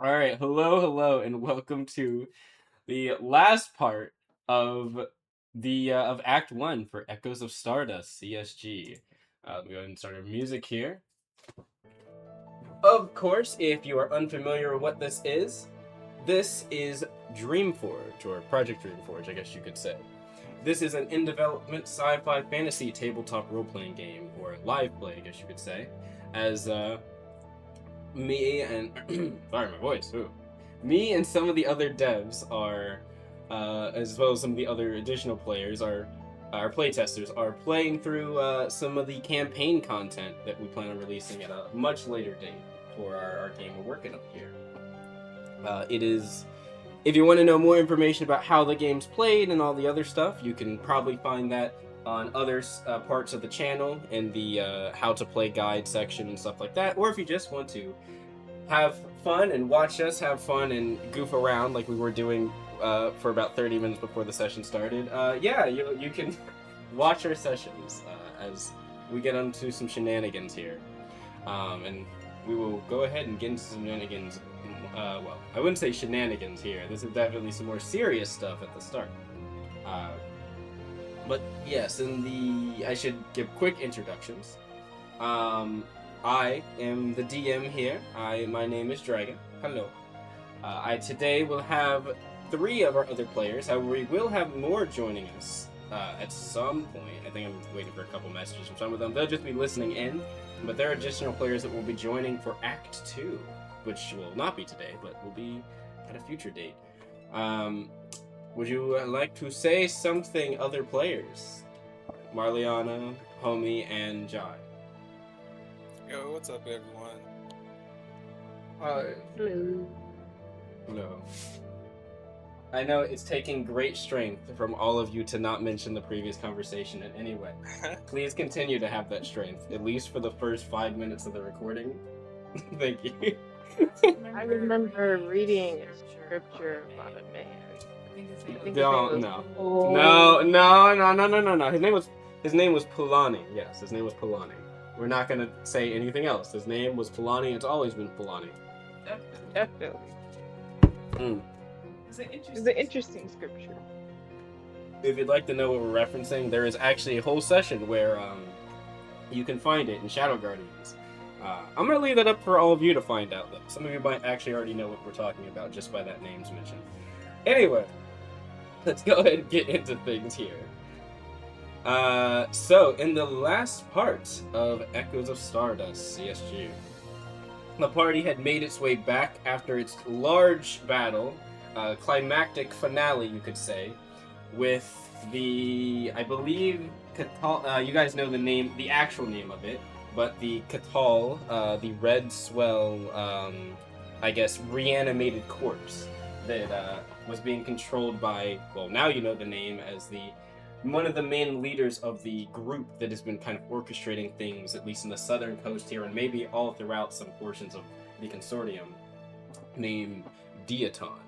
All right, hello, and welcome to the last part of the of Act One for Echoes of Stardust (CSG). Let me go ahead and start our music here. Of course, if you are unfamiliar with what this is Dreamforge, or Project Dreamforge, I guess you could say. This is an in-development sci-fi fantasy tabletop role-playing game, or live play, I guess you could say, as me and sorry, my voice. Ooh. Me and some of the other devs are, as well as some of the other additional players, are our playtesters are playing through some of the campaign content that we plan on releasing at a much later date for our game we're working up here. It is. If you want to know more information about how the game's played and all the other stuff, you can probably find that on other parts of the channel in the how to play guide section and stuff like that. Or if you just want to have fun and watch us have fun and goof around like we were doing for about 30 minutes before the session started, yeah, you can watch our sessions as we get into some shenanigans here. And we will go ahead and get into some shenanigans. Well, I wouldn't say shenanigans here. This is definitely some more serious stuff at the start. But yes, I should give quick introductions. I am the DM here. My name is Dragon. Hello. I today will have 3 of our other players. However, we will have more joining us at some point. I think I'm waiting for a couple messages from some of them. They'll just be listening in, but there are additional players that will be joining for Act 2, which will not be today, but will be at a future date. Would you like to say something, other players? Marliana, Homie, and Jai. Yo, what's up, everyone? Hi. Hello. Hello. I know it's taking great strength from all of you to not mention the previous conversation in any way. Please continue to have that strength, at least for the first 5 minutes of the recording. Thank you. I remember reading a scripture about a man. I think No. His name was Polani. Yes, his name was Polani. We're not gonna say anything else. His name was Polani. It's always been Polani. Definitely. It's an interesting scripture. If you'd like to know what we're referencing, there is actually a whole session where you can find it in Shadow Guardians. I'm gonna leave that up for all of you to find out, though. Some of you might actually already know what we're talking about just by that name's mention. Anyway, let's go ahead and get into things here. So, in the last part of Echoes of Stardust, CSG, the party had made its way back after its large battle, climactic finale, you could say, with the, I believe, you guys know the name, the actual name of it, but the Catal, the Red Swell, I guess, reanimated corpse that was being controlled by, well, now you know the name as one of the main leaders of the group that has been kind of orchestrating things, at least in the southern coast here, and maybe all throughout some portions of the Consortium, named Diaton.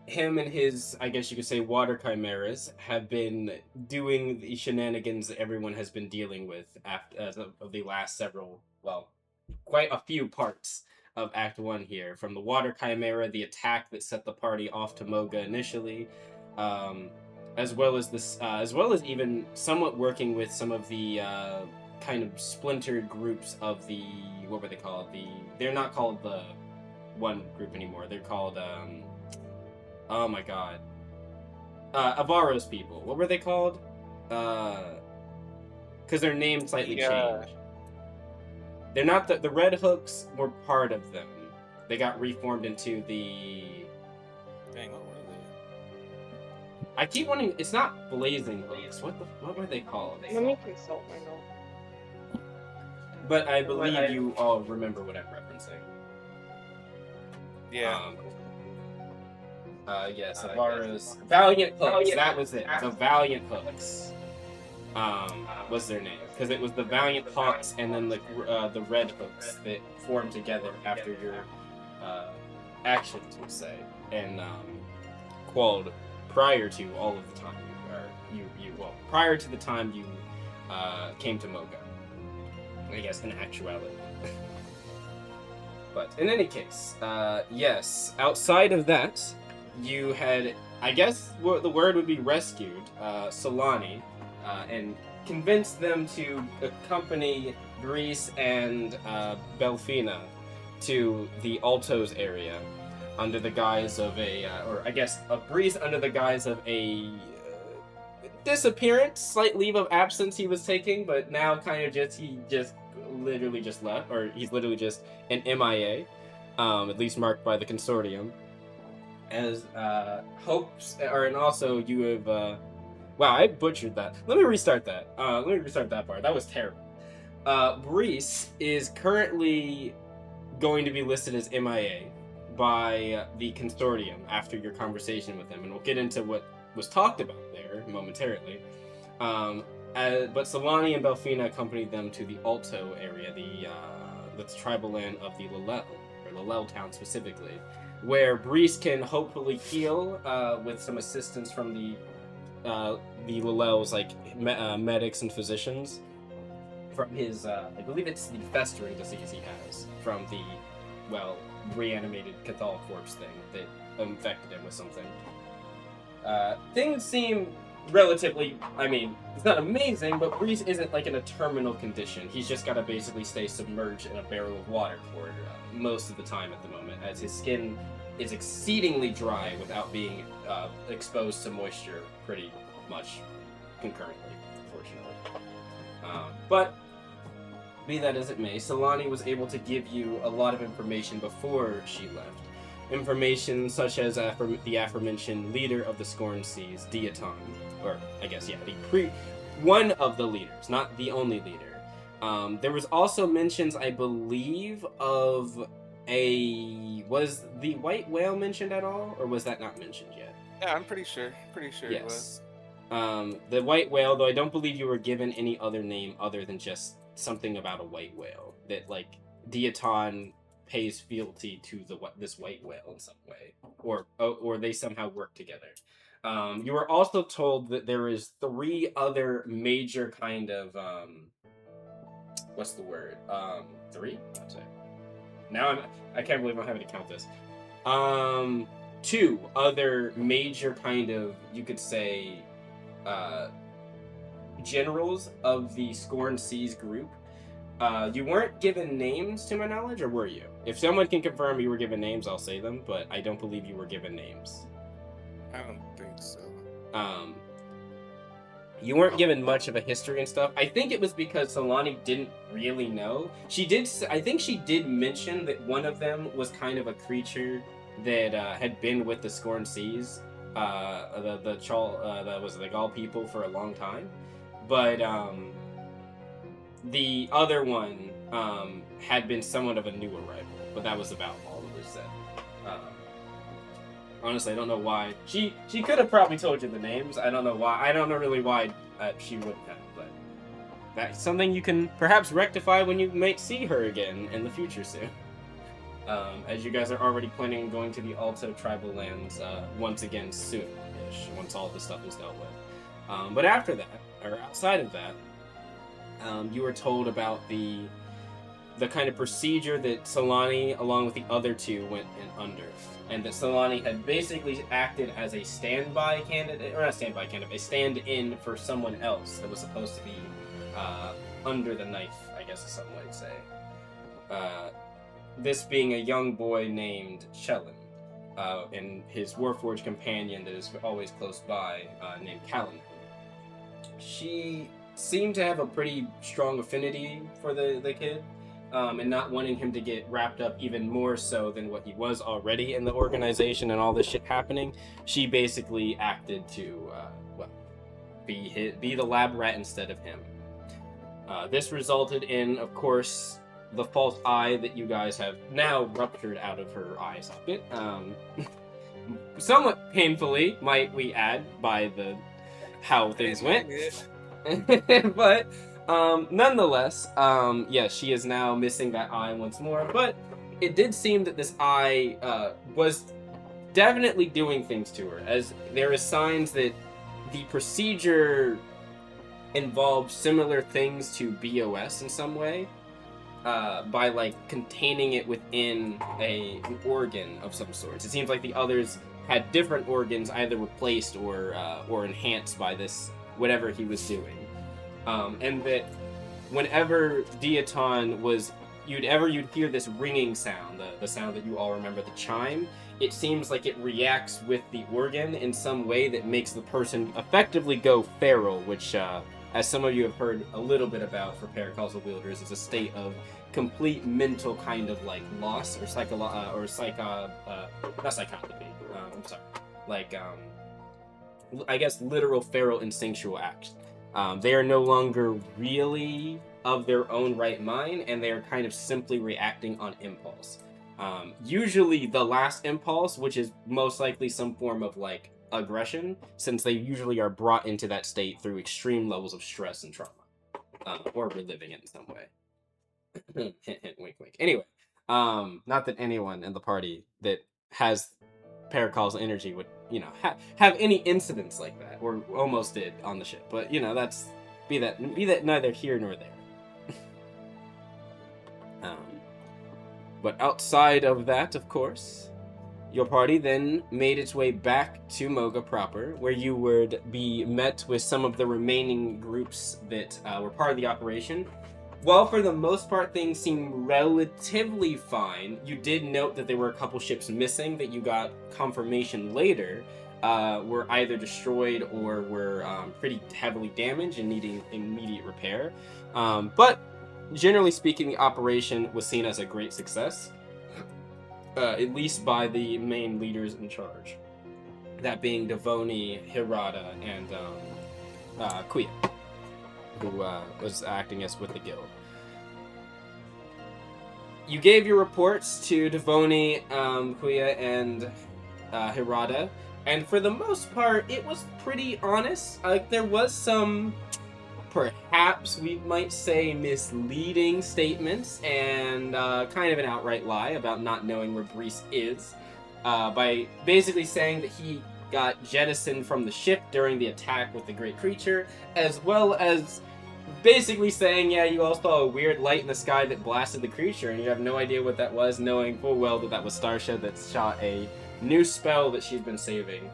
Him and his, I guess you could say, Water Chimeras have been doing the shenanigans that everyone has been dealing with as of the last several, well, quite a few parts of Act 1 here. From the Water Chimera, the attack that set the party off to Mogah initially, as well as even somewhat working with some of the kind of splintered groups of the, what were they called? They're not called the one group anymore. They're called oh my god, Avaro's people. What were they called? Because their name slightly changed. They're not the Red Hooks were part of them. They got reformed into the. Dang, what were they? I keep wanting. It's not Blazing Hooks. What were they called? Let me consult my notes. But I believe you all remember what I'm referencing. Yeah. Yes, Avaro's Valiant Hooks. That was it. The Valiant Hooks. Was their name, because it was the Valiant Hawks and then the Red Hooks that formed together after your actions, would say, and quelled prior to all of the time prior to the time you came to Mogah, I guess, in actuality. But But in any case, yes, outside of that, you had, I guess the word would be rescued, Solani, and convinced them to accompany Breese and Belphina to the Altos area under the guise of a Breeze under the guise of a disappearance, slight leave of absence he was taking, but now he literally just left, or he's literally just an MIA, at least marked by the Consortium. As and also you have, wow, I butchered that. Let me restart that. Let me restart that part. That was terrible. Breese is currently going to be listed as MIA by the Consortium after your conversation with him, and we'll get into what was talked about there momentarily. But Solani and Belphina accompanied them to the Alto area, the tribal land of the Lalel, or Lalel town specifically, where Breese can hopefully heal with some assistance from the Lalel's medics and physicians from his I believe it's the festering disease he has from the reanimated Cathal corpse thing that infected him with something. Things seem relatively, it's not amazing, but Breeze isn't in a terminal condition. He's just got to basically stay submerged in a barrel of water for most of the time at the moment, as his skin is exceedingly dry without being exposed to moisture pretty much concurrently, unfortunately. But be that as it may, Solani was able to give you a lot of information before she left. Information such as the aforementioned leader of the Scorned Seas, Diaton, or I guess one of the leaders, not the only leader. There was also mentions, I believe, of was the white whale mentioned at all, or was that not mentioned yet? Yeah, I'm pretty sure. It was. The white whale, though I don't believe you were given any other name other than just something about a white whale that Diaton pays fealty to this white whale in some way, or they somehow work together. You were also told that there is 3 other major kind of what's the word? 3? I'd say. Now I can't believe I'm having to count this. 2 other major kind of, you could say, generals of the Scorned Seas group. You weren't given names to my knowledge, or were you? If someone can confirm you were given names, I'll say them, but I don't believe you were given names. I don't think so. You weren't given much of a history and stuff. I think it was because Solani didn't really know. I think she did mention that one of them was kind of a creature that had been with the Scorned Seas, the Gaul people for a long time, but the other one had been somewhat of a new arrival, but that was about all that was said. Honestly, I don't know why. She could have probably told you the names. I don't know why. I don't know really why she wouldn't have, but that's something you can perhaps rectify when you might see her again in the future soon. As you guys are already planning on going to the Alto tribal lands once again soon-ish, once all this stuff is dealt with. But after that, or outside of that, you were told about the kind of procedure that Solani, along with the other 2, went in under. And that Solani had basically acted as a standby candidate, or not a standby candidate, a stand-in for someone else that was supposed to be under the knife, I guess some might say. This being a young boy named Shellen, and his Warforged companion that is always close by, named Callan. She seemed to have a pretty strong affinity for the kid, and not wanting him to get wrapped up even more so than what he was already in the organization and all this shit happening. She basically acted to, be the lab rat instead of him. This resulted in, of course, the false eye that you guys have now ruptured out of her eye socket. Somewhat painfully, might we add, by how things went. But nonetheless, she is now missing that eye once more. But it did seem that this eye was definitely doing things to her, as there is signs that the procedure involved similar things to BOS in some way. by like containing it within an organ of some sorts. It seems like the others had different organs, either replaced or enhanced by this whatever he was doing, and that whenever Diaton was, you'd hear this ringing sound, the sound that you all remember, the chime. It seems like it reacts with the organ in some way that makes the person effectively go feral, which, as some of you have heard a little bit about for paracausal wielders, is a state of complete mental kind of like loss or not psychopathy. I'm sorry, like I guess literal feral instinctual acts. They are no longer really of their own right mind, and they are kind of simply reacting on impulse. Usually the last impulse, which is most likely some form of like aggression, since they usually are brought into that state through extreme levels of stress and trauma, or reliving it in some way. Hint, hint, wink, wink. Anyway, not that anyone in the party that has paracausal energy would, have any incidents like that, or almost did on the ship. But that's be that neither here nor there. But outside of that, of course, your party then made its way back to Mogah proper, where you would be met with some of the remaining groups that were part of the operation. While for the most part things seem relatively fine, you did note that there were a couple ships missing that you got confirmation later were either destroyed or were pretty heavily damaged and needing immediate repair. But generally speaking, the operation was seen as a great success, at least by the main leaders in charge. That being Devoni, Hirata, and Kuya, who was acting as with the guild. You gave your reports to Devoni, Kuya, and Hirata, and for the most part, it was pretty honest. There was some, perhaps we might say, misleading statements and kind of an outright lie about not knowing where Breese is, by basically saying that he got jettisoned from the ship during the attack with the great creature, as well as basically saying, yeah, you all saw a weird light in the sky that blasted the creature, and you have no idea what that was, knowing full well that was Starsha that shot a new spell that she's been saving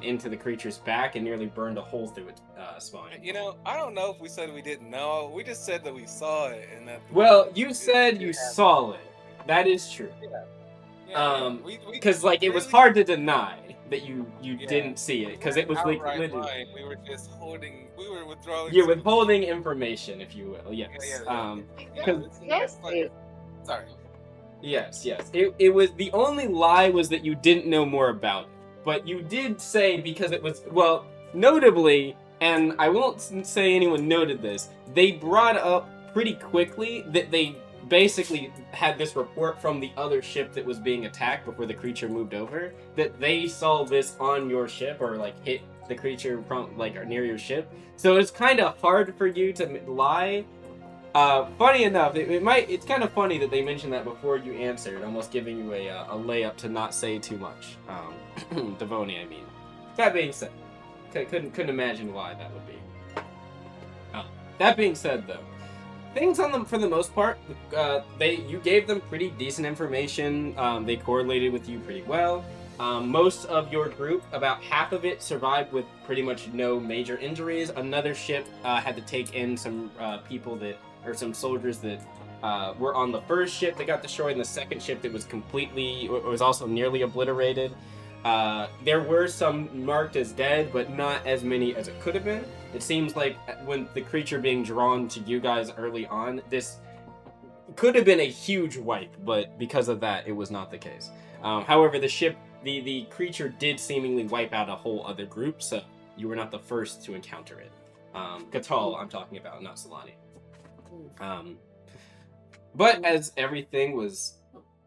into the creature's back and nearly burned a hole through its spine. I don't know if we said we didn't know. We just said that we saw it, and that. Well, you said you saw it. That is true. Yeah. Because really, it was hard to deny that you didn't see it, because it was like literally. We were just holding. We were withdrawing. You're withholding information, if you will. Yes. Sorry. Yes. It was, the only lie was that you didn't know more about it. But you did say, because it was, well, notably, and I won't say anyone noted this, they brought up pretty quickly that they basically had this report from the other ship that was being attacked before the creature moved over, that they saw this on your ship, or like hit the creature from like near your ship. So it's kind of hard for you to lie. Funny enough, it's kind of funny that they mentioned that before you answered, almost giving you a layup to not say too much. Devoni, I mean. That being said, couldn't imagine why that would be. That being said, though, things on them for the most part, you gave them pretty decent information. They correlated with you pretty well. Most of your group, about half of it, survived with pretty much no major injuries. Another ship had to take in some some soldiers that were on the first ship that got destroyed, and the second ship that was also nearly obliterated. There were some marked as dead, but not as many as it could have been. It seems like when the creature being drawn to you guys early on, this could have been a huge wipe, but because of that, it was not the case. However, the creature did seemingly wipe out a whole other group, so you were not the first to encounter it. Catal, I'm talking about, not Solani. But as everything was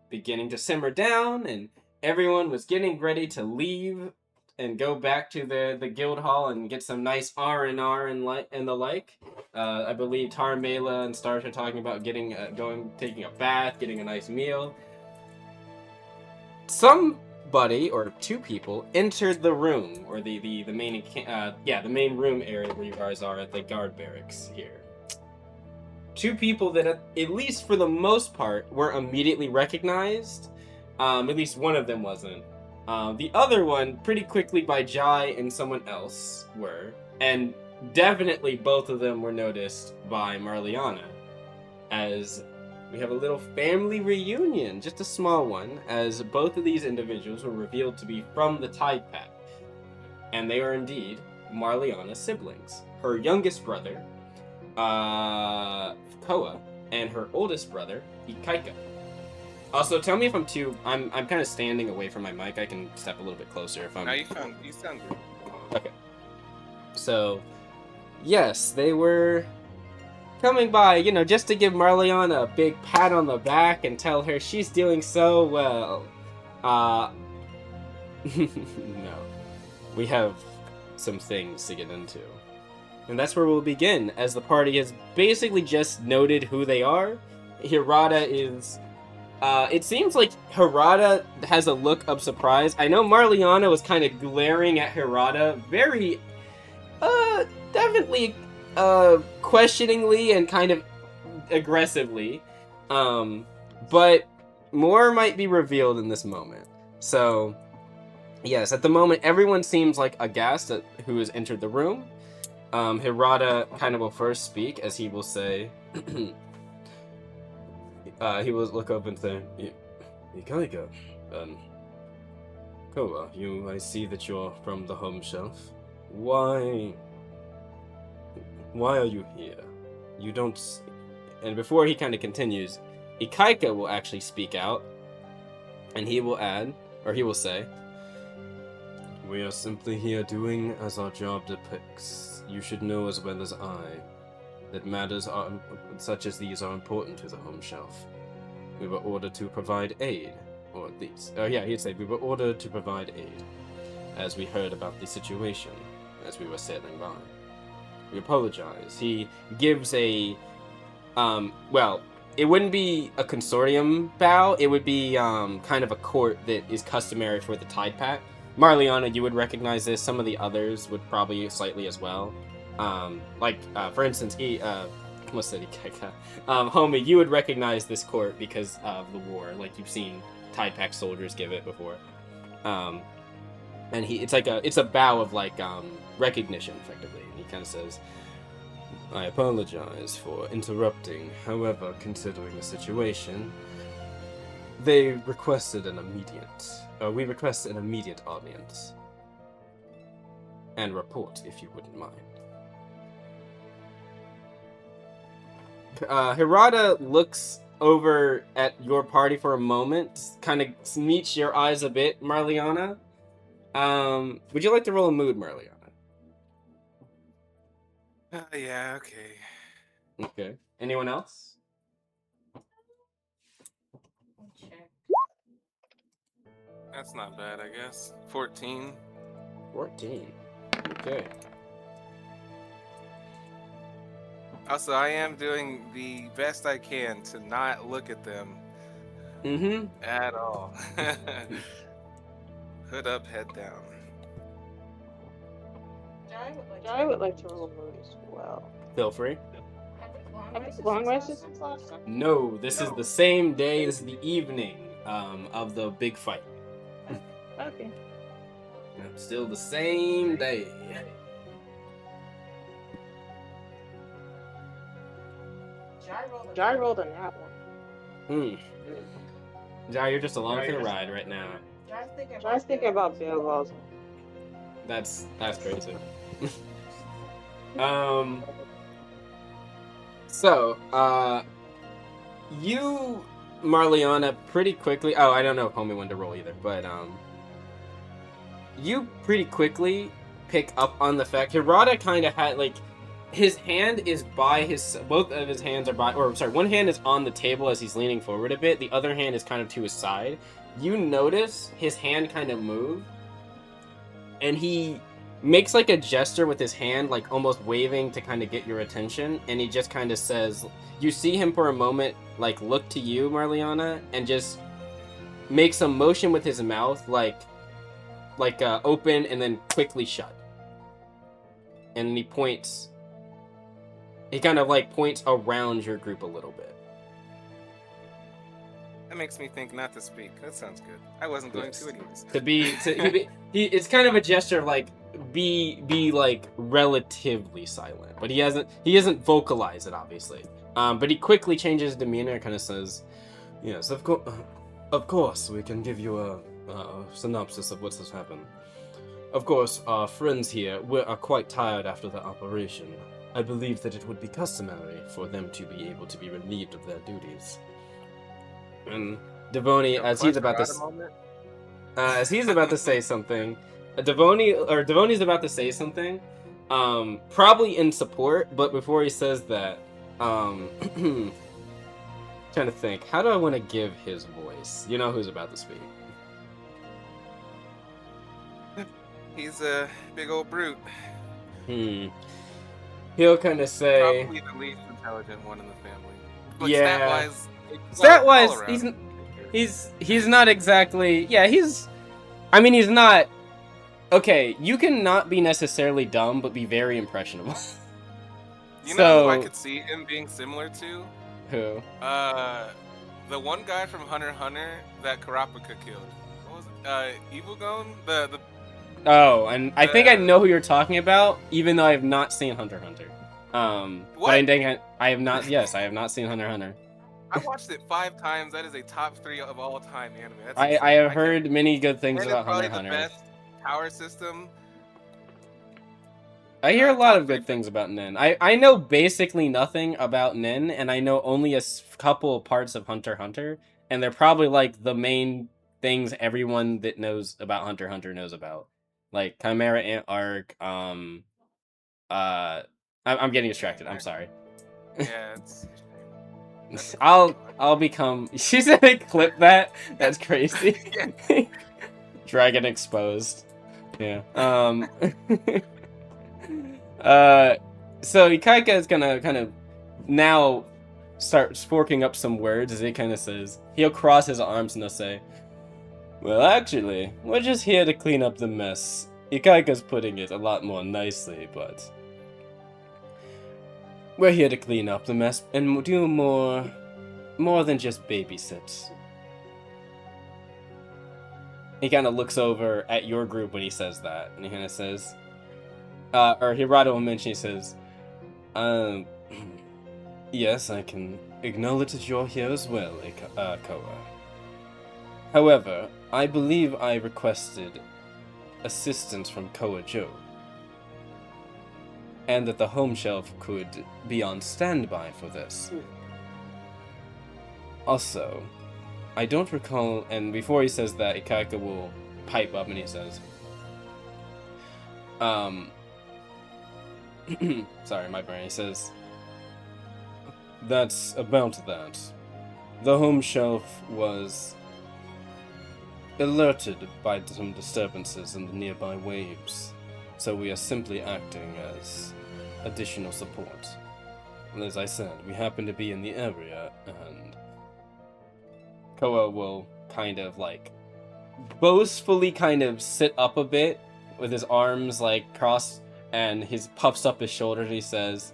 beginning to simmer down and everyone was getting ready to leave and go back to the guild hall and get some nice R&R and the like, I believe Taramela and Stars are talking about taking a bath, getting a nice meal. Somebody or two people entered the room, or the main room area where you guys are at the guard barracks here. two people that, at least for the most part, were immediately recognized. At least one of them wasn't. The other one, pretty quickly by Jai and someone else were. And definitely both of them were noticed by Marliana. As we have a little family reunion, just a small one, as both of these individuals were revealed to be from the Tide Pack. And they are indeed Marliana's siblings. Her youngest brother, Koa, and her oldest brother, Ikaika. Also, tell me if I'm kind of standing away from my mic. I can step a little bit closer if I'm... No, you sound good. Okay. So, yes, they were coming by, just to give Marliana a big pat on the back and tell her she's doing so well. No. We have some things to get into. And that's where we'll begin, as the party has basically just noted who they are. Hirata is... it seems like Hirata has a look of surprise. I know Marliana was kind of glaring at Hirata very, definitely, questioningly and kind of aggressively. But more might be revealed in this moment. So, yes, at the moment, everyone seems like aghast at who has entered the room. Hirata kind of will first speak, as he will say... he will look up and say, Ikaika, Koa, I see that you're from the home shelf. Why are you here? You don't... And before he kind of continues, Ikaika will actually speak out, and he will add, or he will say, we are simply here doing as our job depicts. You should know as well as I that matters such as these are important to the home shelf. We were ordered to provide aid, or at least... he'd say we were ordered to provide aid, as we heard about the situation as we were sailing by. We apologize. He gives a... it wouldn't be a consortium bow, it would be kind of a court that is customary for the Tide Pack. Marliana, you would recognize this. Some of the others would probably slightly as well. For instance, Homie, you would recognize this court because of the war. Like, you've seen Tide Pack soldiers give it before. And it's a bow of, recognition, effectively. And he kind of says, I apologize for interrupting. However, considering the situation, we request an immediate audience. And report, if you wouldn't mind. Hirata looks over at your party for a moment, kind of meets your eyes a bit, Marliana. Would you like to roll a mood, Marliana? Yeah, okay. Okay. Anyone else? That's not bad, I guess. 14. 14. Okay. Also, I am doing the best I can to not look at them at all. Hood up, head down. I would like to roll a mood as well. Feel free. Have we long rested since last time? No, this is the same day. This is the evening of the big fight. Okay. Still the same day. Jai rolled a nat one. Jai, you're just along for the ride right now. Jai's thinking about bail balls. That's crazy. You, Marliana, pretty quickly... Oh, I don't know if Homie wanted to roll either, but, you pretty quickly pick up on the fact... Hirata kind of had, his hand is by his... Both of his hands are by... Or, sorry, one hand is on the table as he's leaning forward a bit. The other hand is kind of to his side. You notice his hand kind of move. And he makes, a gesture with his hand, almost waving to kind of get your attention. And he just kind of says... You see him for a moment, look to you, Marliana, and just makes a motion with his mouth, open and then quickly shut. And he points He kind of like points around your group a little bit. That makes me think not to speak. That sounds good. I wasn't going to anyways. It's kind of a gesture of like be like relatively silent, but he hasn't vocalized it obviously. But he quickly changes demeanor and kind of says, "Yes, of course, we can give you a synopsis of what's has happened. Of course, our friends here are quite tired after the operation. I believe that it would be customary for them to be able to be relieved of their duties." And Devoni, as he's about to say something, Devoni's about to say something, probably in support. But before he says that, trying to think, how do I want to give his voice? You know who's about to speak. He's a big old brute. He'll kind of say, probably the least intelligent one in the family. But yeah. Stat-wise, he's not exactly. Yeah, he's not. Okay, you can not be necessarily dumb, but be very impressionable. You know who I could see him being similar to? Who? The one guy from Hunter x Hunter that Karapika killed. What was it? Evil Gone? Oh, and I think I know who you're talking about, even though I have not seen Hunter x Hunter. What? I have not. Yes, I have not seen Hunter x Hunter. I watched it 5 times. That is a top 3 of all time anime. I have heard many good things about Hunter x Hunter. The best power system. I hear a lot of good things about Nen. I know basically nothing about Nen, and I know only a couple parts of Hunter x Hunter, and they're probably like the main things everyone that knows about Hunter x Hunter knows about, like Chimera Ant Arc. I'm getting distracted. I'm sorry. Yeah, it's. I'll become. She's gonna clip that. That's crazy. Dragon exposed. Yeah. So Ikaika is gonna kind of now start forking up some words as he kind of says. He'll cross his arms and he'll say, "Well, actually, we're just here to clean up the mess." Ikaika's putting it a lot more nicely, but we're here to clean up the mess and do more than just babysit. He kind of looks over at your group when he says that, and he kind of says, or Hirata will mention, he says, yes, I can acknowledge that you're here as well, Koa. However, I believe I requested assistance from Koa Joe, and that the home shelf could be on standby for this. Also, I don't recall, and before he says that, Ikaika will pipe up and he says, sorry, my brain, he says, that's about that. The home shelf was alerted by some disturbances in the nearby waves, so we are simply acting as additional support. And as I said, we happen to be in the area, and Koa will kind of like boastfully kind of sit up a bit with his arms like crossed, and he puffs up his shoulder and he says,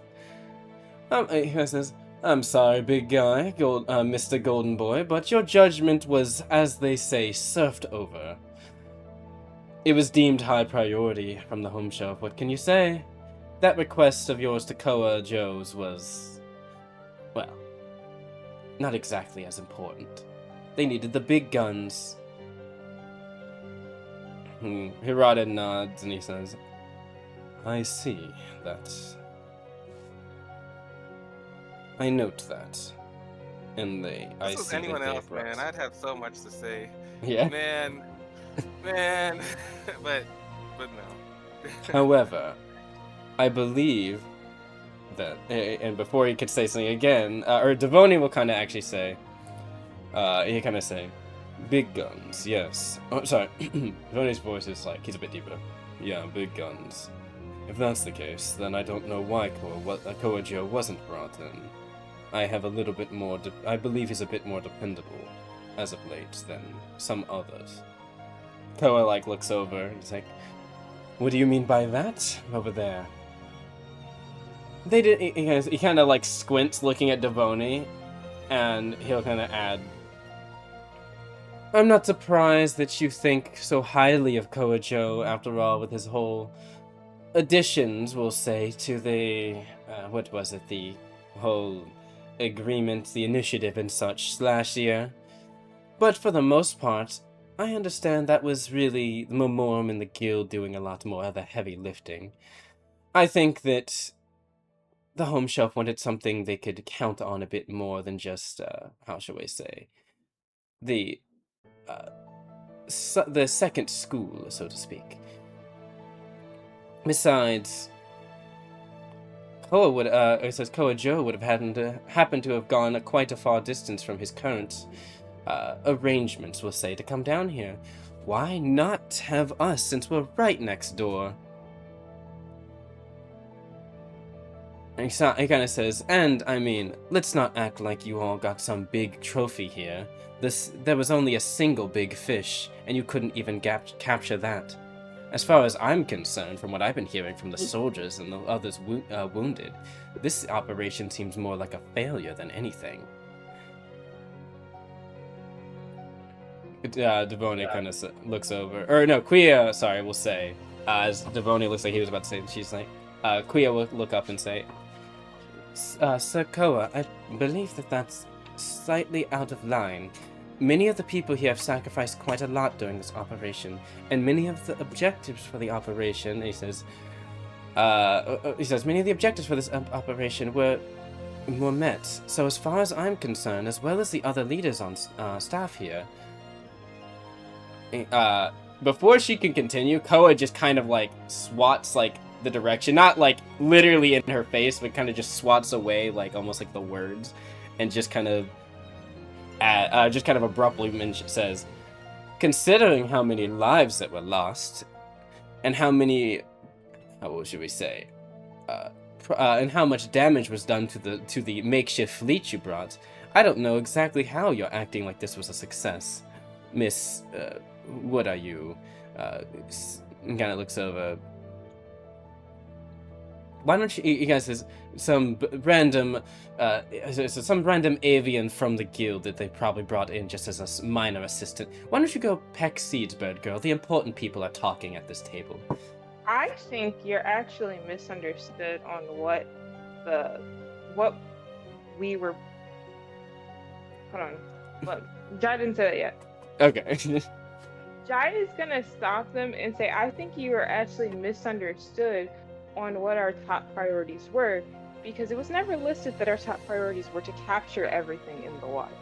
I'm sorry, big guy, Mr. Golden Boy, but your judgment was, as they say, surfed over. It was deemed high priority from the home shelf. What can you say? That request of yours to Koa Joe's was, well, not exactly as important. They needed the big guns. Hirata nods and he says, I see that. I note that. And I see was anyone that else, man, I'd have so much to say. Yeah? Man. but no. However, I believe that, and before he could say something again, or Devoni will kind of actually say, he kind of say, big guns, yes. Oh, sorry, Devoni's voice is like, he's a bit deeper. Yeah, big guns. If that's the case, then I don't know why Koa Joe wasn't brought in. I have a little bit more, I believe he's a bit more dependable, as of late, than some others. Koa, like, looks over, and he's like, what do you mean by that, over there? They did. He kind of like squints, looking at Devoni, and he'll kind of add, "I'm not surprised that you think so highly of Koajo. After all, with his whole additions, we'll say, to the what was it? The whole agreement, the initiative, and such last year. But for the most part, I understand that was really the Morm and the Guild doing a lot more of the heavy lifting. I think that the home shelf wanted something they could count on a bit more than just, how shall we say, the, uh, the second school, so to speak. Besides, Koa would have happened to have gone quite a far distance from his current arrangements, we'll say, to come down here. Why not have us, since we're right next door?" And he kind of says, "And, I mean, let's not act like you all got some big trophy here. There was only a single big fish, and you couldn't even capture that. As far as I'm concerned, from what I've been hearing from the soldiers and the others wounded, this operation seems more like a failure than anything." Devoni kind of looks over, or no, Quia, sorry, will say, as Devoni looks like he was about to say, she's like, Quia will look up and say, Sir Koa, I believe that's slightly out of line. Many of the people here have sacrificed quite a lot during this operation, and many of the objectives for the operation, he says, many of the objectives for this operation were met. So as far as I'm concerned, as well as the other leaders on staff here, before she can continue, Koa just kind of like swats like the direction, not like literally in her face, but kind of just swats away like almost like the words, and just kind of abruptly says, "Considering how many lives that were lost, and how many, what should we say, and how much damage was done to the makeshift fleet you brought, I don't know exactly how you're acting like this was a success, Miss. What are you?" Kind of looks over. "Why don't you? You guys says some random avian from the guild that they probably brought in just as a minor assistant. Why don't you go peck seeds, bird girl? The important people are talking at this table." I think you're actually misunderstood on what we were. Hold on. Look, Jai didn't say that yet. Okay. Jai is gonna stop them and say, "I think you are actually misunderstood on what our top priorities were, because it was never listed that our top priorities were to capture everything in the water."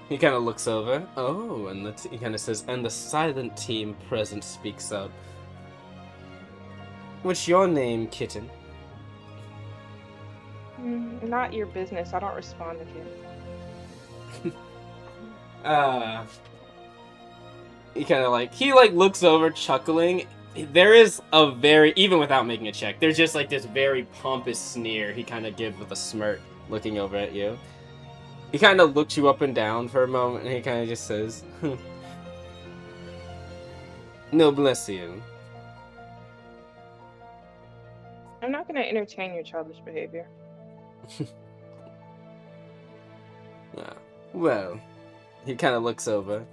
He kind of looks over. Oh, and he kind of says, "And the silent team present speaks up. What's your name, kitten?" Not your business. I don't respond to kids. He kind of like looks over, chuckling. There is a very, even without making a check, there's just like this very pompous sneer he kind of gives with a smirk, looking over at you. He kind of looks you up and down for a moment, and he kind of just says, "No, bless you." I'm not going to entertain your childish behavior. Well, he kind of looks over.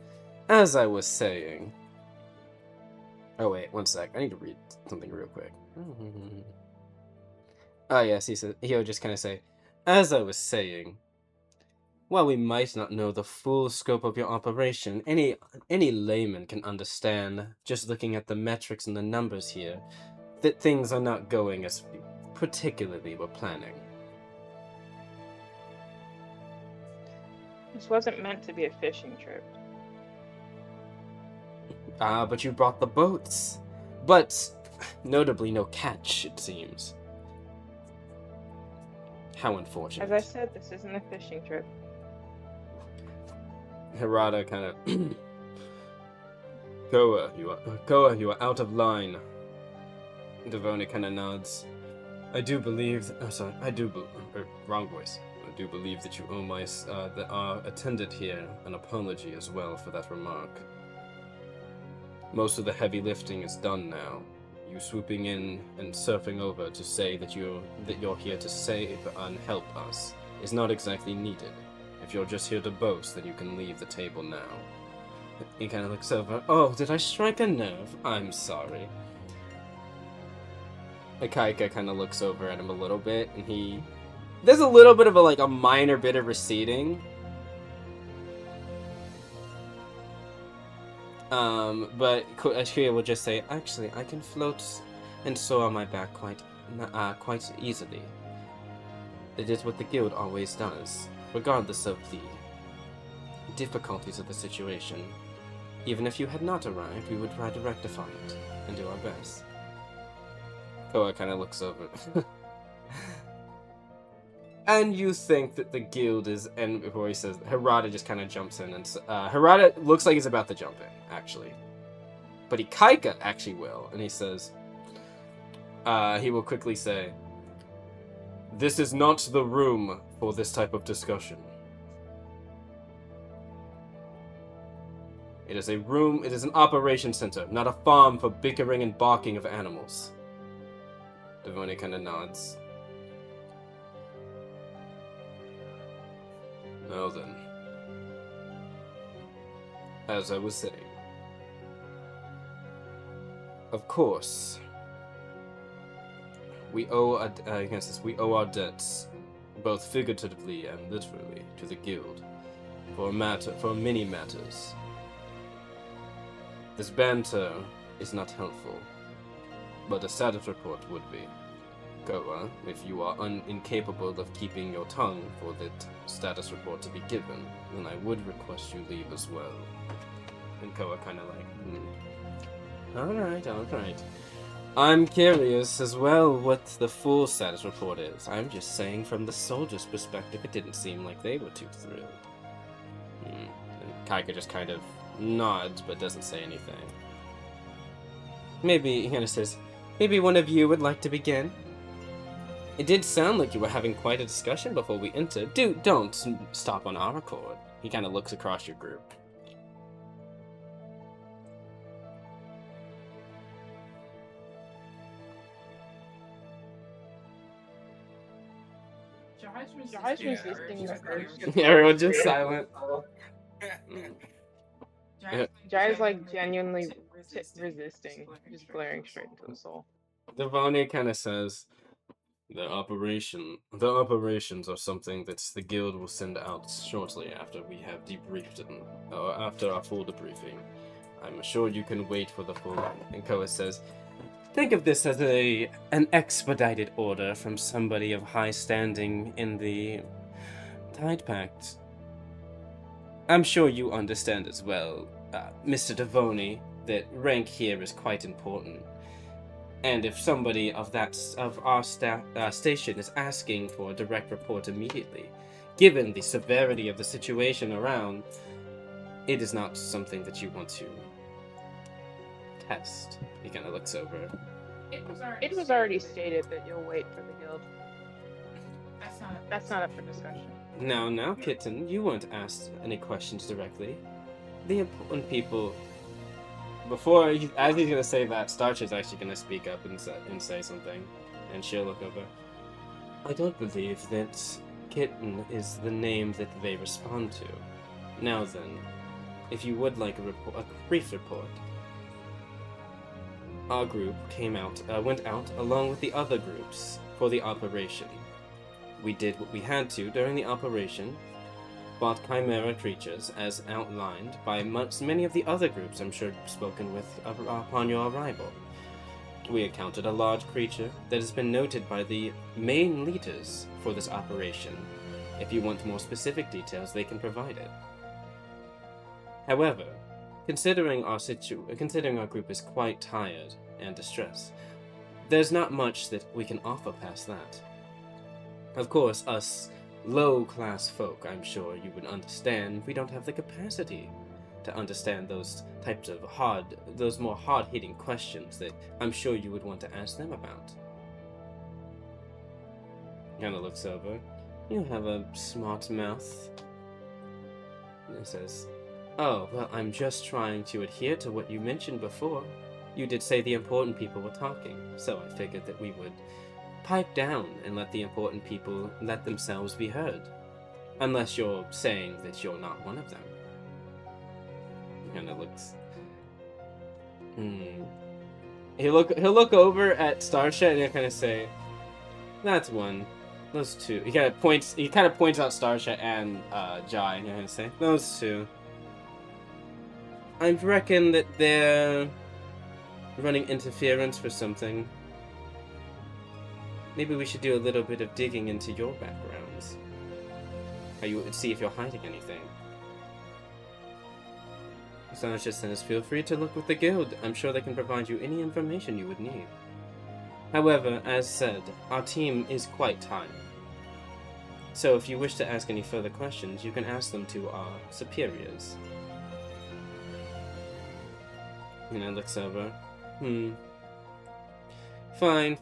As I was saying. Oh wait, one sec. I need to read something real quick. Oh yes, he'll just kind of say, "As I was saying, while we might not know the full scope of your operation, any layman can understand, just looking at the metrics and the numbers here, that things are not going as particularly we're planning." This wasn't meant to be a fishing trip. But you brought the boats. But notably no catch, it seems. How unfortunate. As I said, this isn't a fishing trip. Hirata kind of... Koa, you are out of line. Devoni kind of nods. I do believe... wrong voice. I do believe that you owe our attendant here an apology as well for that remark. Most of the heavy lifting is done now. You swooping in and surfing over to say that you're here to save and help us is not exactly needed. If you're just here to boast, then you can leave the table now. He kind of looks over. Oh, did I strike a nerve? I'm sorry. Akaika kind of looks over at him a little bit, and there's a little bit of a minor bit of receding. But Ashkia will just say, actually, I can float and soar on my back quite easily. It is what the guild always does, regardless of the difficulties of the situation. Even if you had not arrived, we would try to rectify it and do our best. Koa kind of looks over. And you think that the guild is, and before he says, Harada just kind of jumps in, and Harada looks like he's about to jump in, actually. But Ikaika actually will, and he says, he will quickly say, this is not the room for this type of discussion. It is an operation center, not a farm for bickering and barking of animals. Devone kind of nods. Now then, as I was saying, of course, we owe our debts, both figuratively and literally, to the guild, for many matters. This banter is not helpful, but a status report would be. Koa, if you are incapable of keeping your tongue for that status report to be given, then I would request you leave as well. And Koa kind of Alright. I'm curious as well what the full status report is. I'm just saying from the soldiers' perspective, it didn't seem like they were too thrilled. And Kaika just kind of nods, but doesn't say anything. Maybe, he kind of says, maybe one of you would like to begin? It did sound like you were having quite a discussion before we entered. Don't stop on our accord. He kind of looks across your group. Jai's resisting the urge. Everyone's just silent. Jai's like genuinely resisting, just glaring straight into the soul. Devone kind of says, the operations are something that the guild will send out shortly after we have debriefed them, or after our full debriefing. I'm sure you can wait for the full. And Koa says, think of this as an expedited order from somebody of high standing in the Tide Pact. I'm sure you understand as well, Mr. Devone, that rank here is quite important. And if somebody of our station is asking for a direct report immediately, given the severity of the situation around, it is not something that you want to test. He kind of looks over. It was already stated that you'll wait for the guild. That's not up for discussion. Now, Kitten, you weren't asked any questions directly. The important people. As he's gonna say that, Starch is actually gonna speak up and say something, and she'll look over. I don't believe that Kitten is the name that they respond to. Now then, if you would like a brief report, our group went out along with the other groups for the operation. We did what we had to during the operation. Fought chimera creatures, as outlined by many of the other groups I'm sure you've spoken with upon your arrival. We encountered a large creature that has been noted by the main leaders for this operation. If you want more specific details, they can provide it. However, considering our group is quite tired and distressed, there's not much that we can offer past that. Of course, us low-class folk, I'm sure you would understand, we don't have the capacity to understand those types of those more hard-hitting questions that I'm sure you would want to ask them about. Kinda looks over. You have a smart mouth. And it says, oh, well, I'm just trying to adhere to what you mentioned before. You did say the important people were talking, so I figured that we would pipe down and let the important people let themselves be heard. Unless you're saying that you're not one of them. And it looks... He'll look over at Starsha and he'll kind of say, "That's one. Those two." He kind of points out Starsha and Jai, and he'll kind of say, "Those two. I reckon that they're running interference for something. Maybe we should do a little bit of digging into your backgrounds. See if you're hiding anything." Sasha says, "Feel free to look with the guild. I'm sure they can provide you any information you would need. However, as said, our team is quite tired. So if you wish to ask any further questions, you can ask them to our superiors." And I looks over. Fine.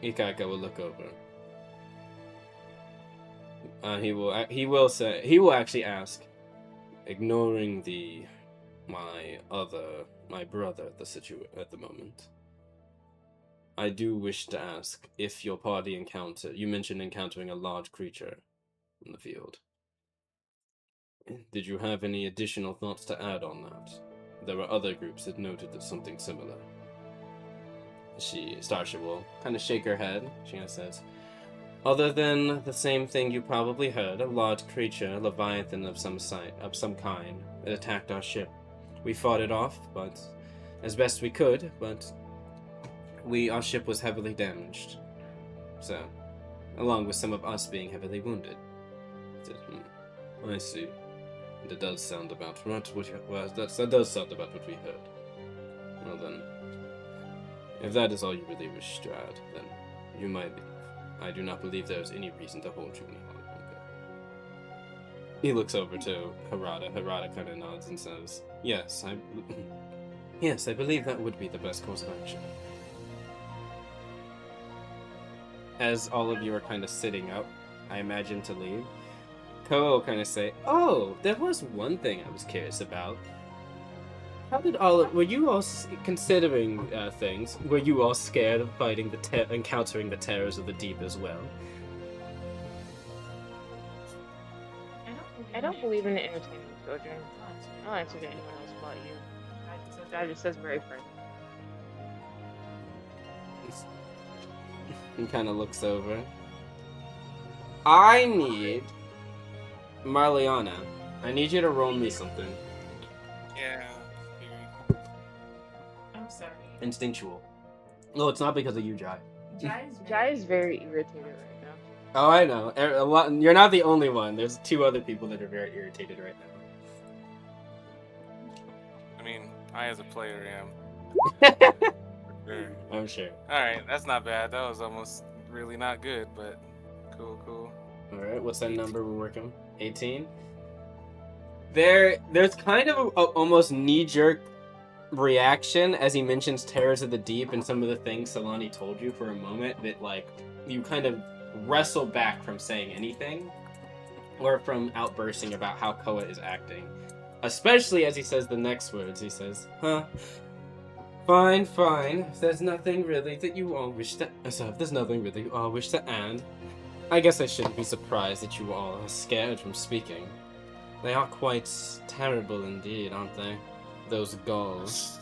Ikaka will look over. He will actually ask, ignoring my brother at the moment. I do wish to ask if your party you mentioned encountering a large creature in the field. Did you have any additional thoughts to add on that? There were other groups that noted that something similar. Starsha will kind of shake her head. She kind of says, "Other than the same thing you probably heard, a large creature, a leviathan of some kind, that attacked our ship. We fought it off, but as best we could, but our ship was heavily damaged. So, along with some of us being heavily wounded." I see. That does sound about right. That does sound about what we heard. Well then, if that is all you really wish to add, then you might leave. I do not believe there is any reason to hold you any longer. He looks over to Harada. Harada kind of nods and says, "Yes, I believe that would be the best course of action." As all of you are kind of sitting up, I imagine, to leave, Koa will kind of say, "Oh, there was one thing I was curious about. How did were you all considering things? Were you all scared of encountering the terrors of the deep as well?" I don't believe in entertaining children. I'll answer to anyone else about you. That just says very friendly. He kind of looks over. I need Marliana. I need you to roll me something. Yeah. I'm sorry. Instinctual. No, it's not because of you, Jai. Jai is very irritated right now. Oh, I know. You're not the only one. There's 2 other people that are very irritated right now. I mean, I as a player am. Sure. I'm sure. Alright, that's not bad. That was almost really not good, but cool. Alright, what's that number we're working on? 18? There's kind of a almost knee-jerk reaction as he mentions Terrors of the Deep and some of the things Solani told you for a moment that, like, you kind of wrestle back from saying anything or from outbursting about how Koa is acting. Especially as he says the next words. He says, Fine. If there's nothing really that you all wish to add, I guess I shouldn't be surprised that you all are scared from speaking. They are quite terrible indeed, aren't they? Those gulls.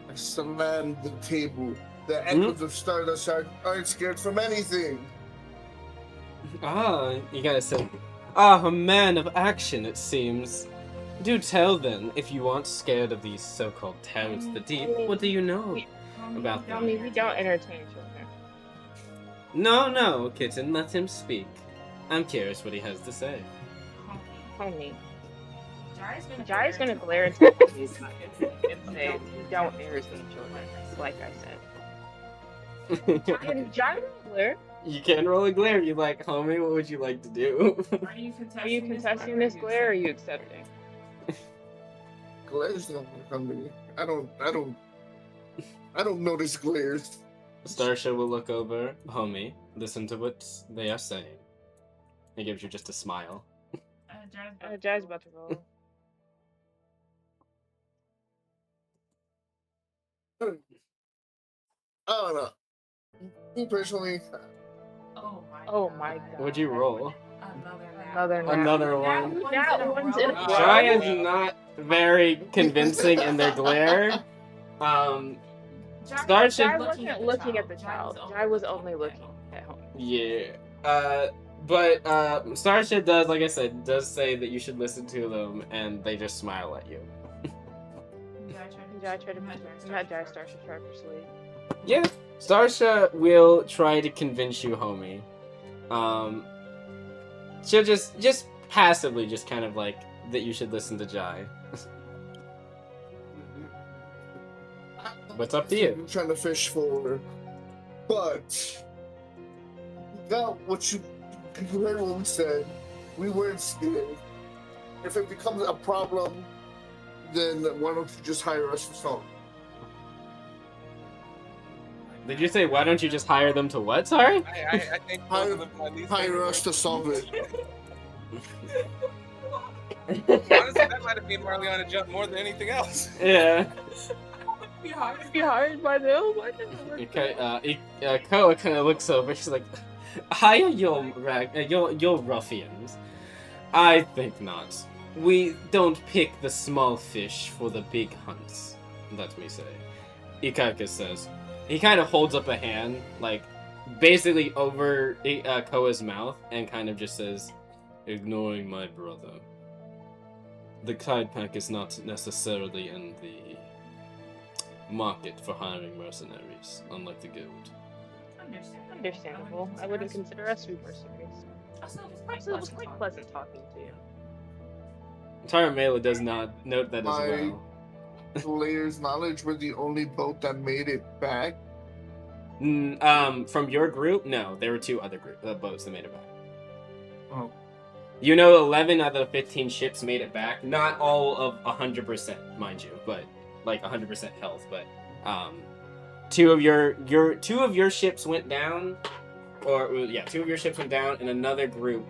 I command the table. The echoes of Stardust aren't scared from anything. You gotta say, a man of action, it seems. Do tell then, if you aren't scared of these so-called terrors of the deep, what do you know about them? We don't entertain children. No, kitten, let him speak. I'm curious what he has to say. Homie. Jai's gonna glare into the face and say, "We don't entertain children," like I said. Jai will glare. You can roll a glare. You like, homie, what would you like to do? Are you contesting this glare or are you accepting? Glares don't work on me. I don't notice glares. Starsha will look over. Homie, listen to what they are saying. He gives you just a smile. Jai's about to roll. I don't know. Me personally, Oh my god. What'd you roll? Another nap. Another one. That one's in a row. Jai is not very convincing in their glare. Starship. Jai wasn't looking at the child. Jai was only looking at home. Yeah. But Starship does, like I said, does say that you should listen to them, and they just smile at you. Jai tried to not Jai, Starship tried to persuade. Yeah, Starsha will try to convince you, homie. She'll just passively, just kind of like that you should listen to Jai. What's up to you? I'm trying to fish for, but got what you heard what we said. We weren't scared. If it becomes a problem, then why don't you just hire us to solve it? Did you say why don't you just hire them to what? Sorry. I think both of them are at least Hire us to solve it. Honestly, that might have been Marliana jump more than anything else. Yeah. Be hired by them? Why didn't it work? Okay. Koa kind of looks over. She's like, "Hire your ruffians." I think not. We don't pick the small fish for the big hunts. Let me say. Ikaika says. He kind of holds up a hand, like, basically over Koa's mouth, and kind of just says, "Ignoring my brother. The Tide Pack is not necessarily in the market for hiring mercenaries, unlike the Guild." Understandable. I wouldn't consider us to be mercenaries. Also, it was quite pleasant talking to you. Taramela does not note that as well. Players' knowledge were the only boat that made it back. From your group, no, there were two other boats that made it back. Oh. You know, 11 out of the 15 ships made it back. Not all of 100%, mind you, but like 100% health. But two of your ships went down, two of your ships went down, and another group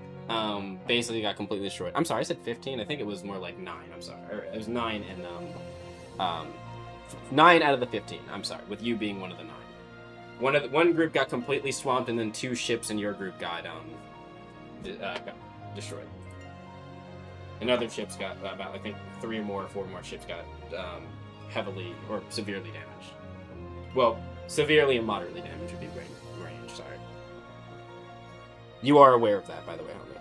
basically got completely destroyed. I'm sorry, I said 15. I think it was more like 9. I'm sorry, it was 9 and 9 out of the 15. I'm sorry, with you being one of the 9. One group got completely swamped, and then 2 ships in your group got destroyed. And other ships got about, I think, 3 or 4 more ships got heavily or severely damaged. Well, severely and moderately damaged would be range. Sorry. You are aware of that, by the way, homie.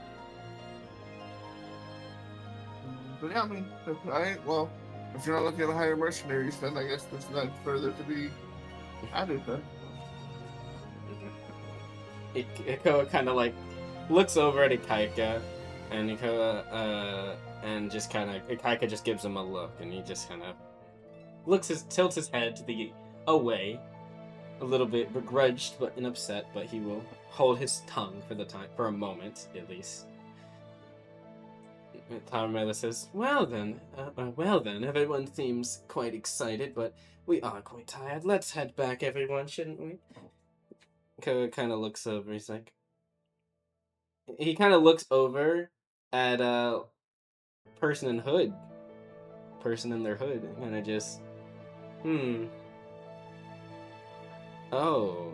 But yeah, I mean, alright, well, if you're not looking to hire mercenaries, then I guess there's not further to be added then. Ikoa kind of like looks over at Ikaika, and Ikoa just kind of Ikaika just gives him a look, and he just kind of tilts his head to the away, a little bit begrudged but upset, but he will hold his tongue for a moment at least. Taramela says, well then, everyone seems quite excited, but we are quite tired. Let's head back, everyone, shouldn't we? Koa kind of looks over. He's like, he kind of looks over at person in their hood, and kind of just, oh.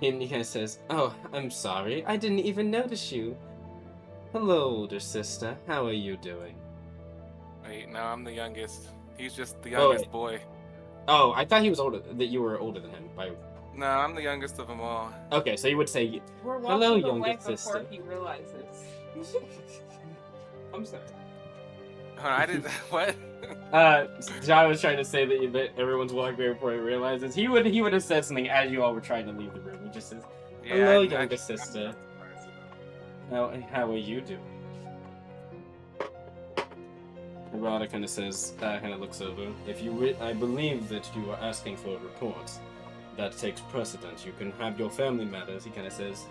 And he kind of says, oh, I'm sorry, I didn't even notice you. Hello, older sister. How are you doing? Wait, no, I'm the youngest. He's just the youngest boy. Oh, I thought he was older. That you were older than him. No, I'm the youngest of them all. Okay, so you would say, hello, youngest sister. Before he realizes. I'm sorry. I did what? Jai was trying to say that everyone's walking away before he realizes. He would have said something as you all were trying to leave the room. He just says, hello, youngest sister. How are you doing? Rada kind of says, kind of looks over. I believe that you are asking for a report. That takes precedence. You can have your family matters. He kind of says,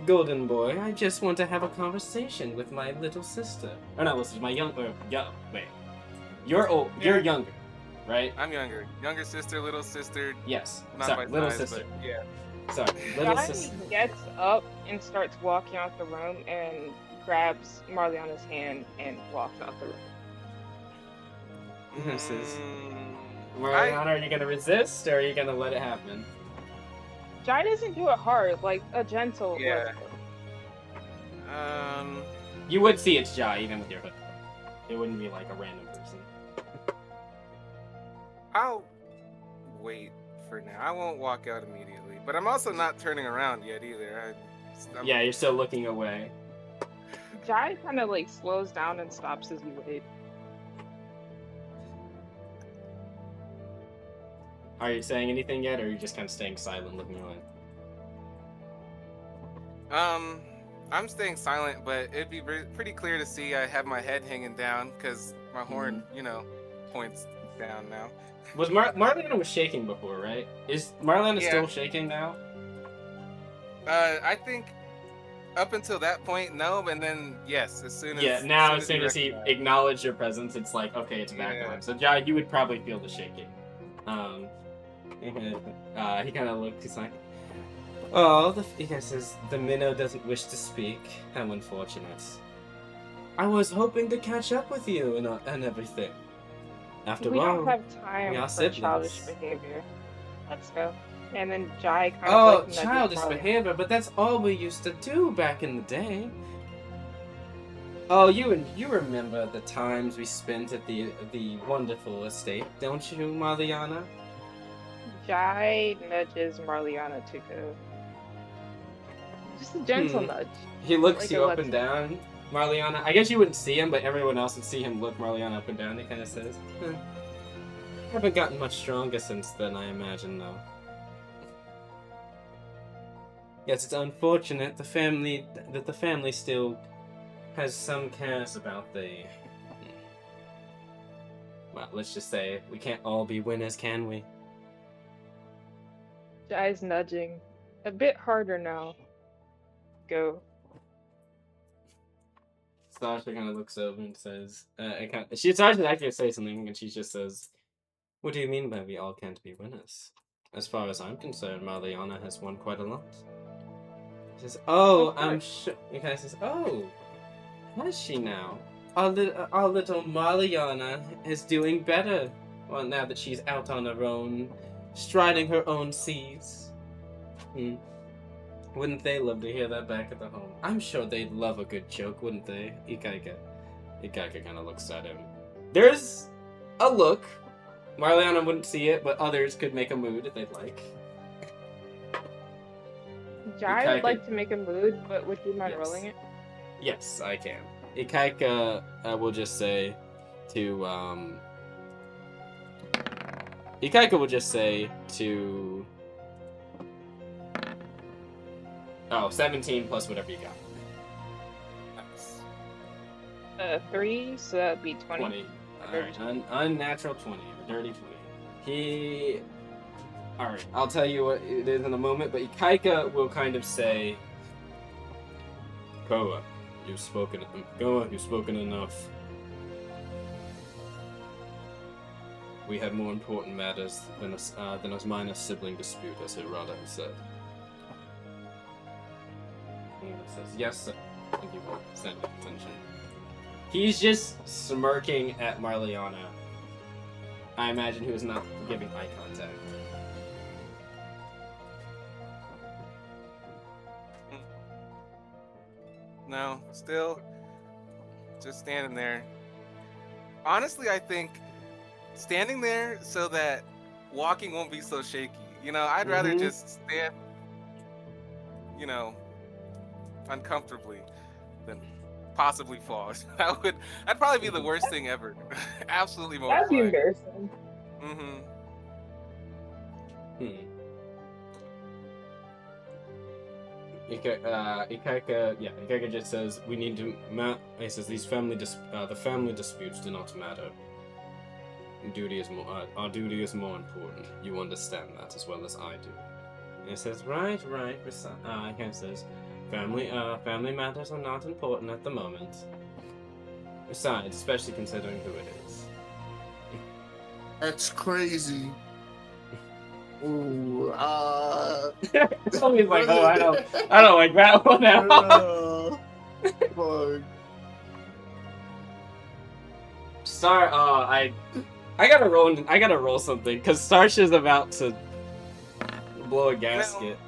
Golden boy, I just want to have a conversation with my little sister. Or not, listen, my wait. You're old. You're younger, right? I'm younger. Younger sister, little sister. Yes. Not Sorry, by little size, sister. but yeah. Sorry, little Guy sister. gets up and starts walking out the room and grabs Marliana's hand and walks out the room. Mariana, are you gonna resist or are you gonna let it happen? Jai doesn't do it hard, like a gentle. Yeah. You would see it's Jai even with your hood. It wouldn't be like a random person. I'll wait for now. I won't walk out immediately, but I'm also not turning around yet either. Yeah, you're still looking away. Jai kind of like slows down and stops as you wait. Are you saying anything yet, or are you just kind of staying silent, looking away? I'm staying silent, but it'd be pretty clear to see I have my head hanging down because my horn, points down now. Was Marlena was shaking before, right? Is Marlena Yeah. still shaking now? I think up until that point, no, and then yes, as soon as Yeah, now as soon as you he recognize- acknowledged your presence, it's like, okay, it's back Yeah. on. So Jai, you would probably feel the shaking. He kind of looked, he's like, oh, he says, the minnow doesn't wish to speak. How unfortunate. I was hoping to catch up with you and everything. After We all, don't have time we are for childish siblings. behavior. Let's go. And then Jai kind Oh, of like nudges childish Marley. behavior, but that's all we used to do back in the day. Oh, you remember the times we spent at the wonderful estate, don't you, Marliana? Jai nudges Marliana to go. Just a gentle nudge. He looks Like you a up let's- and down, Marliana. I guess you wouldn't see him, but everyone else would see him look Marliana up and down. He kind of says, haven't gotten much stronger since then, I imagine, though. Yes, it's unfortunate the family still has some cares about the... Well, let's just say, we can't all be winners, can we? Jai's nudging. A bit harder now. Go. Sasha kind of looks over and says, she starts to actually say something, and she just says, what do you mean by we all can't be winners? As far as I'm concerned, Marliana has won quite a lot. He says, oh, I'm sure... He kind of says, oh, has she now? Our little Marliana is doing better. Well, now that she's out on her own, striding her own seas. Wouldn't they love to hear that back at the home? I'm sure they'd love a good joke, wouldn't they? Ikaika kind of looks at him. There's a look. Marliana wouldn't see it, but others could make a mood if they'd like. Jai would like to make a mood, but would you mind Yes. rolling it? Yes, I can. Ikaika will just say to, Ikaika will just say to... Oh, 17 plus whatever you got. Nice. 3, so that'd be 20. 20. Alright, unnatural 20. A dirty 20. Alright, I'll tell you what it is in a moment, but Ikaika will kind of say... Goa, you've spoken enough. We have more important matters than a minor sibling dispute, as Hirata said. And he says, yes, sir. Thank you for sending attention. He's just smirking at Marliana. I imagine he was not giving eye contact. No, still just standing there. Honestly, I think standing there so that walking won't be so shaky. I'd rather just stand, uncomfortably than possibly fall. That'd probably be the worst thing ever. Absolutely That'd be mortifying. embarrassing. Ikaika just says we need to. He says these the family disputes do not matter. Our duty is more important. You understand that as well as I do. And he says, right. Ikaika says, family matters are not important at the moment. Besides, especially considering who it is. That's crazy. Ooh, Somebody's like, oh, I don't like that one at all. Fuck. Sorry, I gotta roll something because Starsha's about to blow a gasket.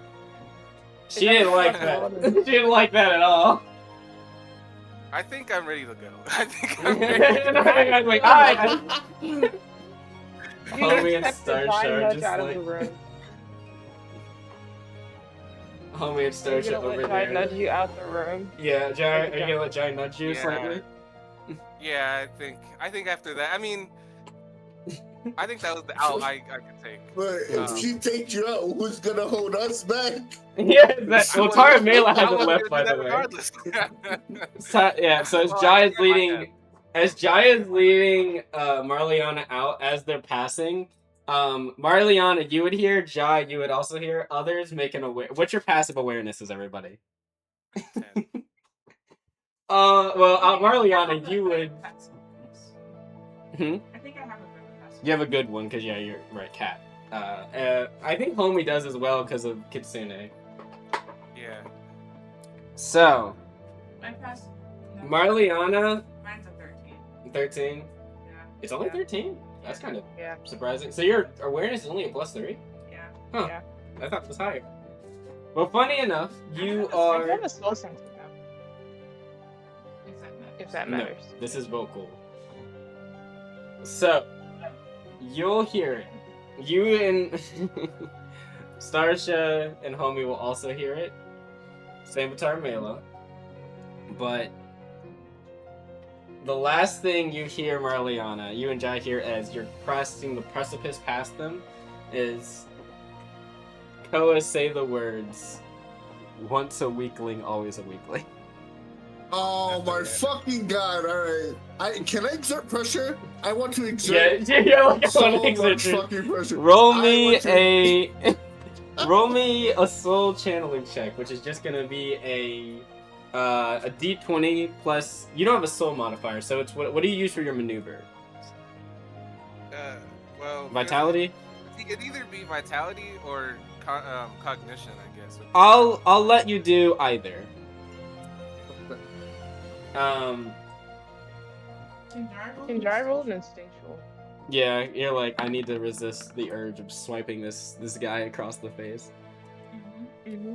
She didn't like that. She didn't like that at all. I think I'm ready to go. I think I'm ready. I was like, alright. You Homie and just stepped the Starsha giant are nudge just out of like, the room. Homie and Are you Starsha gonna over let there. Jai nudge you out the room? Yeah, Jai, are you gonna let Jai nudge you Yeah. slightly? Yeah, I think after that, I mean, I think that was the out I could take. But if she takes you out, who's gonna hold us back? Yeah, well, Tara Mela I hasn't was left, by gonna the do that way. regardless. So, yeah, so as Well, Jai I is tried my leading, Marliana out as they're passing. Marliana, you would hear. Jai, you would also hear. Others make an aware. What's your passive awarenesses, everybody? 10. Marliana, you would. I think I have a good passive. You have a good one because yeah, you're right, Cat. I think Homie does as well because of Kitsune. Yeah. So, My passive. No, Marliana, mine's a 13. 13. Yeah. It's only 13. That's kind of Yeah. surprising. So your awareness is only a +3. Yeah. Huh. Yeah. I thought it was higher. Well, funny enough, you I are. have a slow sense of them, if that No, matters. this is vocal. So, you'll hear it. You and Starsha and Homie will also hear it. Same with Tarmela. But the last thing you hear, Marliana, you and Jai hear as you're crossing the precipice past them, is Koa say the words, "Once a weakling, always a weakling." Oh my fucking god! All right, can I exert pressure? I want to exert. Yeah, like I so want to much exert your- fucking pressure. Roll I me want to- roll me a soul channeling check, which is just gonna be a D20 plus. You don't have a soul modifier, so it's what do you use for your maneuver? Well. Vitality. It could either be vitality or cognition, I guess. I'll let you do either. Can Jai roll an instinctual? Yeah, you're like, I need to resist the urge of swiping this guy across the face. Mm-hmm.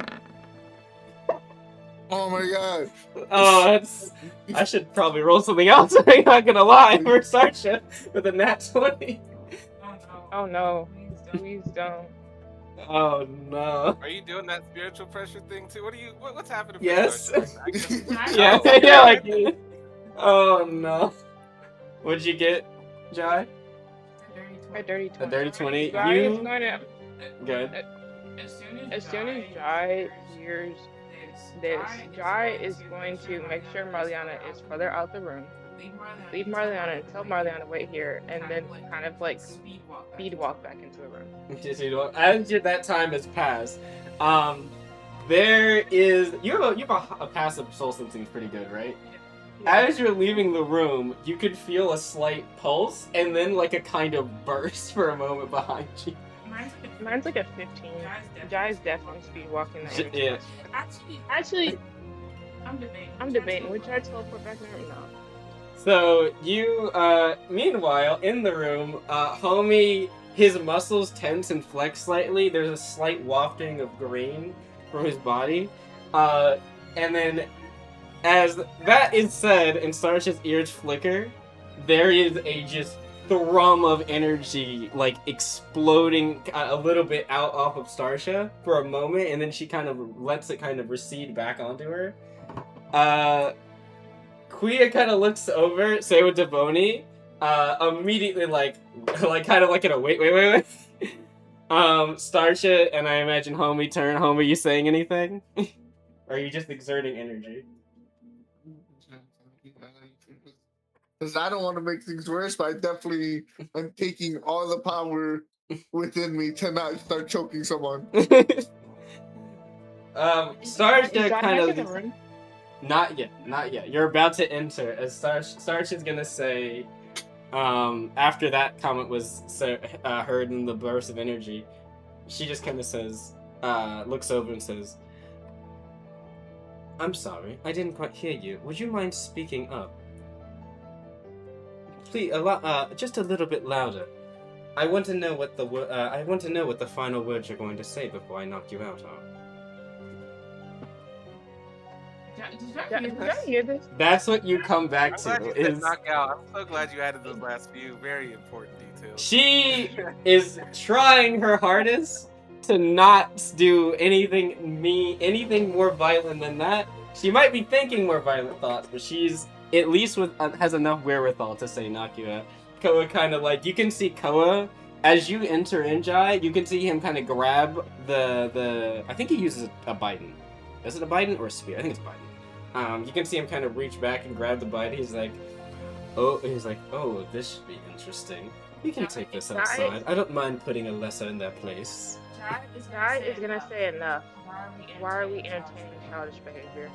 Oh my god! Oh, I should probably roll something else. I'm not gonna lie. For Sarsha with a nat 20. Oh no! Please don't. Please don't. Oh no. Are you doing that spiritual pressure thing too? What's happening? For Yes. Starship? Yeah, Oh, yeah, like. Oh no. What'd you get, Jai? A dirty A 20. dirty 20. Jai is You going to. good? As soon as Jai hears this, Jai is going to make sure Marliana is further out the room. Leave Marliana and tell Marliana wait here, and then kind of like speed walk back into the room. As that time has passed, there is you have a passive soul sensing pretty good, right? As you're leaving the room, you could feel a slight pulse and then like a kind of burst for a moment behind you. Mine's like a 15. Jai's definitely speed walking that energy. Yeah. Actually, I'm debating. would Jai teleport back in the room? No. So you, meanwhile, in the room, Homie, his muscles tense and flex slightly. There's a slight wafting of green from his body, and then. As that is said, and Starsha's ears flicker, there is a just thrum of energy, like exploding a little bit out off of Starsha for a moment, and then she kind of lets it kind of recede back onto her. Quia kind of looks over, say with Devoni, immediately like kind of like in a wait. Starsha and I imagine Homie turn. Homie, you saying anything? Or are you just exerting energy? Because I don't want to make things worse, but I definitely am taking all the power within me to not start choking someone. Starsha Is Jai kind back in of the room? not yet. You're about to enter. As Starsha's gonna say, after that comment was heard in the burst of energy, she just kind of says, looks over and says, "I'm sorry, I didn't quite hear you. Would you mind speaking up?" please, just a little bit louder. I want to know what the final words you're going to say before I knock you out are. Did Did I hear this? That's what you come back I'm glad you to. said Is knockout. I'm so glad you added those last few very important details. she is trying her hardest to not do anything more violent than that. She might be thinking more violent thoughts, but she's at least has enough wherewithal to say knock you out. Koa kind of like, you can see Koa as you enter in, Jai. You can see him kind of grab the I think he uses a Biden. Is it a Biden or a spear? I think it's a Biden. You can see him kind of reach back and grab the Biden. He's like, oh, this should be interesting. We can take this outside. I don't mind putting a lesser in their place. Guy is gonna say enough. Why are we entertaining childish behavior?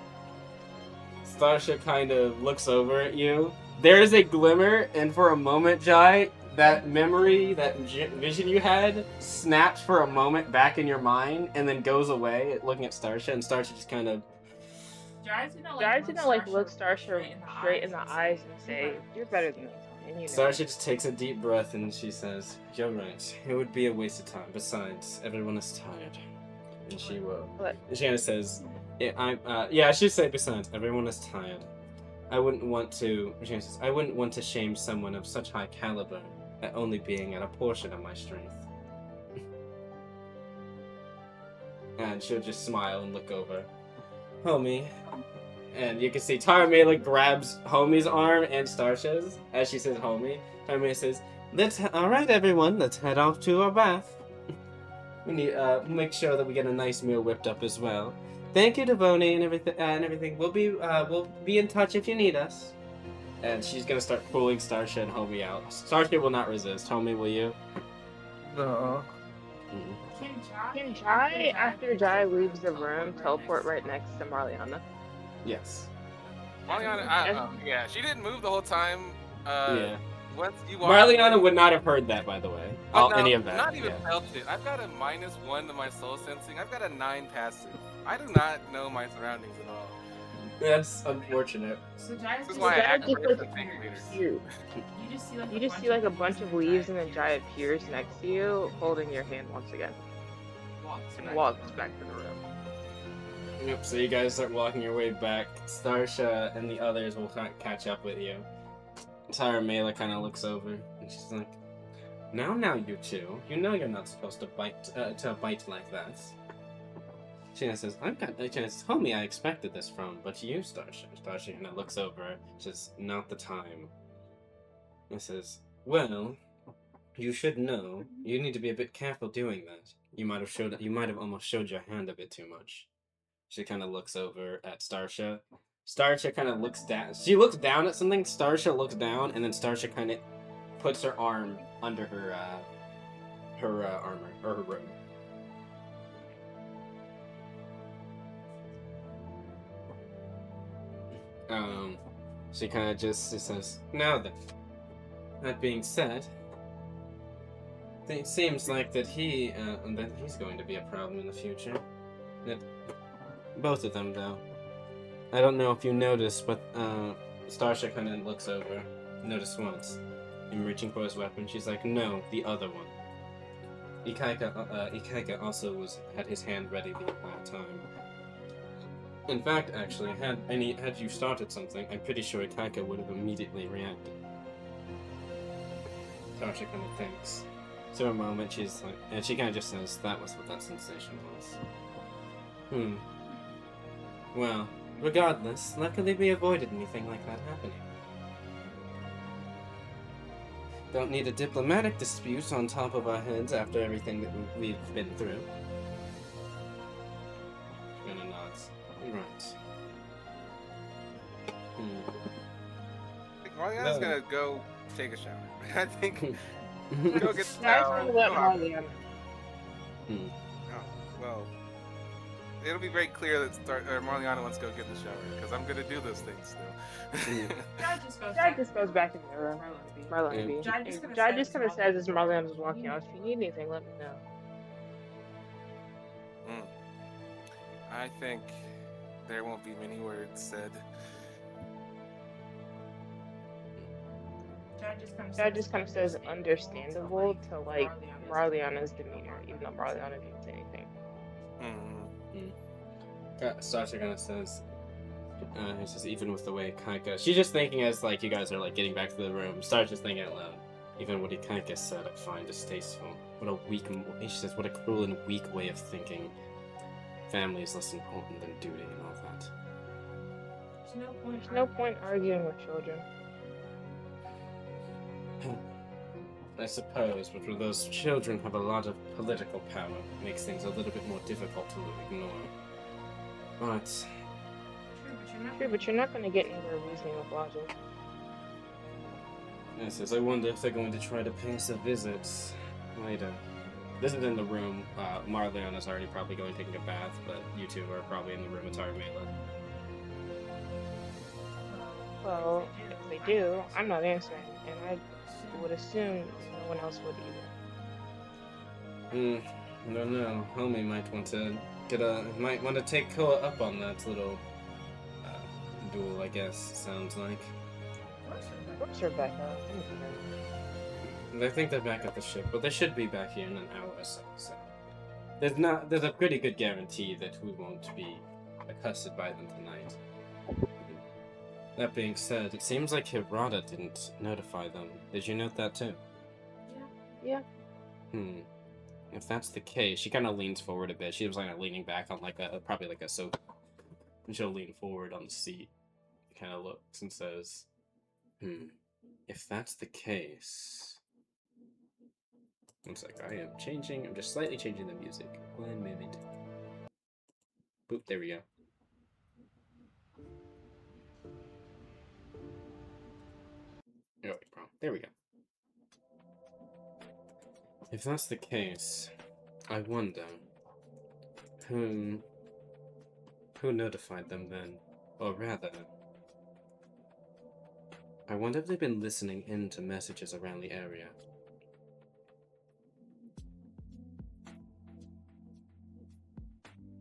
Starsha kind of looks over at you. There's a glimmer, and for a moment, Jai, that memory, that vision you had, snaps for a moment back in your mind, and then goes away, looking at Starsha, and Starsha just kind of... Jai's gonna like look Starsha straight in the eyes and say, "You're better than this." And you know. Starsha just takes a deep breath, and she says, "You're right. It would be a waste of time. Besides, everyone is tired." And she will. And she kind of says, I should say, besides, everyone is tired. I wouldn't want to shame someone of such high caliber at only being at a portion of my strength. And she'll just smile and look over. Homie. And you can see Taramela grabs Homie's arm and Starsha's as she says homie. Taramela says, alright everyone, let's head off to our bath. We need make sure that we get a nice meal whipped up as well. Thank you, Devoni, and everything. We'll be in touch if you need us. And she's gonna start pulling Starsha and Homie out. Starsha will not resist. Homie, will you? No. Can Jai, after Jai leaves the room, teleport right next to Marliana? Yes. Marliana, yeah, she didn't move the whole time. Yeah. Once you walked Marliana away- would not have heard that, by the way. But no, Any of that. Not even yeah. felt it. I've got a -1 to my soul sensing. I've got a 9 passive. I do not know my surroundings at all. That's unfortunate. So Jai's This is why I act just like like a thing later. you. You just see like a bunch of leaves, and then Jai appears next to you, holding your hand once again, and walks back to the room. Yep, so you guys start walking your way back. Starsha and the others will catch up with you. Taramela kind of looks over, and she's like, Now, you two. You know you're not supposed to bite like that. She says, homie, I expected this from, but you, Starsha. Starsha kind of looks over, says, not the time. And says, well, you should know. You need to be a bit careful doing that. You might have almost showed your hand a bit too much. She kind of looks over at Starsha. Starsha kind of looks down. She looks down at something. Starsha looks down, and then Starsha kind of puts her arm under her armor or her robe. She kind of just says, now then. That being said, it seems like that he's going to be a problem in the future. Both of them, though. I don't know if you noticed, but Starsha kind of looks over. Noticed once. Him reaching for his weapon. She's like, no, the other one. Ikaika also had his hand ready the entire time. In fact, actually, had you started something, I'm pretty sure Ikaika would have immediately reacted. Starsha kind of thinks. So a moment, she's like, and she kind of just says, that was what that sensation was. Well, regardless, luckily we avoided anything like that happening. Don't need a diplomatic dispute on top of our heads after everything that we've been through. She kind of nods. Right. I think Marliana's gonna go take a shower. I think go get the Jai's shower. gonna let go out. Marliana. Oh, well, it'll be very clear that Marliana wants to go get in the shower because I'm gonna do those things still. Jai just goes back in the room. Marliana B. Jai just kind of says as Marliana's walking out, if you need anything, let me know. I think there won't be many words said. That just kind of says understandable to like Marliana's demeanor, even though Marliana didn't say anything. Sasha kind of says, he says, even with the way Kaika, she's just thinking as like you guys are like getting back to the room. Starts just thinking out loud. Even what Kaika said, I find distasteful. What a weak, she says, what a cruel and weak way of thinking. Family is less important than duty and all that. There's no point arguing with children. I suppose, but when those children have a lot of political power, it makes things a little bit more difficult to ignore. But True, but you're not going to get anywhere reasoning with logic. Yes, as I wonder if they're going to try to pay us a visit later. This is in the room. Marliana's already probably going taking a bath, but you two are probably in the room with Tarmela. Well, if they do, I'm not answering, and I would assume no one else would either. I don't know. Homie might want to take Koa up on that little duel, I guess, sounds like. Where's Rebecca? I think they're back at the ship, but they should be back here in an hour or so. So there's a pretty good guarantee that we won't be accosted by them tonight. That being said, it seems like Hirata didn't notify them. Did you note that too? Yeah. If that's the case, she kind of leans forward a bit. She was kind of leaning back on probably like a sofa. And she'll lean forward on the seat, kind of looks and says, if that's the case... One sec, I'm just slightly changing the music. 1 minute. Boop, there we go. Oh, wrong. There we go. If that's the case, I wonder who notified them then? Or rather, I wonder if they've been listening in to messages around the area.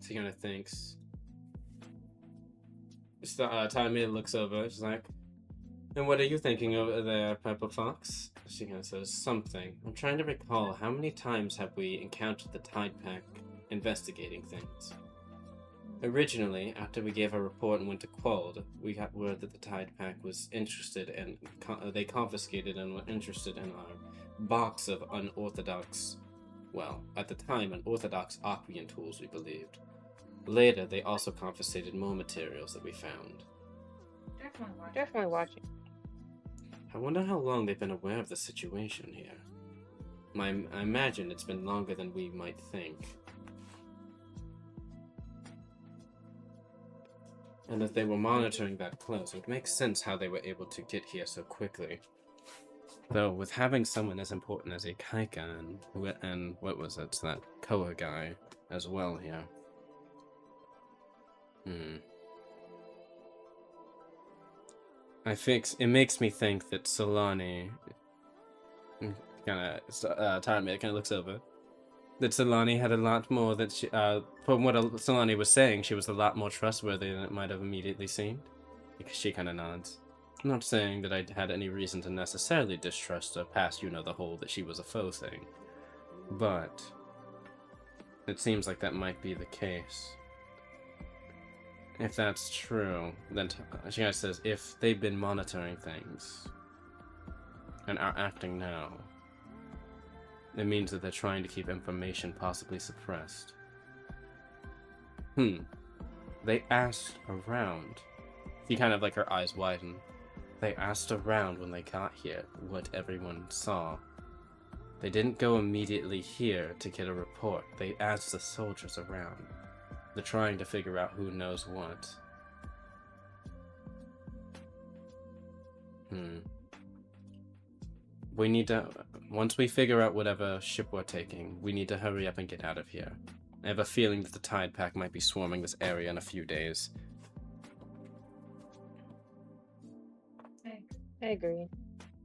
He kind of thinks. Tamia looks over. She's like, "And what are you thinking over there, Pepper Fox?" She kind of says, "Something. I'm trying to recall how many times have we encountered the Tide Pack investigating things. Originally, after we gave our report and went to Quald, we got word that the Tide Pack was interested and they confiscated and were interested in our box of unorthodox, well, at the time, unorthodox Aquian tools, we believed. Later, they also confiscated more materials that we found. Definitely watching. I wonder how long they've been aware of the situation here. I imagine it's been longer than we might think. And if they were monitoring that close, it would make sense how they were able to get here so quickly. Though, with having someone as important as a Kaika and what was it, that Koa guy as well here. It makes me think that Solani Tarmia kinda looks over. That Solani had a lot more that she, from what Solani was saying, she was a lot more trustworthy than it might have immediately seemed. Because she kinda nods. I'm not saying that I had any reason to necessarily distrust her past, the whole that she was a foe thing. But it seems like that might be the case. If that's true, then she kind of says, if they've been monitoring things and are acting now, it means that they're trying to keep information possibly suppressed. They asked around. She kind of her eyes widen. They asked around when they got here what everyone saw. They didn't go immediately here to get a report. They asked the soldiers around. They're trying to figure out who knows what. We need to... Once we figure out whatever ship we're taking, we need to hurry up and get out of here. I have a feeling that the Tide Pack might be swarming this area in a few days. I agree.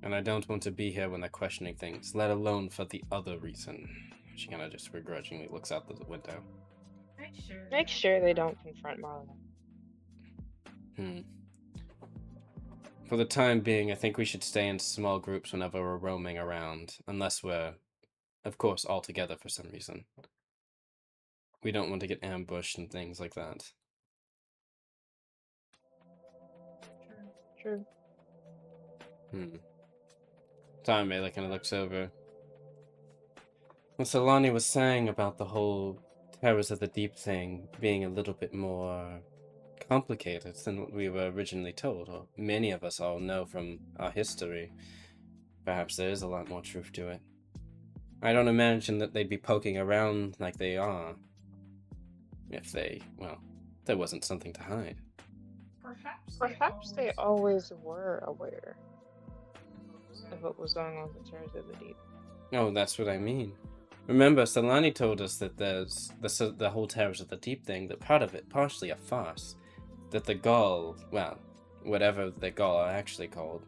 And I don't want to be here when they're questioning things, let alone for the other reason. She kind of just begrudgingly looks out the window. Make sure they don't confront Marlon. For the time being, I think we should stay in small groups whenever we're roaming around, unless we're, of course, all together for some reason. We don't want to get ambushed and things like that. True. Tommy kind of looks over. What Solani was saying about the whole Terrors of the Deep thing being a little bit more complicated than what we were originally told, or many of us all know from our history. Perhaps there is a lot more truth to it. I don't imagine that they'd be poking around like they are. If there wasn't something to hide. Perhaps They always were aware of what was going on in terms of the deep. Oh, that's what I mean. Remember, Solani told us that there's the whole Terrors of the Deep thing, that part of it, partially a farce. That the Gaul, well, whatever the Gaul are actually called,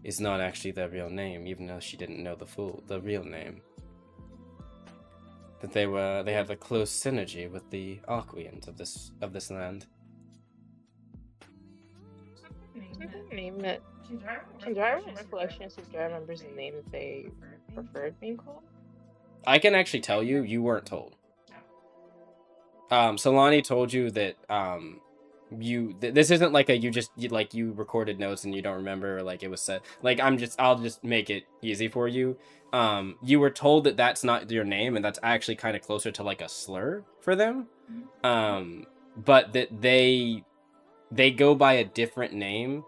is not actually their real name, even though she didn't know the real name. That they have a close synergy with the Arquians of this land. Name that Kinjira recollection is Kinjira remembers the name that they preferred being called. I can actually tell you, you weren't told. Solani told you that this isn't like you recorded notes and you don't remember, or like it was said. Like I'll just make it easy for you. You were told that that's not your name, and that's actually kind of closer to like a slur for them. But that they go by a different name,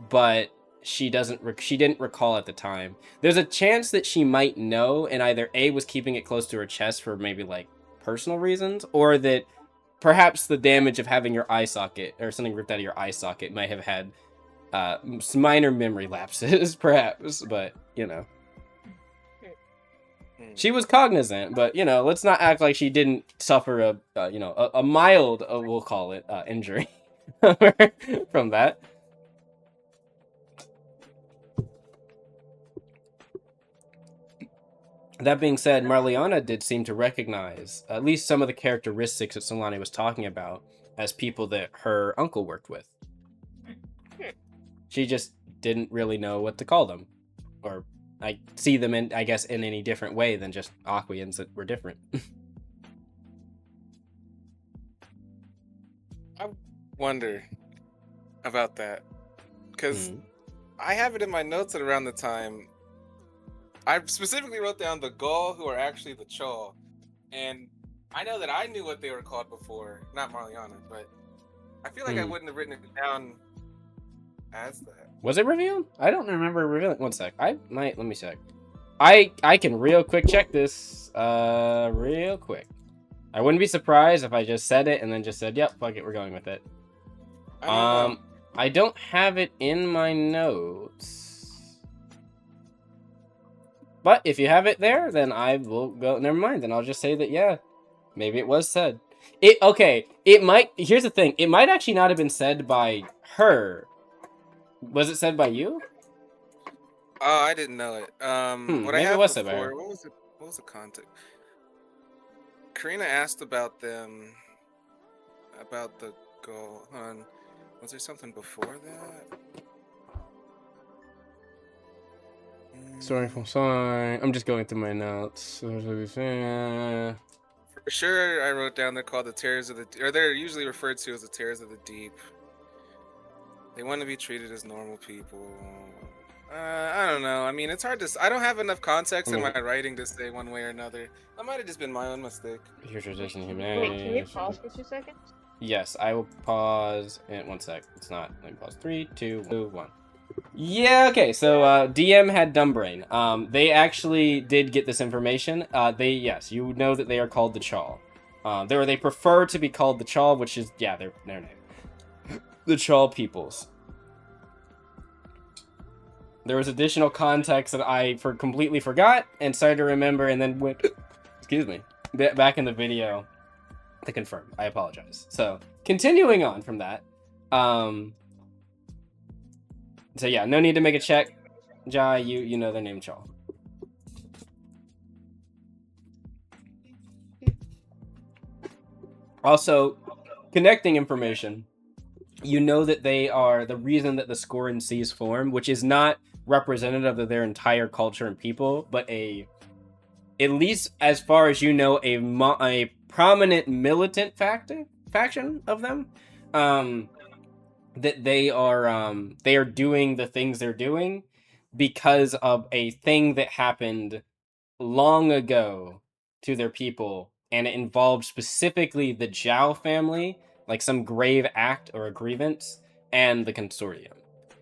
but she didn't recall at the time. There's a chance that she might know, and either A, was keeping it close to her chest for maybe like personal reasons, or that perhaps the damage of having your eye socket or something ripped out of your eye socket might have had some minor memory lapses, perhaps. But she was cognizant. But let's not act like she didn't suffer a mild, we'll call it, injury from that. That being said, Marliana did seem to recognize at least some of the characteristics that Solani was talking about as people that her uncle worked with. She just didn't really know what to call them. Or I see them in any different way than just Aquians that were different. I wonder about that. Because I have it in my notes at around the time. I specifically wrote down the Gaul, who are actually the Chaw, and I know that I knew what they were called before, not Marliana, but I feel like I wouldn't have written it down as that. Was it revealed? I don't remember revealing. One sec. Let me check. I can real quick check this, real quick. I wouldn't be surprised if I just said it and then just said, yep, fuck it, we're going with it. I don't have it in my notes. But if you have it there, then I will go. Never mind. Then I'll just say that, yeah, maybe it was said. It might. Here's the thing. It might actually not have been said by her. Was it said by you? Oh, I didn't know it. What I maybe had it was said by before, her. what was the context? Karina asked about them, about the Gaul. Hold on. Was there something before that? Sorry. I'm just going through my notes. For sure, I wrote down they're called the Terrors of the Deep, or they're usually referred to as the Terrors of the Deep. They want to be treated as normal people. I don't know. I mean, it's hard to. I don't have enough context in my writing to say one way or another. That might have just been my own mistake. Here's tradition, Wait, humanity. can we pause for 2 seconds? Yes, I will pause. In 1 sec. It's not. Let me pause. 3, 2, 1. Yeah, okay, so DM had dumb brain. They actually did get this information. Yes, you know that they are called the Chaw. They prefer to be called the Chaw, which is, yeah, their name. The Chaw peoples. There was additional context that I completely forgot and started to remember and then went, excuse me, back in the video to confirm. I apologize. So, continuing on from that, so yeah, no need to make a check. Jai, you know their name, Chaw. Also, connecting information. you know that they are the reason that the Scoran Seas form, which is not representative of their entire culture and people, but at least as far as you know, a prominent militant faction of them. That they are doing the things they're doing because of a thing that happened long ago to their people, and it involved specifically the Zhao family, like some grave act or a grievance, and the consortium.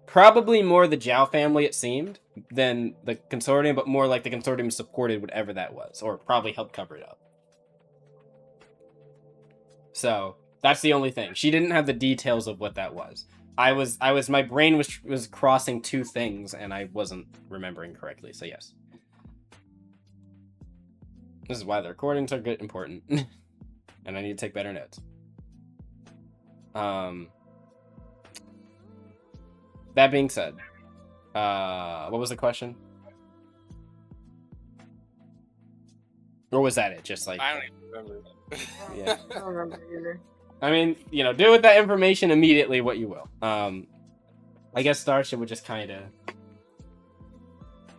Probably more the Zhao family, it seemed, than the consortium, but more like the consortium supported whatever that was, or probably helped cover it up. So that's the only thing. She didn't have the details of what that was. My brain was crossing two things, and I wasn't remembering correctly. So yes, this is why the recordings are good, important, and I need to take better notes. That being said, what was the question? Or was that it? Just like I don't even remember. Yeah. I don't remember either. I mean, do with that information immediately what you will. I guess Starship would just kind of.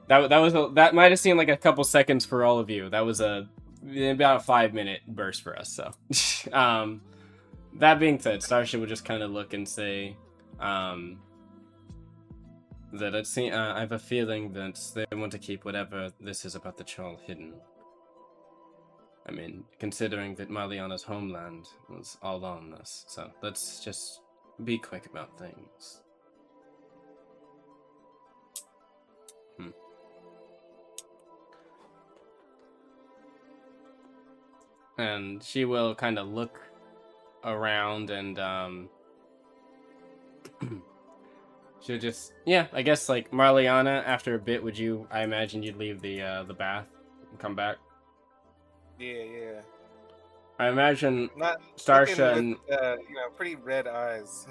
That might have seemed like a couple seconds for all of you. That was about a 5-minute burst for us. So, that being said, Starship would just kind of look and say, that I have a feeling that they want to keep whatever this is about the Chol hidden. I mean, considering that Marliana's homeland was all on this, so let's just be quick about things. And she will kind of look around and, she'll just, yeah, I guess, like, Marliana, after a bit, I imagine you'd leave the bath and come back? Yeah. I imagine Not Starsha looking with, pretty red eyes.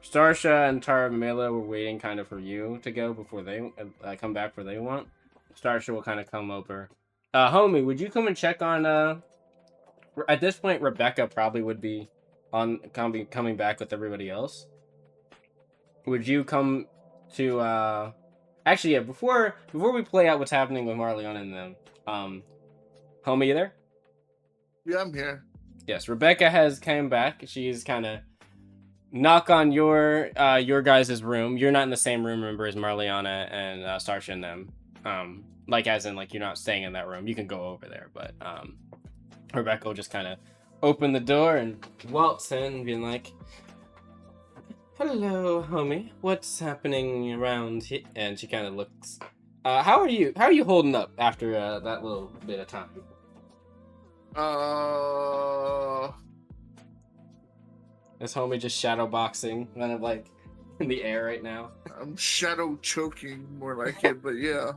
Starsha and Taramila were waiting kind of for you to go before they come back where they want. Starsha will kind of come over. Homie, would you come and check on, at this point, Rebecca probably would be coming back with everybody else. Would you come to, actually, yeah, before we play out what's happening with Marliana and them, homie, you there? Yeah, I'm here. Yes, Rebecca has came back. She's kind of knock on your guys' room. You're not in the same room, remember, as Marliana and Starsha and them. Like as in, like, you're not staying in that room. You can go over there, but Rebecca will just kind of open the door and waltz in, being like, "Hello, homie. What's happening around here?" And she kind of looks. How are you holding up after that little bit of time? This homie just shadow boxing, kind of like in the air right now. I'm shadow choking, more like it, but yeah.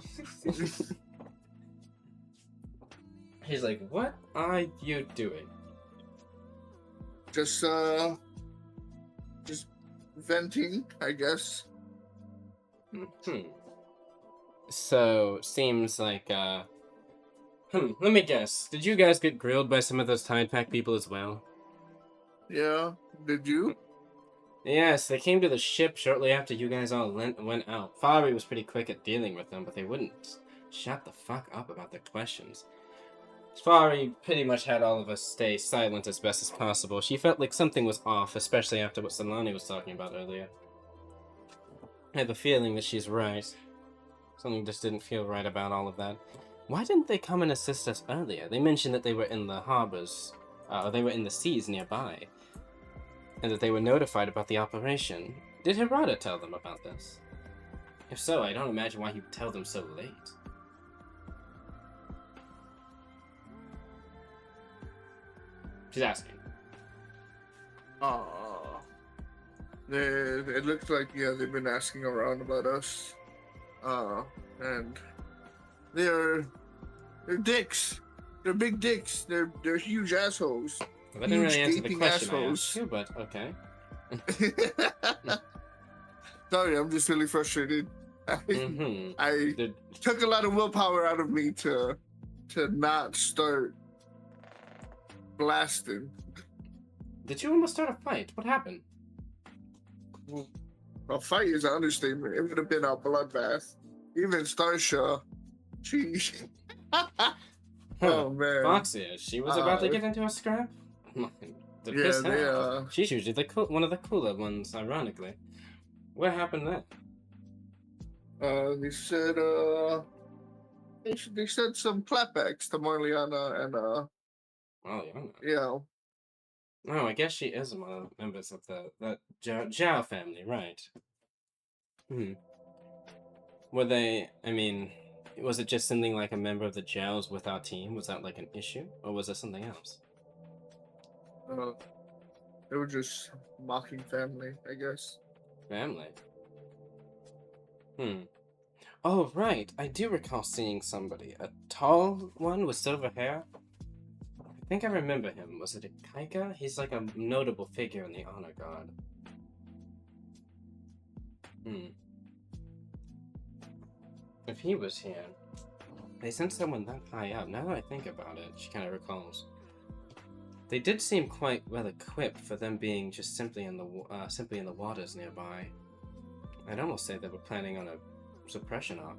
He's like, "What are you doing?" Just venting, I guess. So seems like let me guess. Did you guys get grilled by some of those Tide Pack people as well? Yeah. Did you? Yes, they came to the ship shortly after you guys all went out. Fari was pretty quick at dealing with them, but they wouldn't shut the fuck up about their questions. Fari pretty much had all of us stay silent as best as possible. She felt like something was off, especially after what Solani was talking about earlier. I have a feeling that she's right. Something just didn't feel right about all of that. Why didn't they come and assist us earlier? They mentioned that they were in the harbors, or they were in the seas nearby, and that they were notified about the operation. Did Hirata tell them about this? If so, I don't imagine why he would tell them so late. She's asking. It looks like, yeah, they've been asking around about us. And they're dicks. They're big dicks. They're huge assholes. Well, that didn't really answer the gaping question I assholes. asked you, but okay. Sorry, I'm just really frustrated. I took a lot of willpower out of me to not start blasting. Did you almost start a fight? What happened? A fight is an understatement. It would have been a bloodbath. Even Starsha, she. Oh man. Foxy, she was about to get into a scrap? To piss her off. She's usually one of the cooler ones, ironically. What happened then? They said they said some clapbacks to Marliana and Oh, yeah. Oh, I guess she is one of the members of that Zhao family, right? Were they, I mean, was it just something like a member of the Zhaos with our team? Was that like an issue? Or was it something else? They were just mocking family, I guess. Family? Oh, right. I do recall seeing somebody. A tall one with silver hair? I think I remember him. Was it a Kaika? He's like a notable figure in the Honor Guard. If he was here, they sent someone that high up. Now that I think about it, she kind of recalls. They did seem quite well equipped for them being just simply in the waters nearby. I'd almost say they were planning on a suppression op.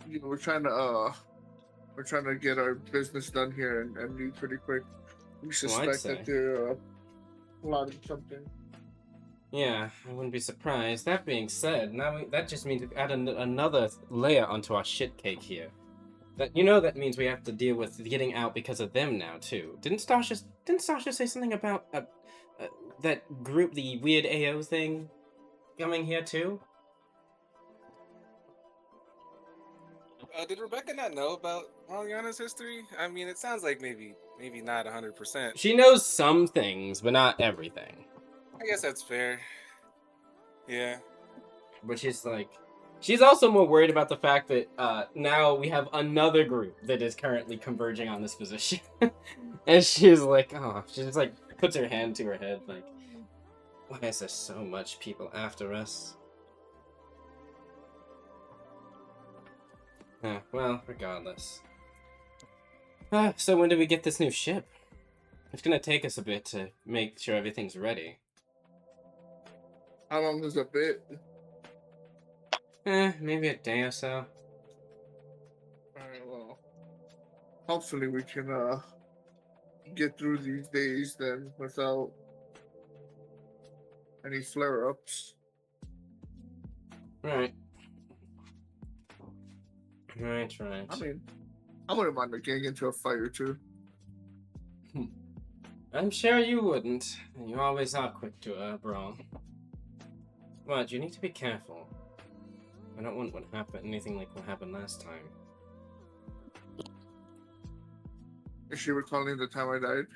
You know, we're trying to get our business done here and be pretty quick. We suspect that they're plotting something. Yeah, I wouldn't be surprised. That being said, that just means we've added another layer onto our shit cake here. That means we have to deal with getting out because of them now too. Didn't Sasha say something about that group, the weird AO thing, coming here too? Did Rebecca not know about Marliana's history? I mean, it sounds like maybe not 100%. She knows some things, but not everything. I guess that's fair. Yeah. But she's also more worried about the fact that now we have another group that is currently converging on this position. And she's like, she just like puts her hand to her head like, why is there so much people after us? Well, regardless. So when do we get this new ship? It's gonna take us a bit to make sure everything's ready. How long is a bit? Maybe a day or so. Alright, well, hopefully we can get through these days then without any flare-ups. Right. Right. I mean, I wouldn't mind getting into a fight or two. I'm sure you wouldn't. You always are quick to brawl. But you need to be careful. I don't want anything like what happened last time. Is she recalling the time I died?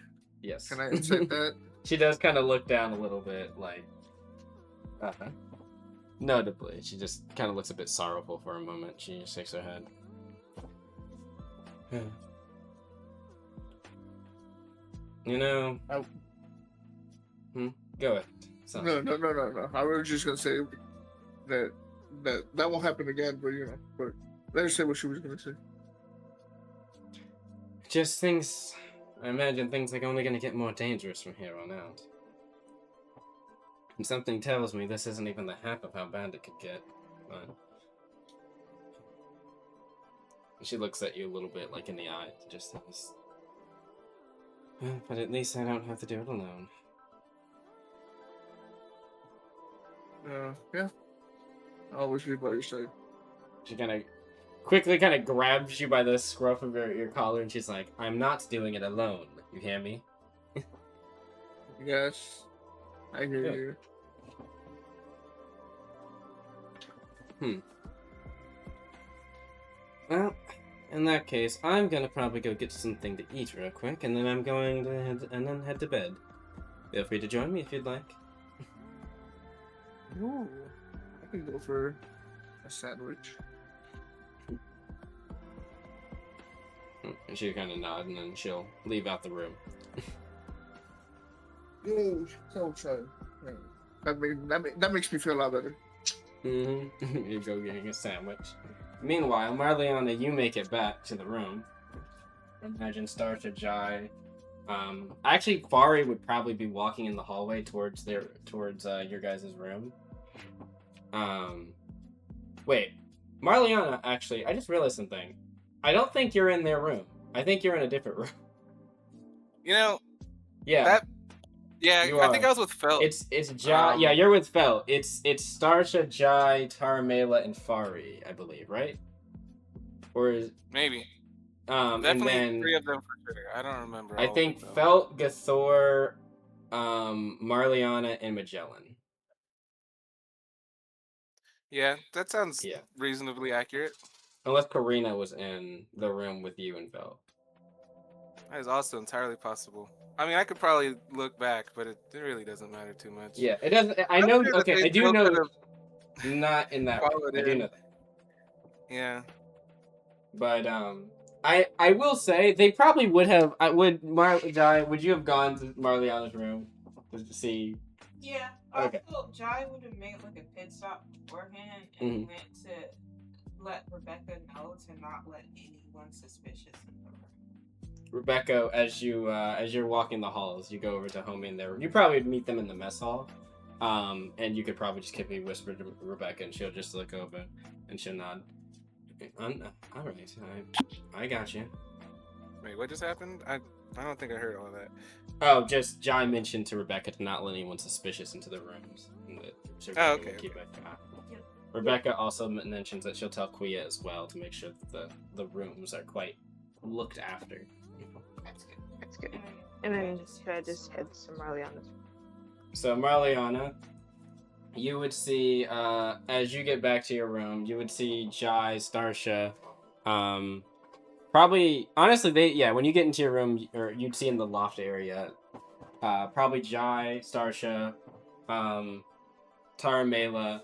Yes. Can I insight that? She does kind of look down a little bit, like... Notably, she just kind of looks a bit sorrowful for a moment. She shakes her head. You know... Go ahead. No. I was just gonna say that won't happen again, but let her say what she was gonna say. Just things... I imagine things are only gonna get more dangerous from here on out. And something tells me this isn't even the half of how bad it could get. But... She looks at you a little bit, like in the eye, just thinks... But at least I don't have to do it alone. Yeah. I'll always be by your side. She quickly grabs you by the scruff of your collar, and she's like, I'm not doing it alone. You hear me? Yes. I hear you. Well, in that case, I'm gonna probably go get something to eat real quick, and then I'm going to head to bed. Feel free to join me if you'd like. Ooh, I can go for a sandwich. And she kind of nod, and then she'll leave out the room. Ooh, so excited. That makes me feel a lot better. You go getting a sandwich. Meanwhile, Marliana, you make it back to the room. Imagine Starsha, Jai, Actually, Fari would probably be walking in the hallway towards your guys' room. Wait, Marliana, actually, I just realized something. I don't think you're in their room. I think you're in a different room. You know, Yeah. Yeah, You I think are. I was with Felt. It's Jai. Yeah, you're with Felt. It's Starsha, Jai, Taramela, and Fari, I believe, right? Or is Maybe. and Definitely then 3 of them for sure. I don't remember. I all think of them, though. Felt, Gathor, Marliana, and Magellan. Yeah, that sounds Yeah. reasonably accurate. Unless Karina was in the room with you and Felt. That is also entirely possible. I mean, I could probably look back, but it really doesn't matter too much. Yeah, it doesn't. I I'm know. sure that Okay, they I do still know. could've Not in that room. followed I do in. know that. Yeah. But I will say they probably would have. Jai, would you have gone to Marliana's room to see? Yeah. Okay. Also, Jai would have made like a pit stop beforehand and went to let Rebecca know to not let anyone suspicious in the room. Rebecca, as you're walking the halls, you go over to Homie in there. You probably would meet them in the mess hall, and you could probably just quickly whisper to Rebecca, and she'll just look over and she'll nod. All right, I got you. Wait, what just happened? I don't think I heard all that. Oh, just Jai mentioned to Rebecca to not let anyone suspicious into the rooms. Oh, okay. Rebecca also mentions that she'll tell Quia as well to make sure that the rooms are quite looked after. That's good. That's good. And then I just head to Marliana's. So Marliana, you would see as you get back to your room, you would see Jai, Starsha, probably honestly when you get into your room, or you'd see in the loft area, probably Jai, Starsha, Taramela.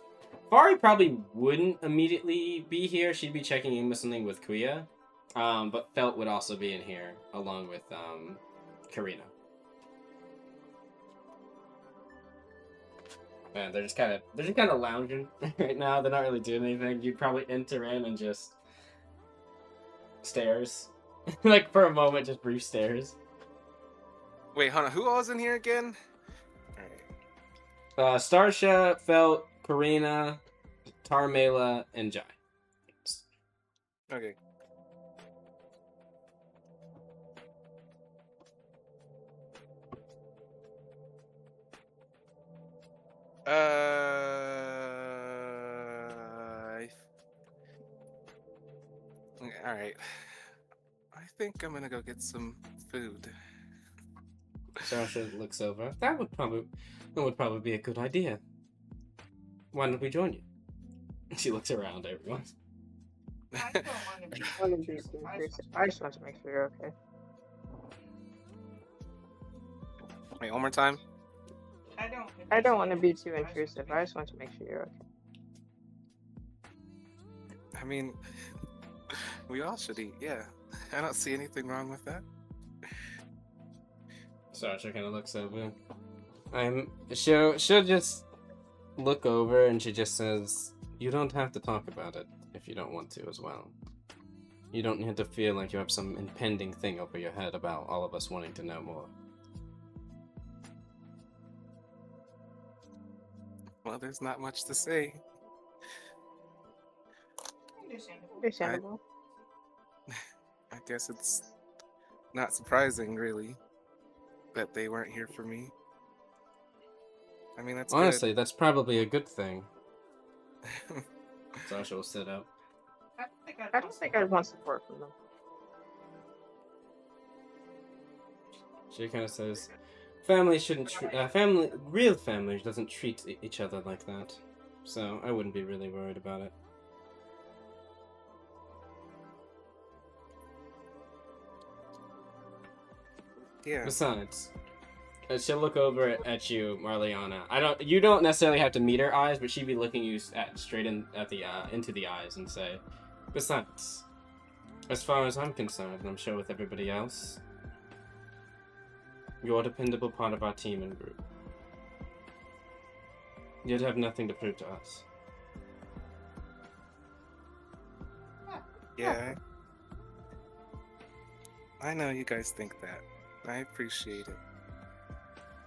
Fari probably wouldn't immediately be here. She'd be checking in with something with Quia. But Felt would also be in here along with Karina. Man, they're just kind of lounging right now. They're not really doing anything. You'd probably enter in and just stares, like for a moment, just brief stares. Wait, hold on. Who all is in here again? All right. Starsha, Felt, Karina, Taramela, and Jai. Okay. All right. I think I'm gonna go get some food. Starsha looks over. That would probably be a good idea. Why don't we join you? She looks around everyone. I don't want to be I just want to make sure you're okay. Wait, one more time. I don't want to be too intrusive. I just want to make sure you're okay. I mean, we all should eat. Yeah, I don't see anything wrong with that. Starsha kind of looks over. She'll just look over and she just says, "You don't have to talk about it if you don't want to as well. You don't need to feel like you have some impending thing over your head about all of us wanting to know more." Well, there's not much to say. Understandable. I guess it's not surprising, really, that they weren't here for me. I mean, that's honestly, that's probably a good thing. good. Starsha will sit up. I don't think I'd want support from them. She kind of says, "Family shouldn't. Real family doesn't treat each other like that. So I wouldn't be really worried about it." Yeah. Besides, she'll look over at you, Marliana. You don't necessarily have to meet her eyes, but she'd be looking you straight into the eyes and say, "Besides, as far as I'm concerned, and I'm sure with everybody else, you're a dependable part of our team and group. You'd have nothing to prove to us." Yeah. I know you guys think that. I appreciate it.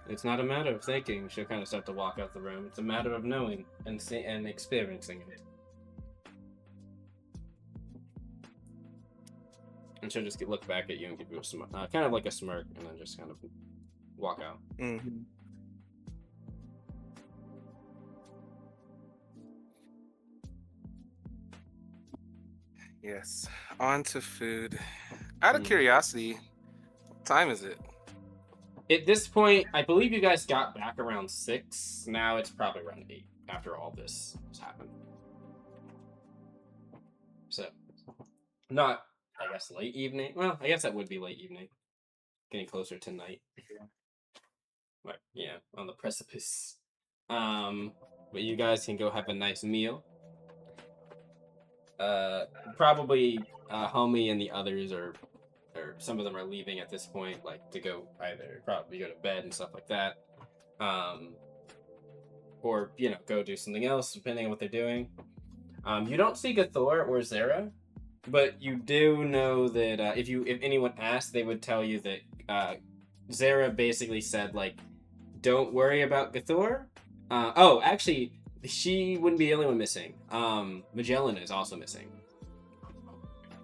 It's not a matter of thinking. She'll kind of start to walk out the room. It's a matter of knowing and and experiencing it. And she'll just look back at you and give you a smirk, kind of like a smirk, and then just kind of walk out. Mm-hmm. Yes, on to food. Out of curiosity, what time is it? At this point, I believe you guys got back around 6. Now it's probably around 8 after all this has happened. So, not, I guess, late evening. Well, I guess that would be late evening. Getting closer to night. But, yeah, on the precipice. But you guys can go have a nice meal. Probably Homie and the others or some of them are leaving at this point, like to go either probably go to bed and stuff like that, or go do something else depending on what they're doing. You don't see Gathor or Zara, but you do know that if anyone asked, they would tell you that Zara basically said like, "Don't worry about Gathor." Actually, she wouldn't be the only one missing. Magellan is also missing.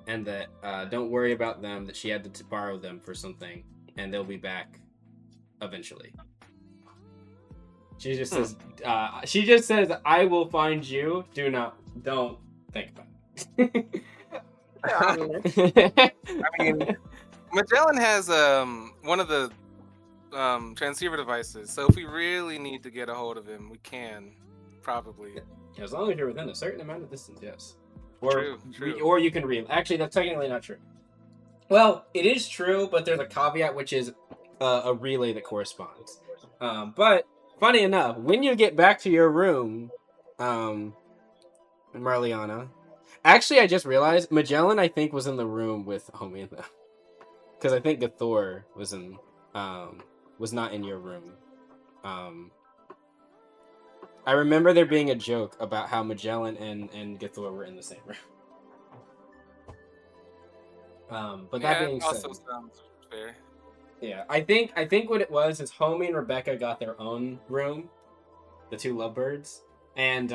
And that don't worry about them, that she had to borrow them for something, and they'll be back eventually. She just says, "I will find you. Don't think about it." I mean, Magellan has one of the transceiver devices, so if we really need to get a hold of him, we can probably. As long as you're within a certain amount of distance, yes. Or True. Or you can relay. Actually, that's technically not true. Well, it is true, but there's a caveat, which is a relay that corresponds. But funny enough, when you get back to your room, Marliana, actually, I just realized Magellan, I think, was in the room with Homie and them, because I think Gathor was not in your room. I remember there being a joke about how Magellan and Gathor were in the same room. But that being said, also sounds fair. Yeah, I think what it was is Homie and Rebecca got their own room, the two lovebirds, and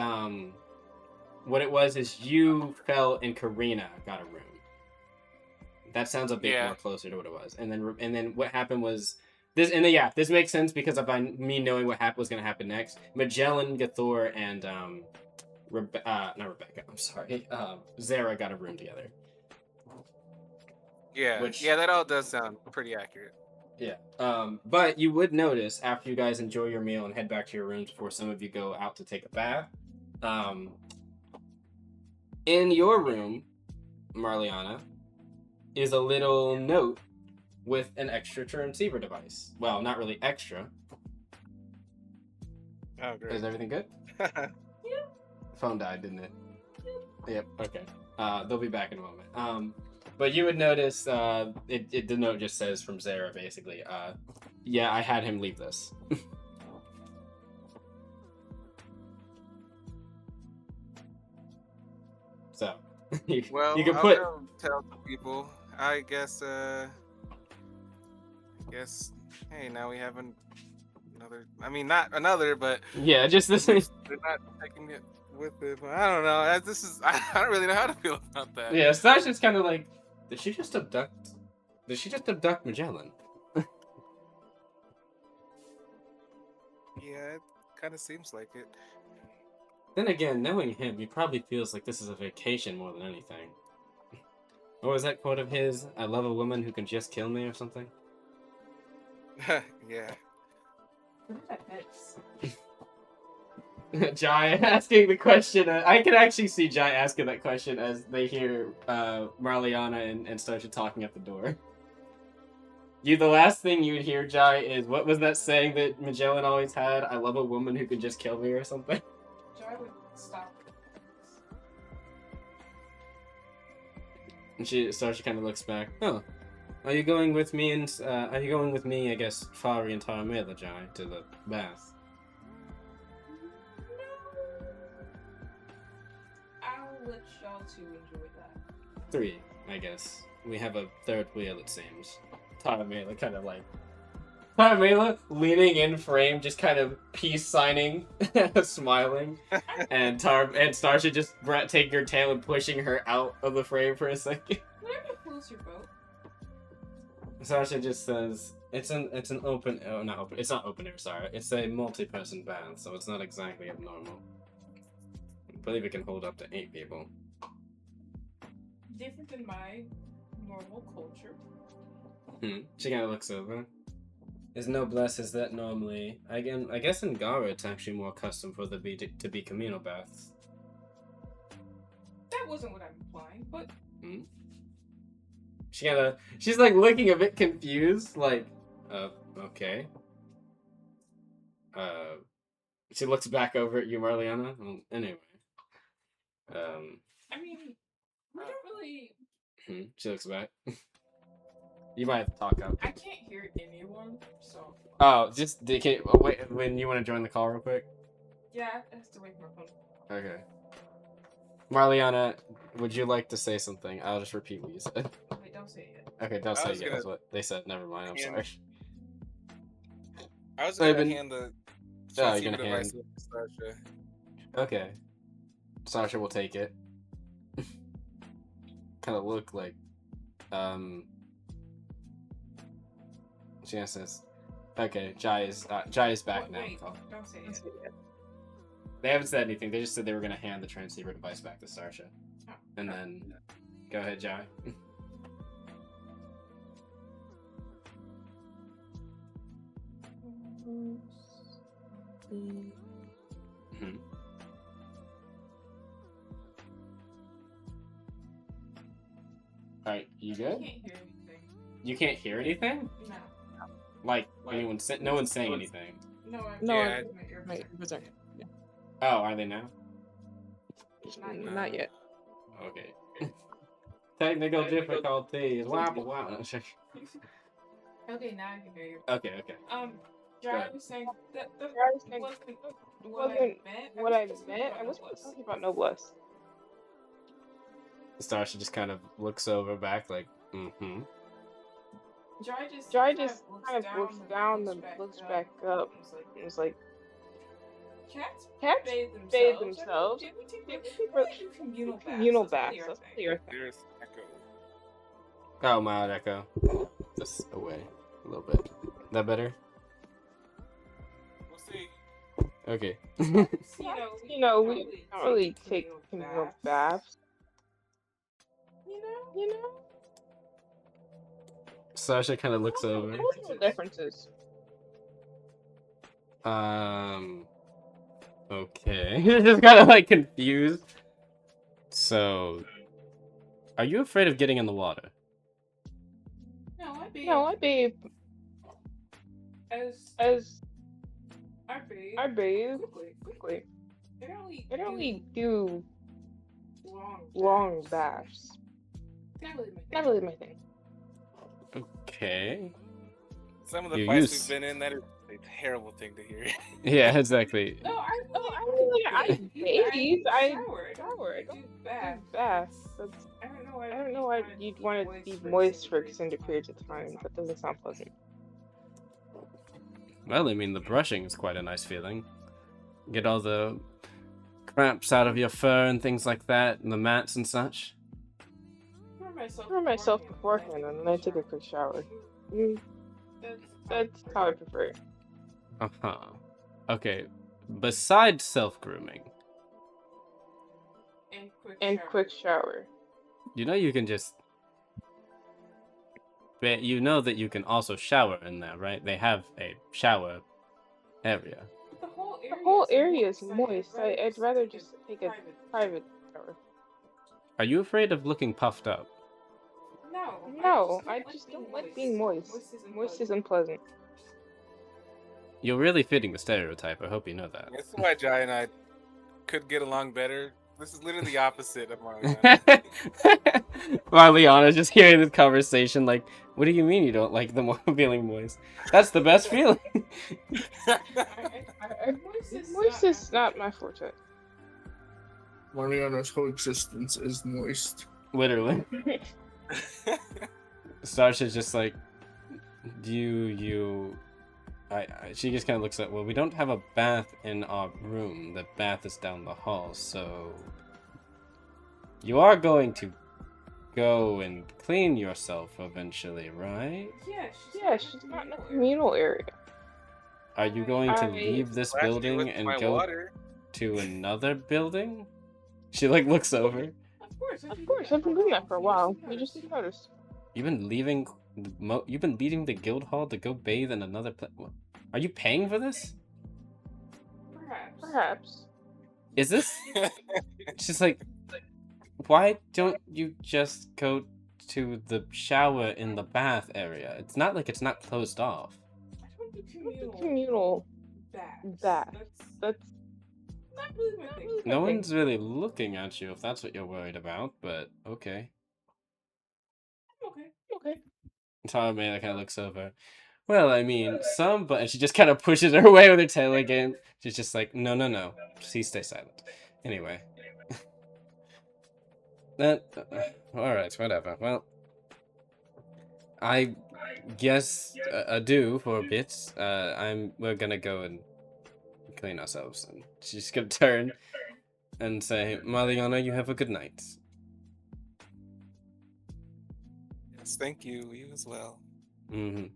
what it was is you fell and Karina got a room. That sounds a bit more closer to what it was, and then what happened was this, and then this makes sense because of me knowing what was going to happen next. Magellan, Gathor, and not Rebecca. I'm sorry, Zara got a room together. Yeah, that all does sound pretty accurate. Yeah, but you would notice after you guys enjoy your meal and head back to your rooms before some of you go out to take a bath, in your room, Marliana, is a little note with an extra transceiver device. Well, not really extra. Oh, great. Is everything good? Yeah. Phone died, didn't it? Yep, okay. They'll be back in a moment. But you would notice the note just says from Zara, basically, yeah, I had him leave this. So, you can I'll put... go tell the people. I guess, hey, now we have another, I mean, not another, but... Yeah, just this... They're not taking it with them. I don't know. I don't really know how to feel about that. Yeah, Stash is kind of like, did she just abduct Magellan? Yeah, it kind of seems like it. Then again, knowing him, he probably feels like this is a vacation more than anything. What was that quote of his? I love a woman who can just kill me or something? Yeah. Jai asking the question. I can actually see Jai asking that question as they hear Marliana and Starsha talking at the door. The last thing you would hear, Jai, is what was that saying that Magellan always had? I love a woman who can just kill me or something. Jai would stop. And Starsha kind of looks back. Oh, are you going with me? I guess, Fari and Taramela, Jai, to the bath? I'll let y'all two enjoy that. 3, I guess. We have a third wheel, it seems. Taramela kind of like Taramela leaning in frame, just kind of peace signing, smiling, and Starsha just taking her tail and pushing her out of the frame for a second. Whatever floats your boat. Starsha just says it's an open not open it's not open air, sorry. It's a multi-person bath, so it's not exactly abnormal. I believe it can hold up to 8 people. Different than my normal culture. She kind of looks over. There's no bless is that normally. I guess in Gara it's actually more custom for to be communal baths. That wasn't what I'm implying, but she's like looking a bit confused, like, okay. She looks back over at you, Marliana. Well, anyway. I mean, we don't really. She looks back. You might have to talk up. I can't hear anyone, so. Oh, wait. When you want to join the call real quick? Yeah, I have to wait for my phone. Okay. Marliana, would you like to say something? I'll just repeat what you said. Wait, don't say it. Okay, don't say was it. gonna- That's what they said. Never mind. I'm sorry. I was I've gonna been- hand the Oh, you're transceiver gonna device hand- to Sasha. Okay. Sasha will take it. Kind of look like, she says, okay, Jai is back now. Wait, don't say it. They haven't said anything. They just said they were gonna hand the transceiver device back to Starsha. Oh. And then, go ahead, Jai. Alright, you I good? can't hear anything. You can't hear anything? No. Like, no one's saying anything. No, I'm No, yeah, my earbuds are- Oh, are they now? Not yet. Okay. Technical difficulties. Wow. Okay, now I can hear you. Okay. Jai was saying that wasn't what I meant. what I meant. I wasn't talking about noblesse. Starsha just kind of looks over back like, Jai just kind of looks down and looks back up. It was like, Cats cats bathe themselves. Communal baths. That's the earth. There's echo. Oh, mild echo. Just away a little bit. That better? We'll see. Okay. You know, we don't really take communal baths. You know? Sasha kind of looks over. What's the differences? Okay. Just kind of like confused. So, are you afraid of getting in the water? No, I bathe. As I I bathe quickly. I don't really do long baths. Not really my thing. Okay. Some of the You fights use- we've been in, that is a terrible thing to hear. Yeah, exactly. No, I bathe. I shower. I do don't bath. bath. I I don't know why you'd want to be moist for extended periods of time. That doesn't sound pleasant. Well, I mean, the brushing is quite a nice feeling. Get all the cramps out of your fur and things like that, and the mats and such. I cover myself beforehand and then I take a quick shower. That's how I prefer it. Uh-huh. Okay. Besides self-grooming, And quick shower. you know you can just... But you know that you can also shower in there, right? They have a shower area. The whole area is moist. I'd rather just take a private shower. Are you afraid of looking puffed up? No, I just don't like being moist. Moist is unpleasant. You're really fitting the stereotype. I hope you know that. That's why Jai and I could get along better. This is literally the opposite of mine. Marliana's just hearing this conversation like, what do you mean you don't like the feeling moist? That's the best feeling. Moist is not my forte. Mariana's whole existence is moist. Literally. Starsha's just like, She just kind of looks at, well, we don't have a bath in our room. The bath is down the hall, so you are going to go and clean yourself eventually, right? Yeah, she's not in a communal area. Are you going to I- leave this Last year building with and my go water. to another building? She like looks over. Of course, I've been doing that for a while. You just didn't notice. You've been leaving the guild hall to go bathe in another place. Are you paying for this? Perhaps. Is this? She's like, why don't you just go to the shower in the bath area? It's not like it's not closed off. Communal bath. That's No one's really looking at you if that's what you're worried about, but okay. okay. Tommy kind of looks over. Well, I mean, but she just kind of pushes her away with her tail again. She's just like, no. Please stay silent. Anyway. Alright, whatever. Well, I guess adieu for a bit. We're gonna go and clean ourselves. And she's gonna turn and say, Mariana, you have a good night. Yes, thank you. You as well. Mm-hmm.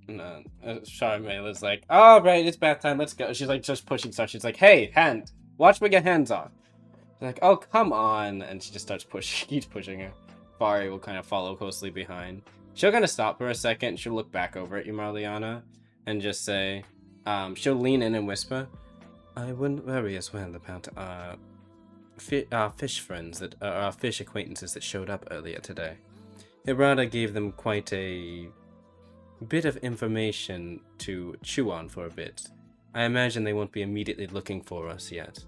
No, Charmaila's like, all right, it's bath time. Let's go. She's like just pushing stuff. She's like, hey, hand, watch me get hands on. She's like, oh, come on, and she just starts pushing. Keeps pushing her. Bari will kind of follow closely behind. She'll kind of stop for a second. She'll look back over at you, Marliana, and just say, she'll lean in and whisper, I wouldn't worry as well about our fish friends our fish acquaintances that showed up earlier today. Hirata gave them quite a bit of information to chew on for a bit. I imagine they won't be immediately looking for us yet.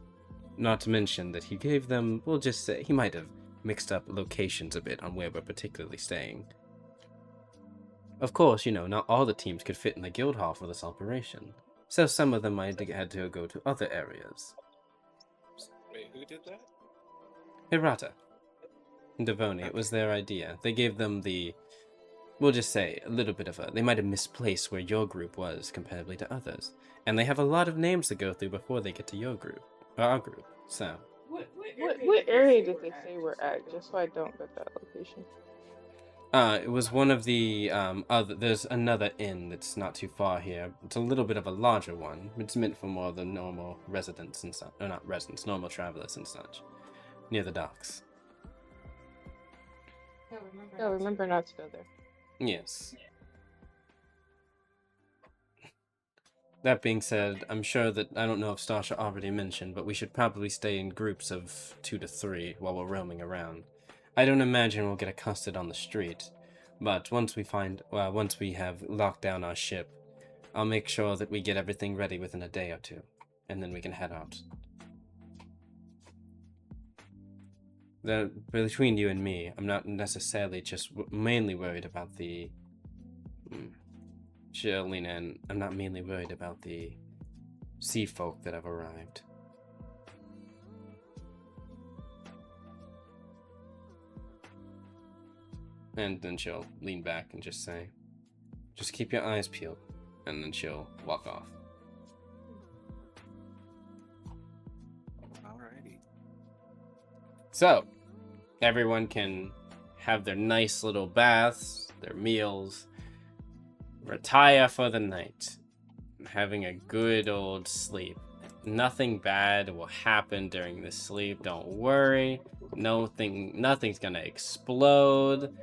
Not to mention that he gave them, we'll just say, he might have mixed up locations a bit on where we're particularly staying. Of course, not all the teams could fit in the guild hall for this operation, so some of them might have had to go to other areas. Wait, who did that? Hirata. Devoni, it was their idea. They gave them we'll just say, a little bit of they might have misplaced where your group was comparatively to others. And they have a lot of names to go through before they get to your group, or our group, so. What area did they say we're at? Just so I don't get that location. It was one of the, there's another inn that's not too far here. It's a little bit of a larger one. It's meant for more of the normal residents and such, or not residents, normal travelers and such. Near the docks. Oh, remember not to go there. Yes. That being said, I'm sure that, I don't know if Stasha already mentioned, but we should probably stay in groups of 2 to 3 while we're roaming around. I don't imagine we'll get accosted on the street, but once we have locked down our ship, I'll make sure that we get everything ready within a day or 2, and then we can head out. Between you and me, I'm not necessarily just mainly worried about the... She'll lean in. I'm not mainly worried about the sea folk that have arrived. And then she'll lean back and just say, just keep your eyes peeled. And then she'll walk off. Alrighty. So, everyone can have their nice little baths, their meals, retire for the night, having a good old sleep. Nothing bad will happen during this sleep, don't worry. Nothing's gonna explode.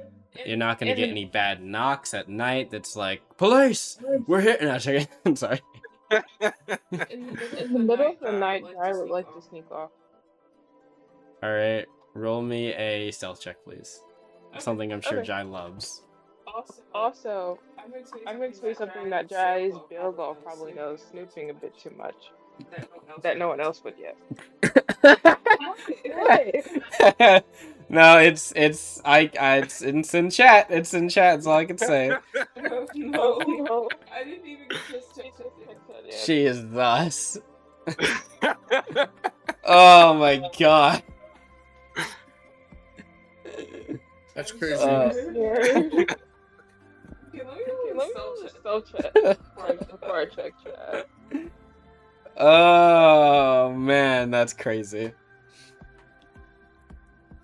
You're not gonna get any bad knocks at night that's like, police! We're here! No, I'm sorry. In the middle of the night, I would like to sneak off. Alright, roll me a stealth check, please. Something I'm sure Okay. Jai loves. Also, I'm going to say something that Jai's Bilgo probably knows, snooping a bit too much. That no one else would yet. What? No, it's in chat. It's in chat. That's all I can say. No. I didn't even just check it. She is thus. Oh my god. That's crazy. Yeah. Okay, let me Okay, do let me spell do a check. spell check before I check chat. Oh man, that's crazy.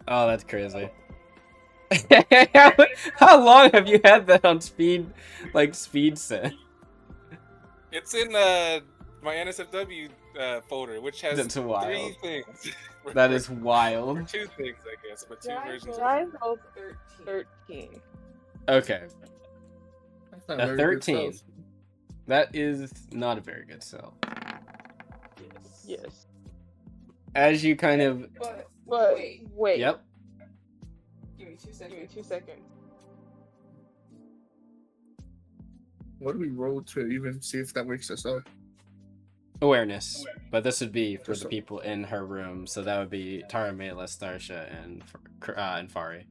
Oh, that's crazy. How long have you had that on speed, like speed set? It's in my NSFW folder, which has That's wild. 3 things. That is Or wild. 2 things, I guess, but 2 versions. I Of rolled 13. 13. Okay, That's not a very good 13. stuff. That is not a very good sell. Yes. As you kind of, But Wait. yep. give me 2 seconds. Give me 2 seconds. What do we roll to even see if that wakes us up? Awareness, but this would be for Just the so- people in her room, so that would be Tara, Mela, Starsha, and Fari.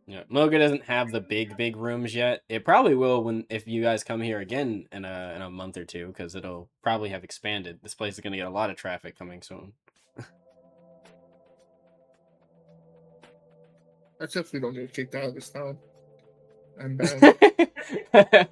Yeah, Mogah doesn't have the big rooms yet. It probably will if you guys come here again in a month or two, because it'll probably have expanded. This place is gonna get a lot of traffic coming soon. That's if we don't get kicked out of this town. I'm bad.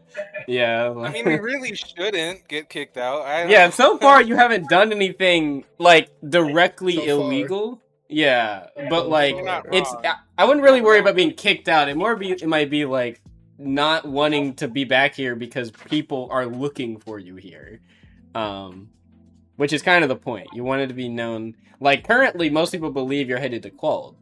Yeah. I mean, we really shouldn't get kicked out. Yeah, so far you haven't done anything like directly So far. illegal. Yeah, but So like You're not it's wrong. I wouldn't really Not worry wrong. about being kicked out. It might be like not wanting to be back here because people are looking for you here. Which is kind of the point. You wanted to be known. Like currently most people believe you're headed to Quald.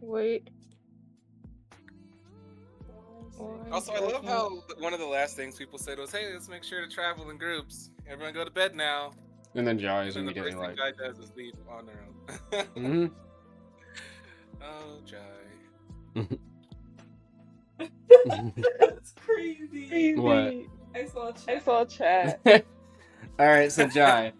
Wait. Also, I love how one of the last things people said was, "Hey, let's make sure to travel in groups. Everyone go to bed now." And then Jai And is then the immediately first thing like, Jai does is leave on their own. mm-hmm. Oh, Jai. That's crazy. What? I saw chat. I saw chat. All right, so Jai,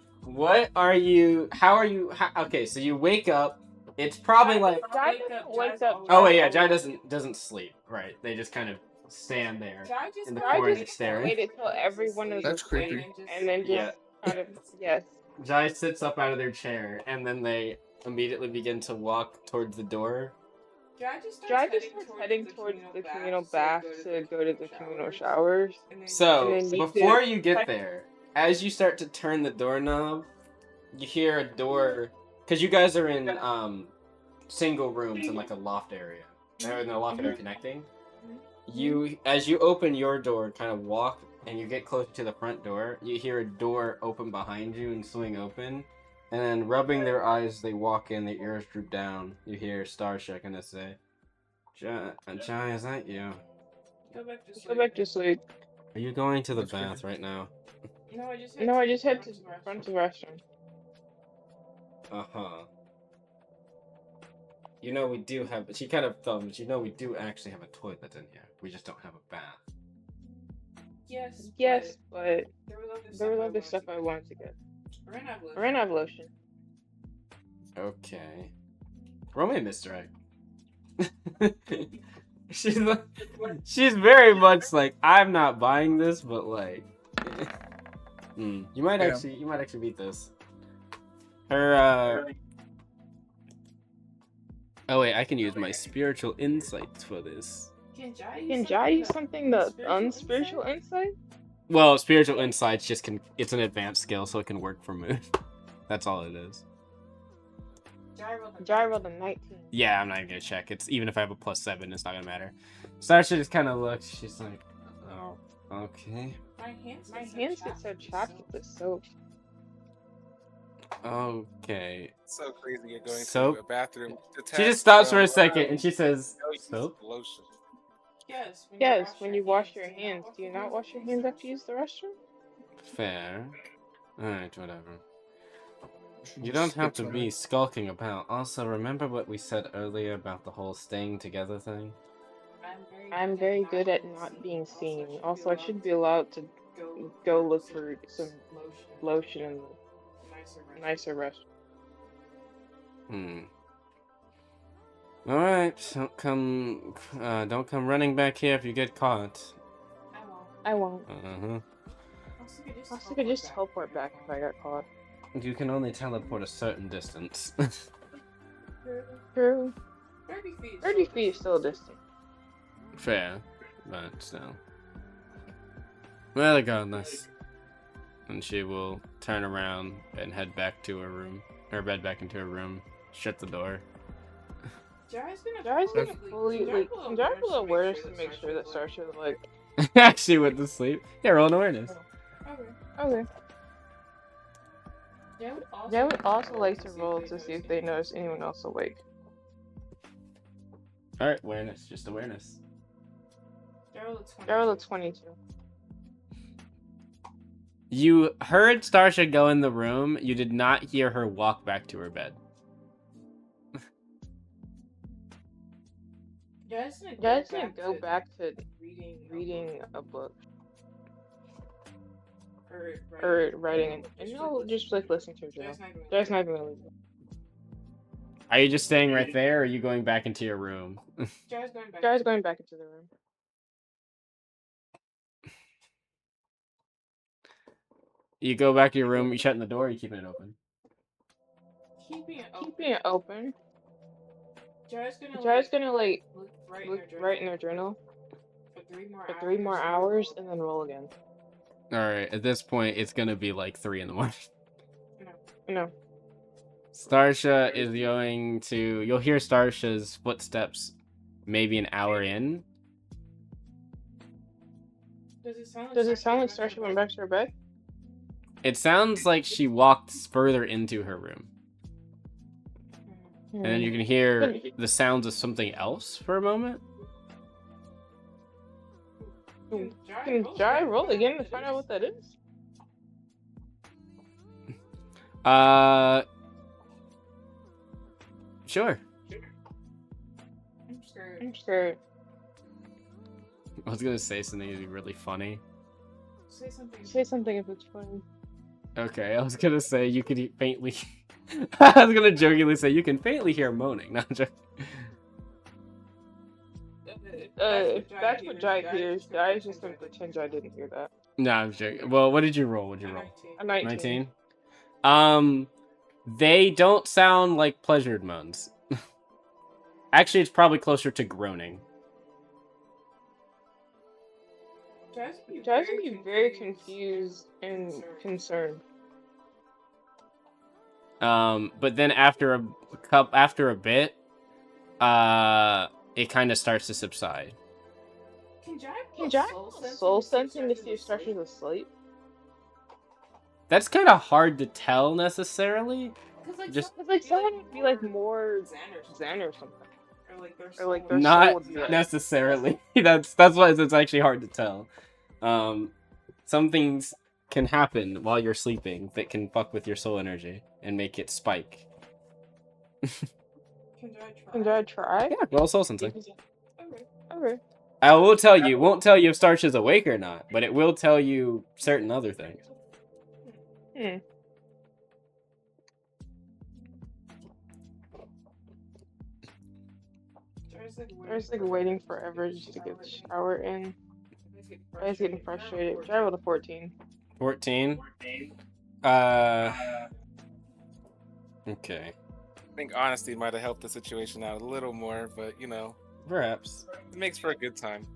okay, so you wake up. It's probably like, Jai doesn't wake up. oh wait, yeah, Jai doesn't sleep. Right, they just kind of stand there. Jai just in the I corner just staring. waited till everyone was That's asleep, creepy. and then just Yeah. kind of yes. Jai sits up out of their chair, and then they immediately begin to walk towards the door. Jai just Jai starts just starts heading towards the communal bath to go to the communal showers. So, And then you before could- you get there, as you start to turn the doorknob, you hear a door, because you guys are in single rooms in like a loft area. They're in a loft area connecting. As you open your door, kind of walk, and you get closer to the front door, you hear a door open behind you and swing open. And then rubbing their eyes, they walk in, their ears droop down. You hear Starsha gonna say, Jai, is that you? Go back to sleep. Go back to sleep. Are you going to the That's bath creepy. right now? No, I just head to the front of the restroom. Uh-huh. You know we do have, she kind of thumbs, you know we do actually have a toilet in here. We just don't have a bath. Yes, but there was other stuff I wanted to get. I ran out of I ran out of lotion. Okay. Roll me a misdirect. she's very much like, I'm not buying this, but like you might actually beat this. Her oh wait, I can use my spiritual insights for this. Can Can Jai use something the unspiritual insight? Well, spiritual insights it's an advanced skill, so it can work for mood. That's all it is. Jai rolled a 19. Yeah, I'm not even gonna check. It's even if I have a +7, it's not gonna matter. Sasha just kind of looks. She's like, "Oh, okay, My hands get so chapped with the soap. okay." So crazy you're going Soap? to a bathroom. She just stops for from, a second and she says, no use "Soap?" lotion. Yes, when you wash your hands, do you not wash your hands after you use the restroom? Fair. All right, whatever. You don't have to be skulking about. Also, remember what we said earlier about the whole staying together thing? I'm very good at not being seen. Also, I should be allowed to go look for some lotion in the nicer restroom. All right, don't come running back here if you get caught. I won't. Also, could just teleport back if I got caught. You can only teleport a certain distance. True. 30 feet is still a distance. Fair, but still. Well, regardless. And she will turn around and head back to her room. Or bed back into her room. Shut the door. Jai's gonna fully, like, can Jai roll awareness to make sure that Starsha, like... Actually went to sleep. Yeah, roll an awareness. Okay. Jai would also like to roll to see if they notice anyone else awake. Alright, awareness. Just awareness. Jai rolled a 22. You heard Starsha go in the room. You did not hear her walk back to her bed. Jai's gonna go back to reading a book. Or writing, and no, just like listening to a journal. Jai's not even gonna leave. Are you just staying right there, or are you going back into your room? Jai's going back into the room. You go back to your room, you shutting the door, or you keeping it open? Keeping it open. Jai's gonna like look right in her journal for 3 more hours and then roll again. Alright, at this point, it's gonna be like 3 in the morning. No. Starsha is going to... You'll hear Starsha's footsteps maybe an hour in. Does it sound like Starsha went back to her bed? It sounds like she walked further into her room. And then you can hear the sounds of something else for a moment. Can Jai roll again to find out what that is? Sure. I'm scared. I was gonna say something that'd be really funny. Say something if it's funny. Okay, I was gonna say you could faintly... I was gonna jokingly say you can faintly hear moaning. No, I'm joking. That's what Jai hears. Jai is just gonna pretend Jai didn't hear that. No, I'm joking. Well, what did you roll? What'd you roll? A 19. 19? They don't sound like pleasured moans. Actually, it's probably closer to groaning. Jai's gonna be very confused and concerned. But then after a bit, it kind of starts to subside. Can Jai soul sensing to see if Starsha's asleep? That's kind of hard to tell necessarily. Cause like someone would be like more Zen or something. Or like their soul Not would be like... necessarily. That's why it's actually hard to tell. Some things can happen while you're sleeping that can fuck with your soul energy and make it spike. Can Jai try? Yeah, roll soul sensing. Okay. I will tell you, won't tell you if Starsha's awake or not, but it will tell you certain other things. I was like waiting forever just to get the shower in. I was getting frustrated. Jai rolled a 14. 14? Okay. I think honesty might have helped the situation out a little more, but you know, Perhaps. it makes for a good time.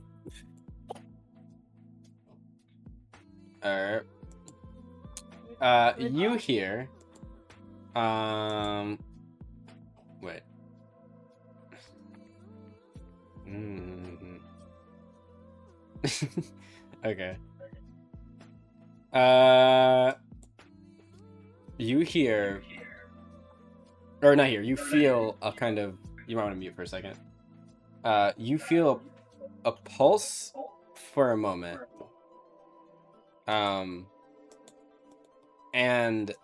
Alright. You hear... Wait. Okay. You hear... Or not here, you feel a kind of... You might want to mute for a second. You feel a pulse for a moment. And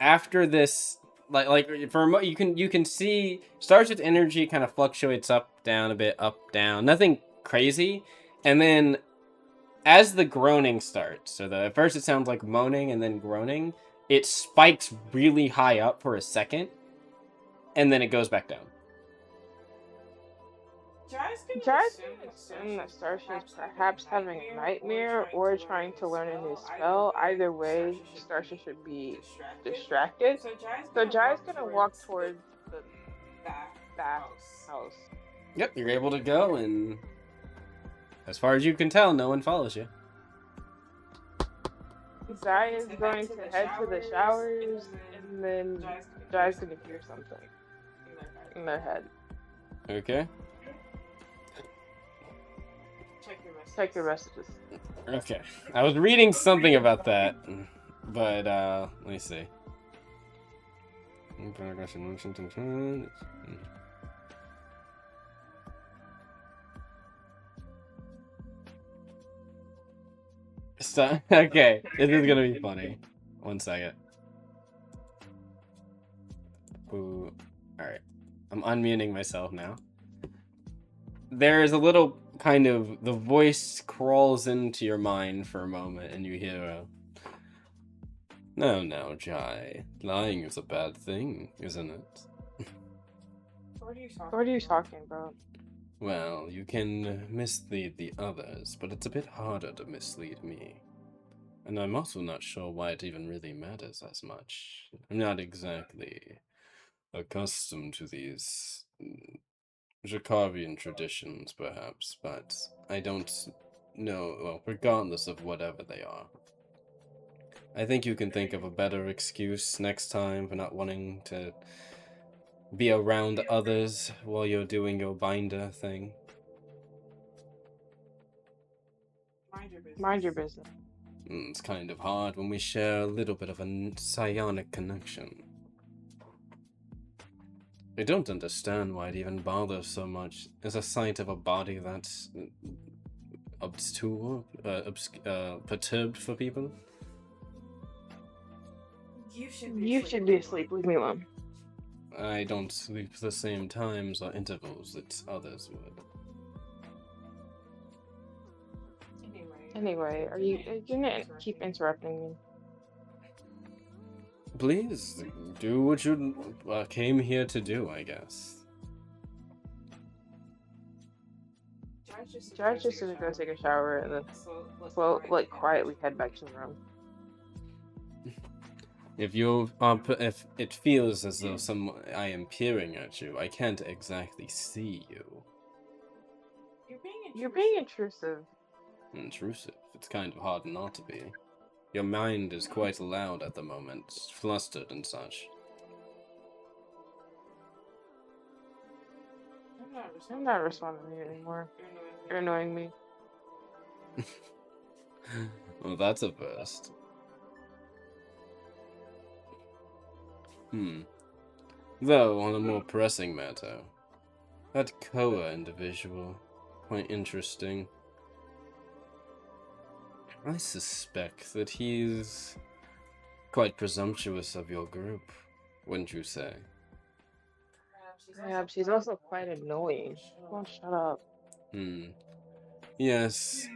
after this, like for a moment, you can see Starship's energy kind of fluctuates up, down a bit, up, down. Nothing crazy. And then as the groaning starts, so at first it sounds like moaning and then groaning, it spikes really high up for a second, and then it goes back down. Jai's gonna assume that Starshia's perhaps having a nightmare or trying to learn a new spell. Either way, Starsha should be distracted. So Jai's gonna walk towards the bathhouse. Yep, you're able to go, and as far as you can tell, no one follows you. Jai is going to head to the showers, and then Jai's gonna hear something in their head. Okay. Check your messages. Okay. I was reading something about that, but let me see. So, okay, this is gonna be funny. 1 second. Ooh. Alright. I'm unmuting myself now. There is a little kind of, the voice crawls into your mind for a moment and you hear a, no, Jai. Lying is a bad thing, isn't it? What are you talking about? Well, you can mislead the others, but it's a bit harder to mislead me. And I'm also not sure why it even really matters as much. I'm not exactly accustomed to these Jakarvian traditions, perhaps, but I don't know, well, regardless of whatever they are. I think you can think of a better excuse next time for not wanting to be around others while you're doing your binder thing. Mind your business. It's kind of hard when we share a little bit of a psionic connection. I don't understand why it even bothers so much. Is a sight of a body that's perturbed for people? You should be asleep. Leave me alone. I don't sleep the same times or intervals that others would. Anyway, are you gonna keep interrupting me? Please, do what you came here to do, I guess. Jai's just gonna go take a shower and then, well, like, quietly head back to the room. If you if it feels as though I am peering at you, I can't exactly see you. You're being intrusive. Intrusive. It's kind of hard not to be. Your mind is quite loud at the moment, flustered and such. I'm not responding to you anymore. You're annoying me. Well, that's a first. Though, on a more pressing matter, that Koa individual, quite interesting. I suspect that he's quite presumptuous of your group, wouldn't you say? Yeah, she's also quite annoying. Don't shut up. Yes,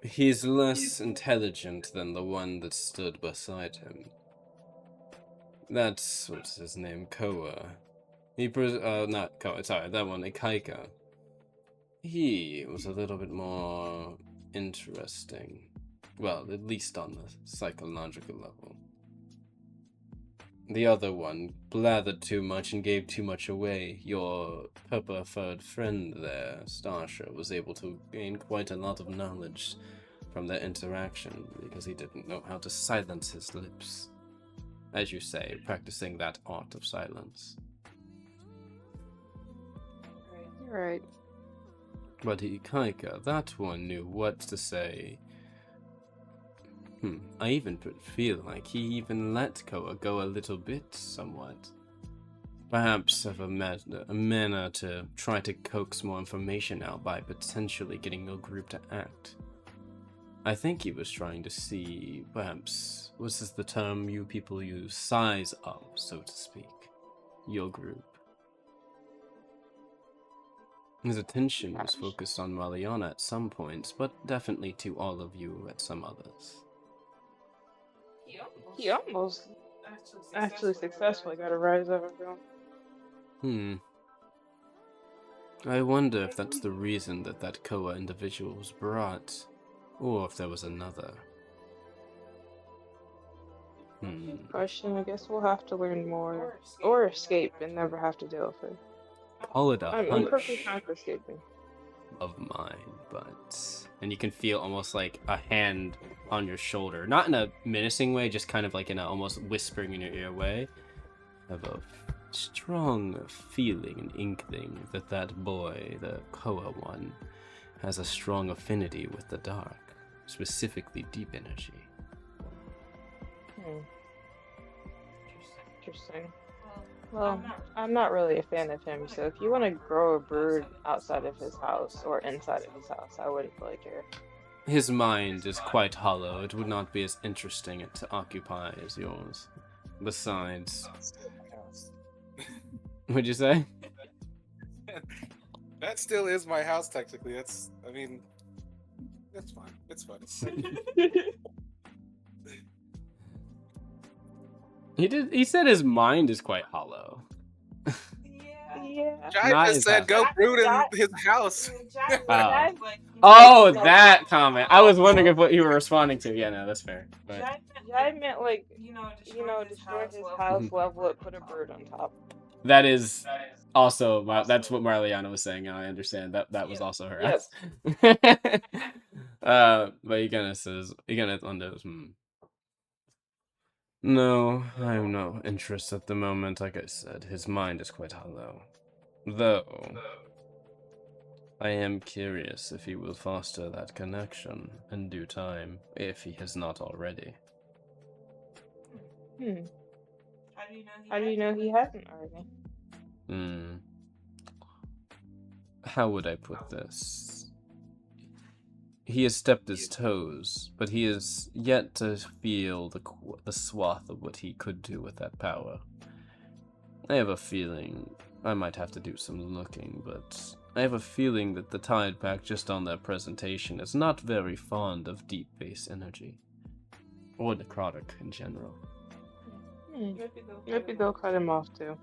he's less intelligent than the one that stood beside him. That's, what's his name, Koa. Not Koa, sorry, that one, Ikaika. He was a little bit more interesting. Well, at least on the psychological level. The other one blathered too much and gave too much away. Your purple-furred friend there, Starsha, was able to gain quite a lot of knowledge from their interaction because he didn't know how to silence his lips. As you say, practicing that art of silence. You're right. But Ikaika, that one knew what to say. I even feel like he even let Koa go a little bit, somewhat. Perhaps of a manner to try to coax more information out by potentially getting your group to act. I think he was trying to see, perhaps, was this the term you people use, size up, so to speak, your group. His attention was focused on Maliana at some points, but definitely to all of you at some others. He almost actually successfully got a rise over him. I wonder if that's the reason that that Koa individual was brought, or if there was another. Question, I guess we'll have to learn more. Or escape and never have to deal with it. Call it a I'm perfectly hunch fine for escaping. of mine, but... And you can feel almost like a hand on your shoulder. Not in a menacing way, just kind of like in a almost whispering in your ear way. I have a strong feeling and inkling that that boy, the Koa one, has a strong affinity with the dark, specifically deep energy. Interesting. Well, I'm not really a fan of him, so if you want to grow a bird outside of his house or inside of his house, I wouldn't really care. His mind is quite hollow. It would not be as interesting to occupy as yours. Besides... What'd you say? That still is my house, technically. That's fine. It's fun. He said his mind is quite hollow. Yeah. Jai Not just his said house. go brood in his house. Oh, that comment. I was wondering if what you were responding to. Yeah, no, that's fair. But... I meant like, destroy his house, level it, put a bird on top. That is also that's what Marliana was saying, and I understand that was also her. Yes. But Igana wonders. No, I have no interest at the moment. Like I said, his mind is quite hollow. Though, I am curious if he will foster that connection in due time, if he has not already. How do you know he hasn't already? How would I put this? He has stepped his toes, but he is yet to feel the swath of what he could do with that power. I have a feeling, I might have to do some looking, but I have a feeling that the Tide Pack, just on their presentation, is not very fond of deep base energy. Or necrotic in general. Maybe they'll cut him off too.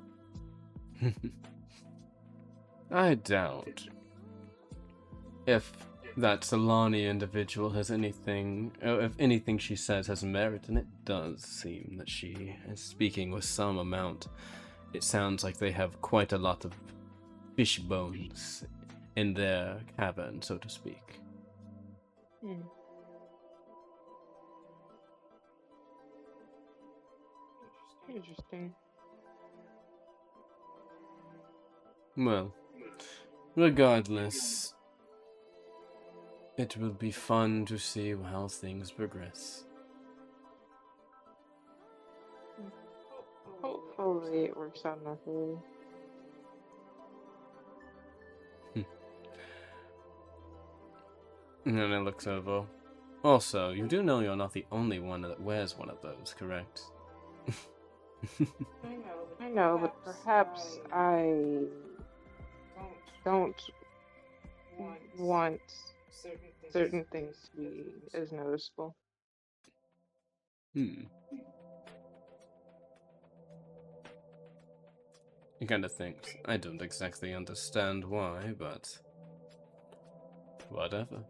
I doubt. If that Solani individual has anything, if anything she says has merit, and it does seem that she is speaking with some amount. It sounds like they have quite a lot of fish bones in their cavern, so to speak. Interesting. Well, regardless, it will be fun to see how things progress. Hopefully it works out in our favor. And then it looks over. Also, you do know you're not the only one that wears one of those, correct? I know, but perhaps I don't want certain things to be as noticeable. He kind of thinks, I don't exactly understand why, but whatever.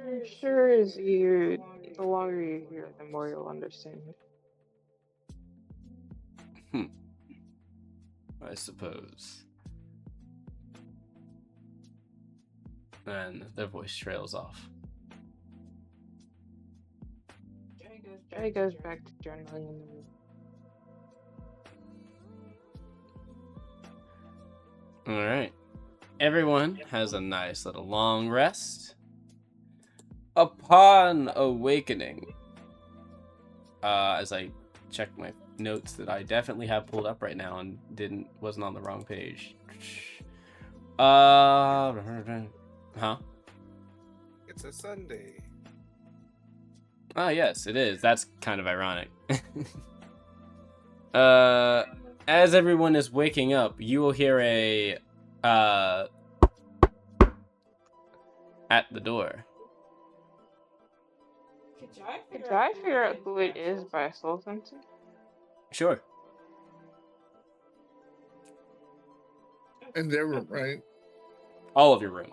I'm sure as the longer you hear it, the more you'll understand it. I suppose. And their voice trails off. Jay goes back to journaling in the room. Alright. Everyone has a nice little long rest. Upon awakening, as I check my notes that I definitely have pulled up right now and wasn't on the wrong page. Huh? It's a Sunday. Ah, yes, it is. That's kind of ironic. As everyone is waking up, you will hear a at the door. Could I figure out who it is by soul sensor? Sure. In their room, right? All of your rooms.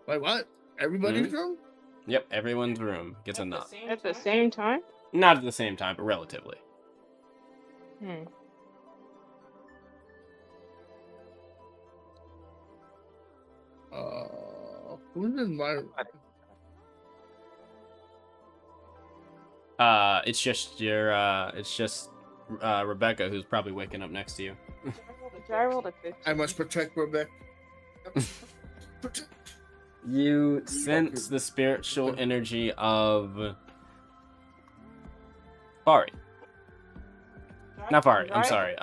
Like what? Everybody's Mm-hmm. room? Yep, everyone's room gets a knock. At the same time? Not at the same time, but relatively. Hmm. Who's in my room? It's just Rebecca, who's probably waking up next to you. I rolled a 15. I must protect Rebecca. You sense the spiritual energy of Fari. Not Fari, I'm sorry.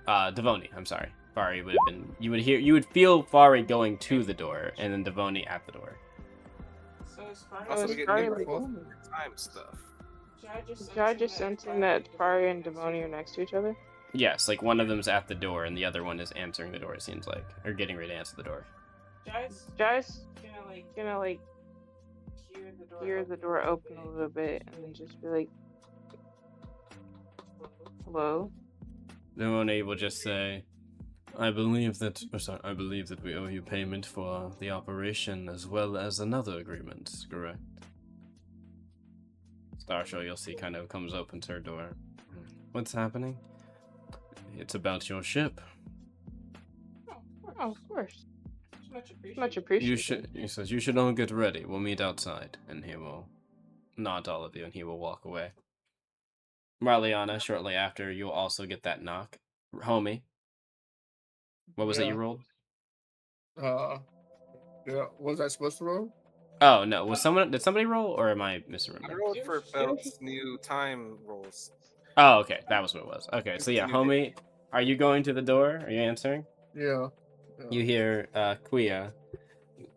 Devoni, I'm sorry. Fari would have been you would feel Fari going to the door and then Devoni at the door. So as far Also, as we get Fari, new like, time stuff. Should I just sensing that Fari and Devoni are next to each other? Yes, like one of them's at the door and the other one is answering the door, it seems like. Or getting ready to answer the door. Jai's gonna like hear the door open a little bit and then just be like, hello? Devoni will just say, I believe that we owe you payment for the operation as well as another agreement, correct? Starshaw, you'll see, kind of comes open to her door. What's happening? It's about your ship. Oh, of course. Much You appreciated. should. He says you should all get ready. We'll meet outside, and he will nod to all of you, and he will walk away. Marliana, shortly after, you'll also get that knock. Homie, what was it you rolled? Yeah. Was I supposed to roll? Oh no, did somebody roll, or am I I misremembering? rolled for Belt's new time rolls. Oh, okay, that was what it was. Okay, so yeah, homie, are you going to the door? Are you answering? Yeah. You hear Quia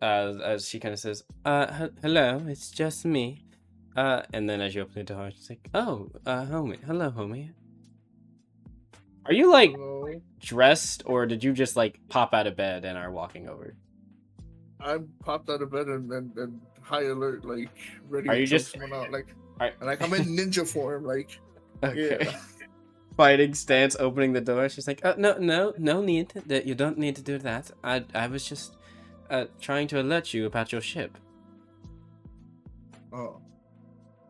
as she kind of says, hello, it's just me. And then as you open the door, she's like, oh, homie, hello, homie. Are you like Hello. dressed, or did you just like pop out of bed and are walking over? I popped out of bed and high alert, like ready Are to you choke just- someone out, like, Are- and like I'm in ninja form, like. Okay. Yeah. Fighting stance, opening the door. She's like, no need. You don't need to do that. I was just trying to alert you about your ship. Oh.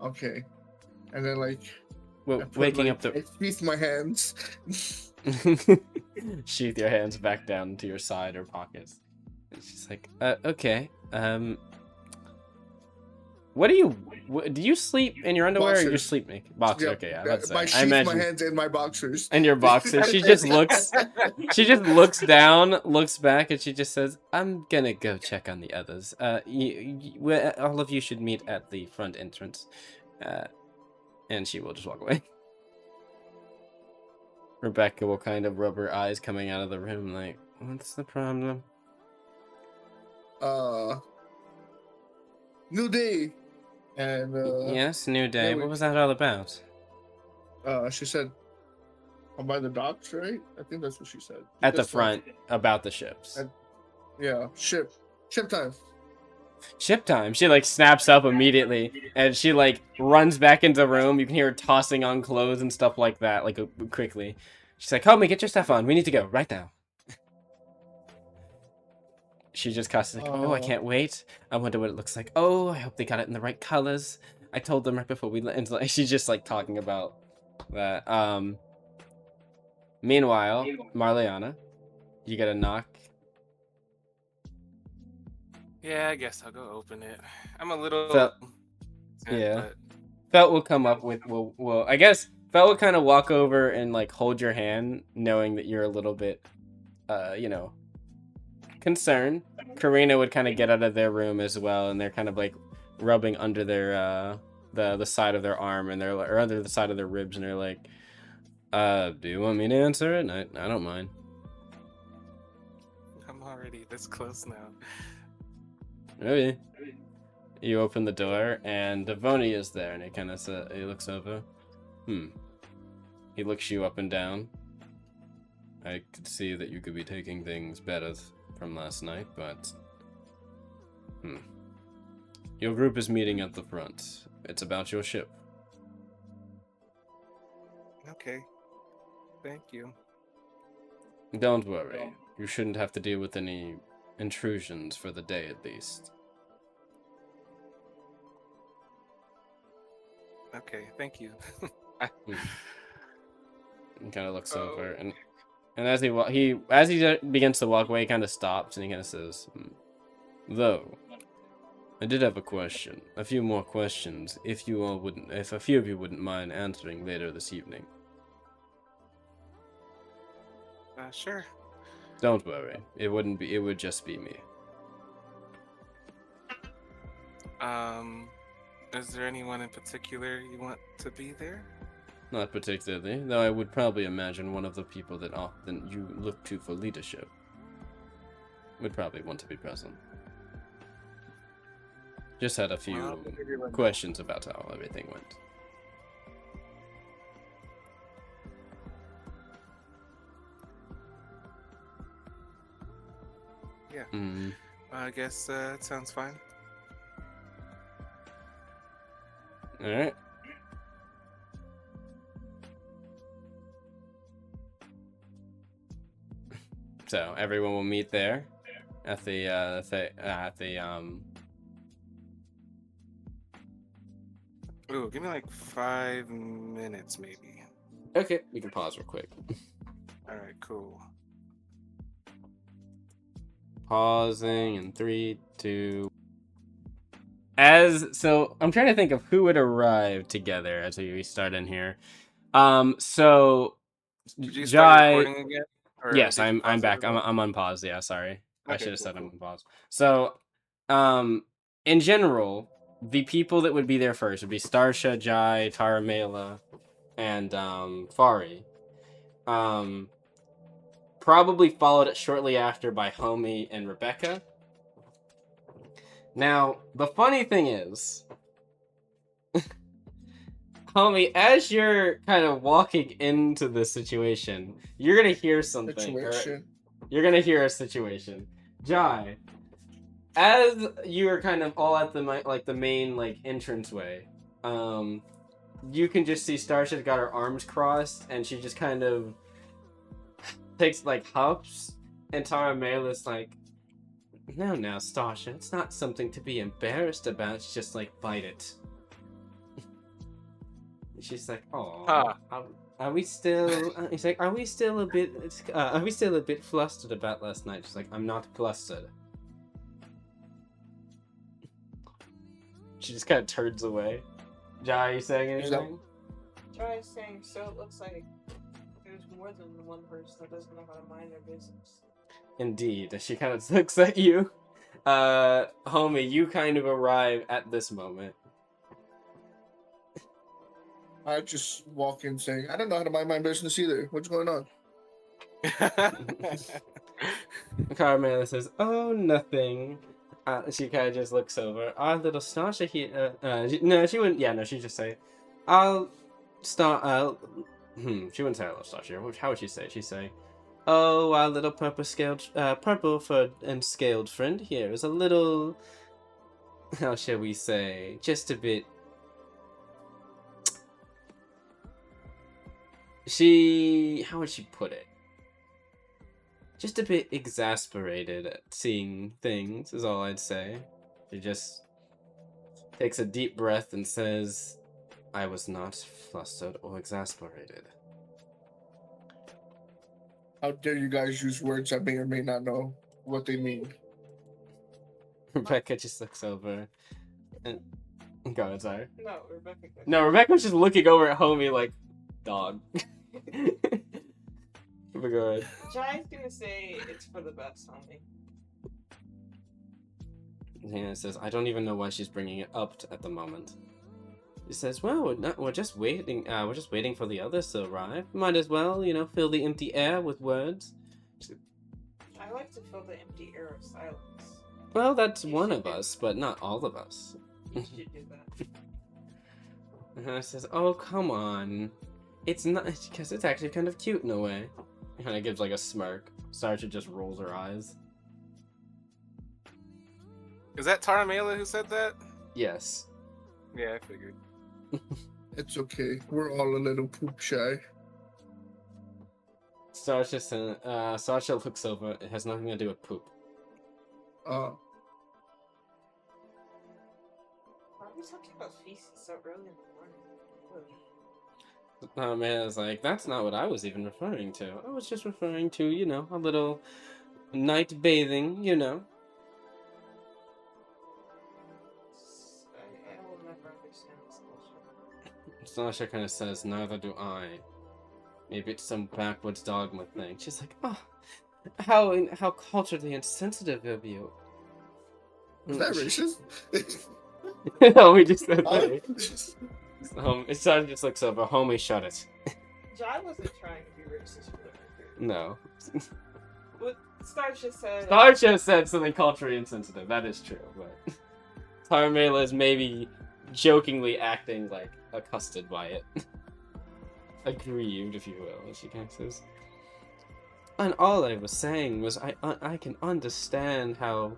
Okay. And then like. Well, I put, waking like, up the. I squeeze my hands. Sheath your hands back down into your side or pockets. And she's like, okay. What do you sleep in your underwear or you Boxers. sleep naked? Boxer, Yeah, okay, I was my about to say. I sheath, my imagine. hands in my boxers. And your boxer. She just looks down, looks back, and she just says, I'm gonna go check on the others. All of you should meet at the front entrance. And she will just walk away. Rebecca will kind of rub her eyes coming out of the room like, what's the problem? New day. And Yes, new day. yeah, What was that all about? she said, I'm by the docks, right? I think that's what she said. At the That's front, about the ships. Yeah, ship time. Ship time. She like snaps up immediately, and she like runs back into the room. You can hear her tossing on clothes and stuff like that, like quickly. She's like, "Help me, get your stuff on. We need to go right now." She just cusses like, "Oh, I can't wait. I wonder what it looks like. Oh, I hope they got it in the right colors. I told them right before we." And like, she's just like talking about that. Meanwhile, Marliana, you get a knock. Yeah, I guess I'll go open it. I'm a little. Yeah. But Felt will come up with will I guess Felt will kind of walk over and like hold your hand, knowing that you're a little bit, concerned. Karina would kind of get out of their room as well, and they're kind of like rubbing under their the side of their arm, and they're like, or under the side of their ribs, and they're like, do you want me to answer it? I don't mind. I'm already this close now. Maybe. You open the door, and Devoni is there, and he kind of he looks over. He looks you up and down. I could see that you could be taking things better from last night, but... Your group is meeting at the front. It's about your ship. Okay. Thank you. Don't worry. you shouldn't have to deal with any intrusions for the day, at least. Okay, thank you. He kind of looks over, and as he begins to walk away, he kind of stops and he kind of says, "Though, I did have a few more questions, if a few of you wouldn't mind answering later this evening." Sure. Don't worry, it would just be me. Is there anyone in particular you want to be there? Not particularly, though I would probably imagine one of the people that often you look to for leadership would probably want to be present. Just had a few questions about how everything went. Yeah. I guess it sounds fine. Alright. So everyone will meet there at the Ooh, give me like 5 minutes maybe. Okay, we can pause real quick. Alright, cool. Pausing in 3, 2. So I'm trying to think of who would arrive together as we start in here. So Did you Jai, start recording again? Or yes, did you I'm pause back. it? I'm on pause. Yeah, sorry. I Okay, should have said cool. I'm on pause. So, in general, the people that would be there first would be Starsha, Jai, Taramela, and Fari. Probably followed shortly after by Homie and Rebecca. Now, the funny thing is, Homie, as you're kind of walking into this situation, you're gonna hear something. You're gonna hear a situation. Jai, as you're kind of all at the main entranceway, you can just see Starsha got her arms crossed, and she just kind of takes hops, and Taramela's like, "No, Starsha, it's not something to be embarrassed about. It's just bite it." She's like, "Oh, are we still?" He's like, "Are we still a bit flustered about last night?" She's like, "I'm not flustered." She just kind of turns away. Jai, are you saying anything? Try saying, so it looks like there's more than one person that doesn't know how to mind their business. Indeed. She kind of looks at you. Homie, you kind of arrive at this moment. I just walk in saying, "I don't know how to mind my business either. What's going on?" Carmela says, "Oh, nothing." She kind of just looks over. Our little Starsha here. No, she wouldn't. Yeah, no, she'd just say, "I'll start." She wouldn't say "I love Starsha." How would she say? She'd say, "Oh, our little purple furred and scaled friend here is a little. How shall we say? Just a bit." How would she put it? Just a bit exasperated at seeing things, is all I'd say. She just takes a deep breath and says, "I was not flustered or exasperated." How dare you guys use words I may or may not know what they mean? Rebecca just looks over and... Go ahead, sorry. No, Rebecca. No, Rebecca's just looking over at Homie like, dog. But go ahead. Jai's gonna say it's for the best, homie. Hannah says, "I don't even know why she's bringing it up at the moment." He says, "Well, we're just waiting. We're just waiting for the others to arrive. Might as well, fill the empty air with words." I like to fill the empty air of silence. Well, that's one of us, but not all of us. You should do that. And Hannah says, "Oh, come on. It's not, because it's actually kind of cute in a way." Kind of gives a smirk. Sarsha just rolls her eyes. Is that Taramela who said that? Yes. Yeah, I figured. It's okay. We're all a little poop shy. Sasha looks over. It has nothing to do with poop. Oh. Why are we talking about feces so early in the morning? Man, I was like, that's not what I was even referring to. I was just referring to, you know, a little night bathing, you know. I will never understand this culture. Sasha kind of says, neither do I. Maybe it's some backwoods dogma thing. She's like, oh, how culturally insensitive of you. Was that racist? No, we just said Huh? that. Sasha just looks over. Homie, shut it. Jai wasn't trying to be racist for the record. No. What Starsha said. Starsha said something culturally insensitive. That is true, but Taramela is maybe jokingly acting like accosted by it. Aggrieved, if you will, as she kind of says. And all I was saying was I can understand how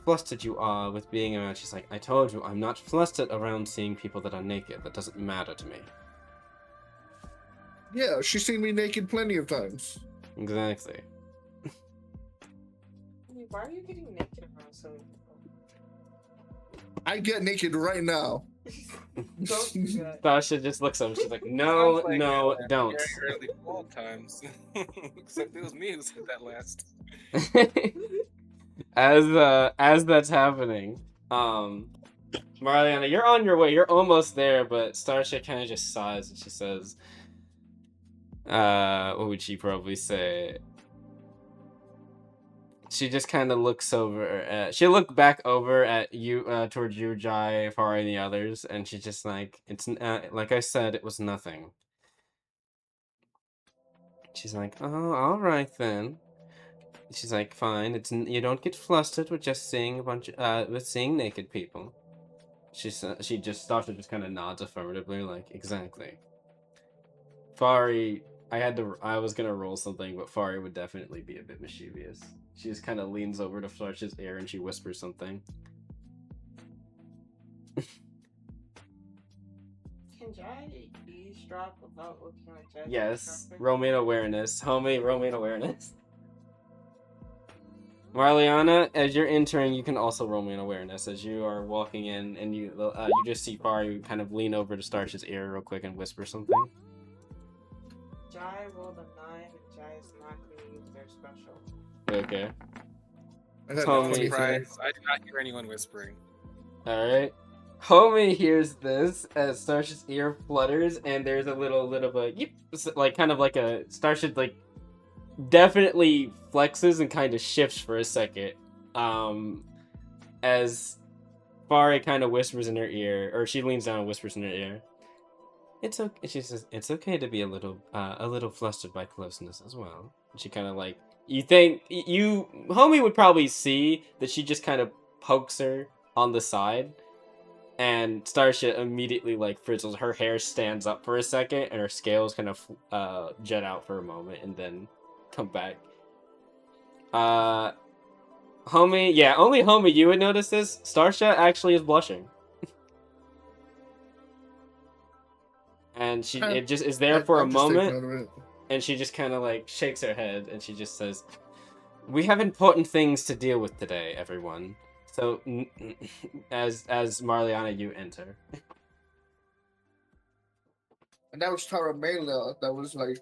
flustered you are with being around. She's like, I told you, I'm not flustered around seeing people that are naked. That doesn't matter to me. Yeah, she's seen me naked plenty of times. Exactly. I mean, why are you getting naked around so many people? I get naked right now. Don't do that. Sasha just looks up. She's like, no, Sounds like no, don't. Very early fall times. Except it was me who said that last. As that's happening, Marliana, you're on your way. You're almost there, but Starsha kind of just sighs and she says, what would she probably say? She just kind of looks over at, she looked back over at you, towards you, Jai, Far, and the others, and she's just like, it's, like I said, it was nothing. She's like, oh, alright then. She's like, fine, you don't get flustered with just seeing with seeing naked people. Starsha just kind of nods affirmatively, like, exactly. Fari, I was gonna roll something, but Fari would definitely be a bit mischievous. She just kind of leans over to Starsha's ear and she whispers something. Can Jai eavesdrop without looking like Jai? Yes, romaine awareness. Homie, romaine awareness. Marliana, as you're entering, you can also romaine awareness as you are walking in, and you just see Fari kind of lean over to Starsha's ear real quick and whisper something. Jai rolled a 9 and Jai is not going to use their special. Okay. Homie. Surprise! I did not hear anyone whispering. Alright. Homie hears this as Starsha's ear flutters, and there's a little bit of a, yep, like kind of like a, Starsha like definitely flexes and kind of shifts for a second. As Fari kind of whispers in her ear, or she leans down and whispers in her ear. It's okay. She says it's okay to be a little flustered by closeness as well. She kind of like, you think homie would probably see that she just kind of pokes her on the side, and Starsha immediately like frizzles. Her hair stands up for a second, and her scales kind of jet out for a moment, and then come back. Homie, yeah, only homie you would notice this. Starsha actually is blushing. And it just is there for a moment, and she just kind of like shakes her head, and she just says, "We have important things to deal with today, everyone." So, as Marliana, you enter. And that was Taramela that was like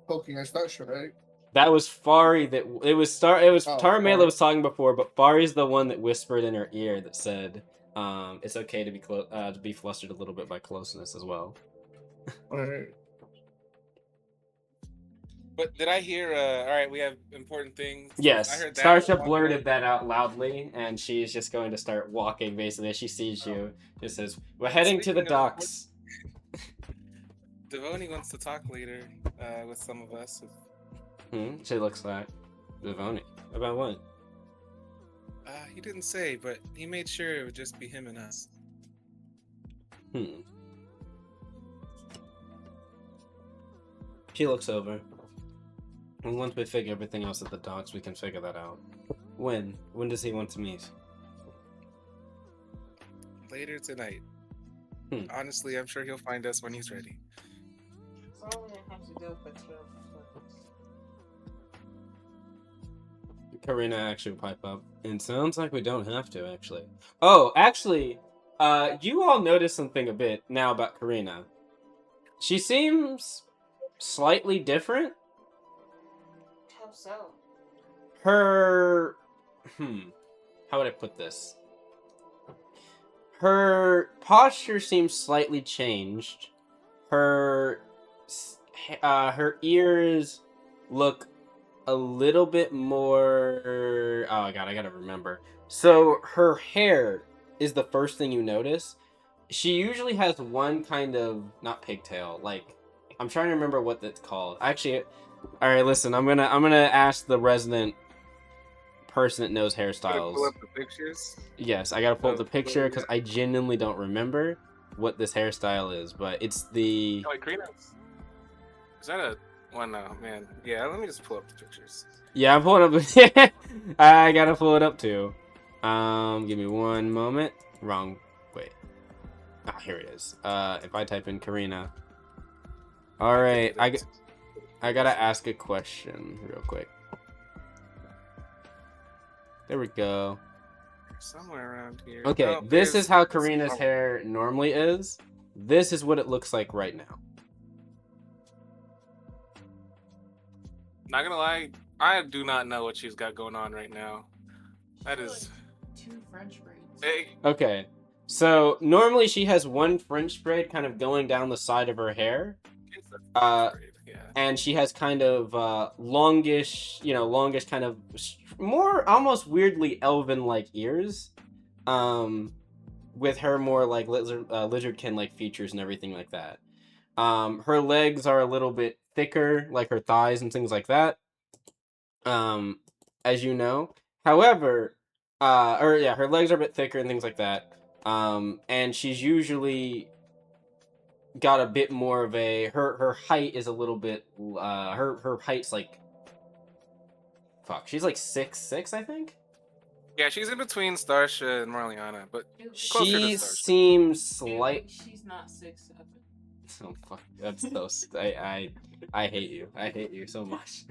poking at Starsha, right? That was Fari. Taramela Fari was talking before, but Fari's the one that whispered in her ear that said, "It's okay to be flustered a little bit by closeness as well." Alright. But did I hear? All right, we have important things. Yes, I heard that. Starsha blurted that out loudly, and she's just going to start walking. Basically, as she sees you, just says, "We're heading to the docks." Devoni wants to talk later with some of us. She looks like Devoni. About what? He didn't say, but he made sure it would just be him and us. She looks over. And once we figure everything else at the docks, we can figure that out. When? When does he want to meet? Later tonight. Honestly, I'm sure he'll find us when he's ready. So all we have to do is Karina actually pipe up. It sounds like we don't have to, actually. Oh, actually, you all notice something a bit now about Karina. She seems slightly different. How so? Her... How would I put this? Her posture seems slightly changed. Her ears look a little bit more... Oh god, I gotta remember. So her hair is the first thing you notice. She usually has one kind of... Not pigtail, like... I'm trying to remember what that's called. Actually, alright, listen, I'm gonna ask the resident person that knows hairstyles. Pull up the pictures. Yes, I gotta pull up the picture because I genuinely don't remember what this hairstyle is, but it's the... Oh, wait, Karina's. Is that a one? No, man. Yeah, let me just pull up the pictures. Yeah, I'm pulling up. I gotta pull it up too. Give me one moment. Wrong. Wait. Ah, here it is. If I type in Karina. All right, I gotta ask a question real quick. There we go. Somewhere around here. Okay, Oh, this there's- is how Karina's hair normally is. This is what it looks like right now. Not gonna lie, I do not know what she's got going on right now. That is. Two French braids. Hey, Okay, so normally she has one French braid kind of going down the side of her hair. it's a braid, yeah. And she has kind of longish kind of more almost weirdly elven-like ears, with her more like lizardkin-like features and everything like that. Her legs are a little bit thicker, like her thighs and things like that. As you know, however, her legs are a bit thicker and things like that. And she's usually got a bit more of a her height is a little bit her height's like she's like 6'6", I think. Yeah, she's in between Starsha and Marliana, but closer She to Starsha. seems slight. She's not 6'7". Oh fuck, that's so I hate you. I hate you so much.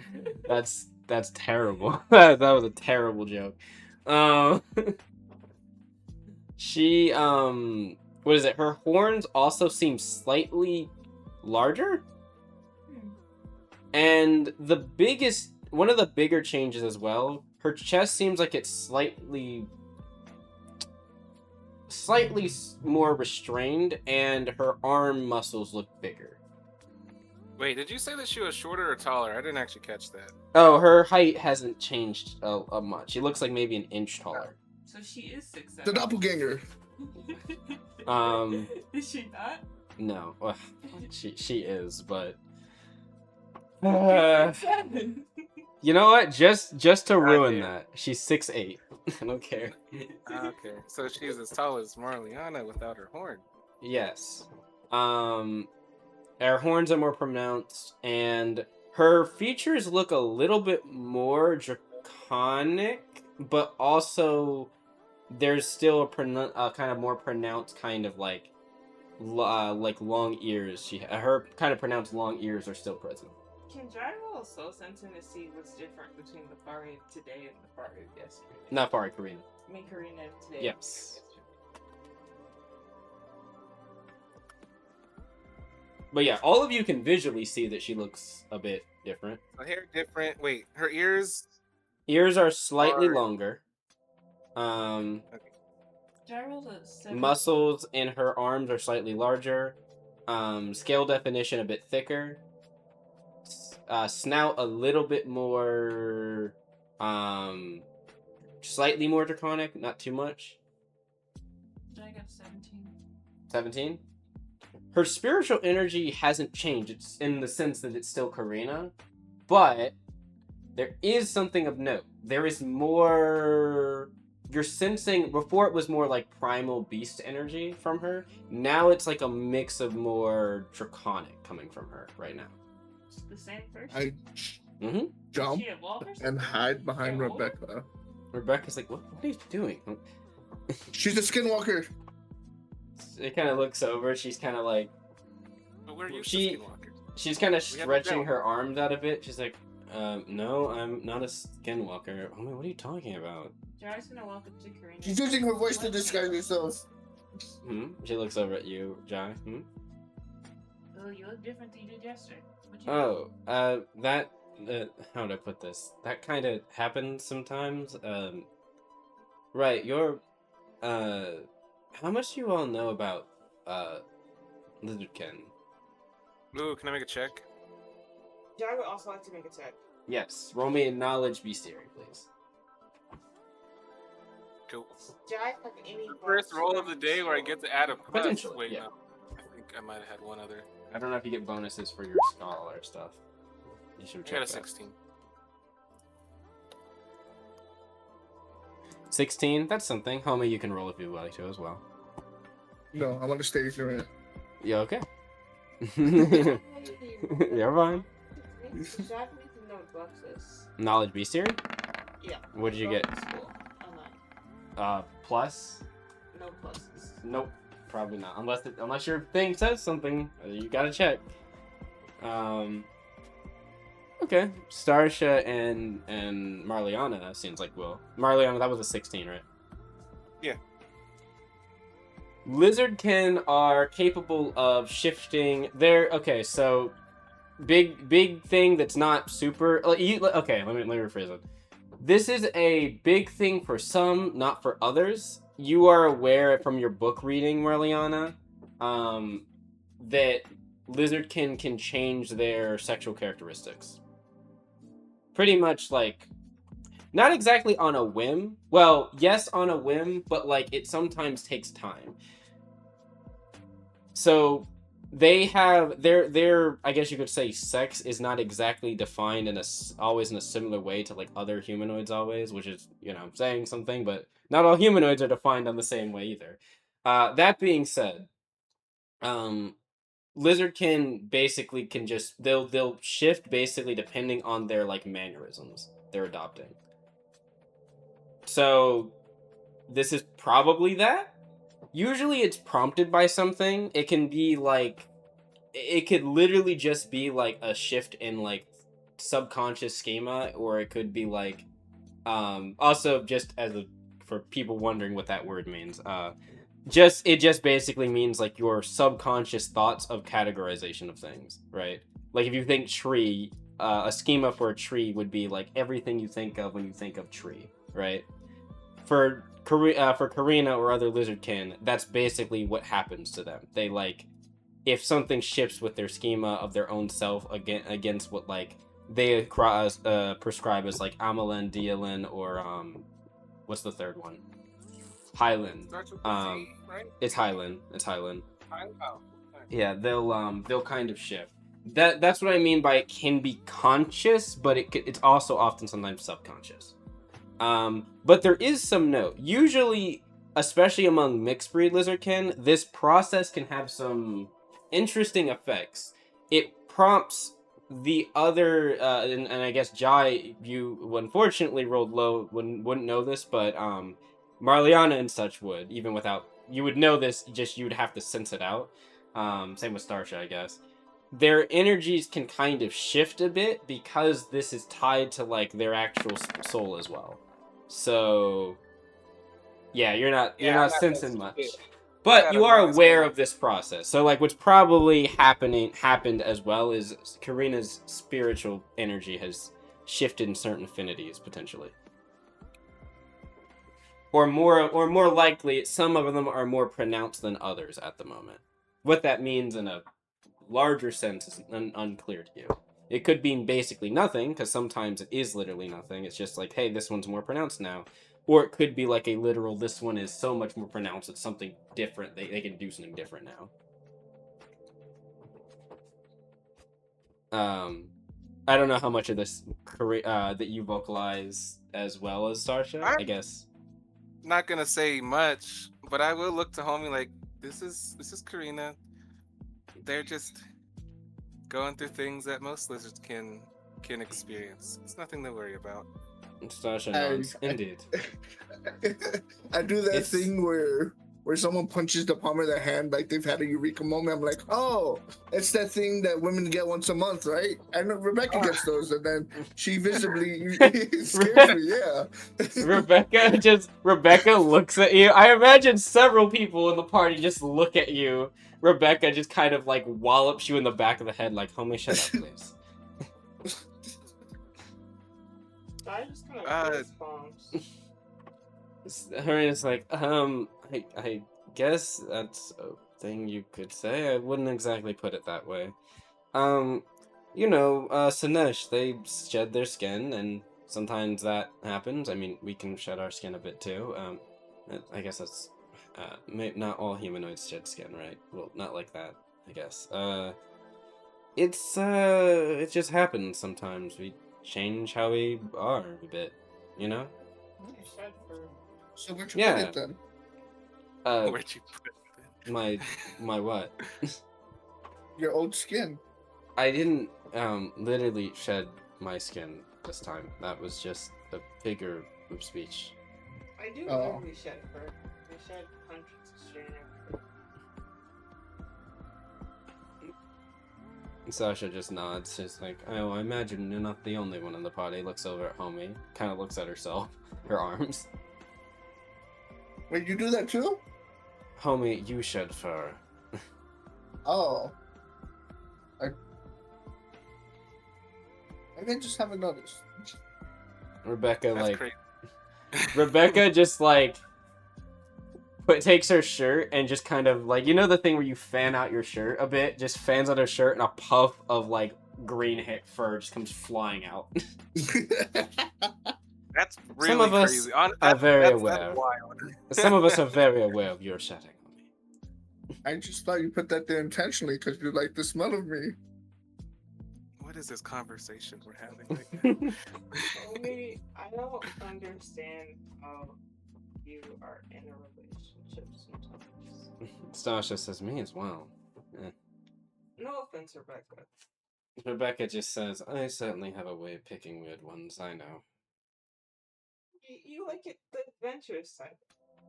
That's terrible. That was a terrible joke. She what is it? Her horns also seem slightly larger. And one of the bigger changes as well, her chest seems like it's slightly more restrained, and her arm muscles look bigger. Wait, did you say that she was shorter or taller? I didn't actually catch that. Oh, her height hasn't changed much. She looks like maybe an inch taller. So she is 6'7". The doppelganger. Is she not? No, well, she is, but She's 6'7". you know what? Just to ruin damn. that, she's 6'8". I don't care. Okay, so she's as tall as Marliana without her horn. Yes. Her horns are more pronounced, and her features look a little bit more draconic, but also there's still a kind of more pronounced kind of like long ears. Her kind of pronounced long ears are still present. Can Jai roll a soul sensing to see what's different between the Fari of today and the Fari of yesterday? Not far, Karina. I mean, Karina of today. Yes. But yeah, all of you can visually see that she looks a bit different. Her hair different. Wait, her ears. Ears are slightly Are- longer. Jai rolled a 7. Muscles in her arms are slightly larger. Scale definition a bit thicker. Snout a little bit more, slightly more draconic, not too much. Jai got 17. 17. Her spiritual energy hasn't changed. It's in the sense that it's still Karina, but there is something of note. There is more. You're sensing, before it was more like primal beast energy from her. Now it's like a mix of more draconic coming from her right now. It's the same person. I Mm-hmm. jump She evolved or and something? hide behind Yeah. Rebecca. Rebecca's like, what are you doing? She's a skinwalker. It kind of looks over. She's kind of like, But we're used She- to skinwalkers. she's kind of We have a stretching belt. her arms out a bit. She's like, No, I'm not a skinwalker. Oh man, what are you talking about? Jai's gonna walk up to Karina. She's using her voice to disguise herself. She looks over at you, Jai. Oh, you look different than you did yesterday. What you That, how would I put this? That kind of happens sometimes. Right, how much do you all know about, Lizardkin? Ooh, can I make a check? Jai would also like to make a check. Yes, roll me a knowledge bestiary, please. Cool. Jai have any First roll of the day where I get to add a plus. Potentially, Wait, yeah. no. I think I might have had one other. I don't know if you get bonuses for your scholar stuff. You should I check got a that. 16. 16? That's something. Homie, you can roll if you'd like to as well. No, I want to stay ignorant. You okay? You're fine. Jai needs to know what bucks is. Knowledge bestiary? Yeah. What did you Go get? to school. I'm Plus? not. No pluses. Nope, probably not. Unless your thing says something, you gotta check. Okay. Starsha and Marliana seems like will. Marliana, that was a 16, right? Yeah. Lizardkin are capable of shifting their. Okay, so big thing that's not super. Okay, let me rephrase it. This is a big thing for some, not for others. You are aware from your book reading, Marliana, that Lizardkin can change their sexual characteristics. Pretty much like, not exactly on a whim. Well, yes, on a whim, but like it sometimes takes time. So they have their I guess you could say sex is not exactly defined always in a similar way to like other humanoids always, which is, saying something, but not all humanoids are defined on the same way either. That being said, Lizardkin basically can just they'll shift basically depending on their like mannerisms they're adopting. So this is probably that. Usually it's prompted by something. It can be like it could literally just be like a shift in like subconscious schema, or it could be like also just for people wondering what that word means, it just basically means like your subconscious thoughts of categorization of things, right? Like if you think tree, a schema for a tree would be like everything you think of when you think of tree, right? For Karina or other Lizardkin, that's basically what happens to them. They like, if something shifts with their schema of their own self against what like they prescribe as like Amelin, Dialin, or what's the third one? Hylan. Starts with a Z, right? It's Hylan. Oh. Yeah, they'll kind of shift. That's what I mean by it can be conscious, but it's also often sometimes subconscious. But there is some note. Usually, especially among mixed breed Lizardkin, this process can have some interesting effects. It prompts the other, and I guess Jai, you unfortunately rolled low, wouldn't know this, but Marliana and such would, even without, you would know this, just you would have to sense it out. Same with Starsha, I guess. Their energies can kind of shift a bit because this is tied to like their actual soul as well. So yeah, you're not sensing much. But you are aware of this process. So like what's probably happened as well is Karina's spiritual energy has shifted in certain affinities potentially. Or more likely, some of them are more pronounced than others at the moment. What that means in a larger sense is unclear to you. It could mean basically nothing, because sometimes it is literally nothing. It's just like, hey, this one's more pronounced now. Or it could be like a literal, this one is so much more pronounced, it's something different. They can do something different now. I don't know how much of this that you vocalize as well as Starsha, I guess. Not gonna say much, but I will look to homie like, this is Karina. They're just going through things that most lizards can experience. It's nothing to worry about. Starsha nods. Indeed. I do that thing where where someone punches the palm of their hand like they've had a eureka moment. I'm like, oh, it's that thing that women get once a month, right? I know Rebecca gets those, and then she visibly scares me. Yeah. Rebecca looks at you. I imagine several people in the party just look at you. Rebecca just kind of like wallops you in the back of the head, like, "Homie, shut up, please." I just kind of face bombs. Her is like, I guess that's a thing you could say. I wouldn't exactly put it that way. Sinesh, they shed their skin, and sometimes that happens. I mean, we can shed our skin a bit too. I guess that's, not all humanoids shed skin, right? Well, not like that, I guess. It just happens sometimes. We change how we are a bit, you know? Shed fur. So where'd you put it then? Where'd you put it? My what? Your old skin. I didn't literally shed my skin this time. That was just a figure of speech. I do literally shed fur. I shed hundreds of strand of fur. Sasha just nods. She's like, "Oh, I imagine you're not the only one in the party." Looks over at Homie. Kind of looks at herself. Her arms. Wait, you do that too? Homie, you shed fur. Oh. Maybe I just haven't noticed. Rebecca, That's like... crazy. Rebecca just, like... takes her shirt and just kind of, like... You know the thing where you fan out your shirt a bit? Just fans out her shirt and a puff of, like, green fur just comes flying out. That's really Some of us crazy. are very that's aware. wild. Some of us are very aware of your shedding. I just thought you put that there intentionally because you like the smell of me. What is this conversation we're having right now? Homie, I don't understand how you are in a relationship sometimes. Stasha says, "Me as well." Eh. No offense, Rebecca. Rebecca just says, "I certainly have a way of picking weird ones, I know." You like it, the adventurous side.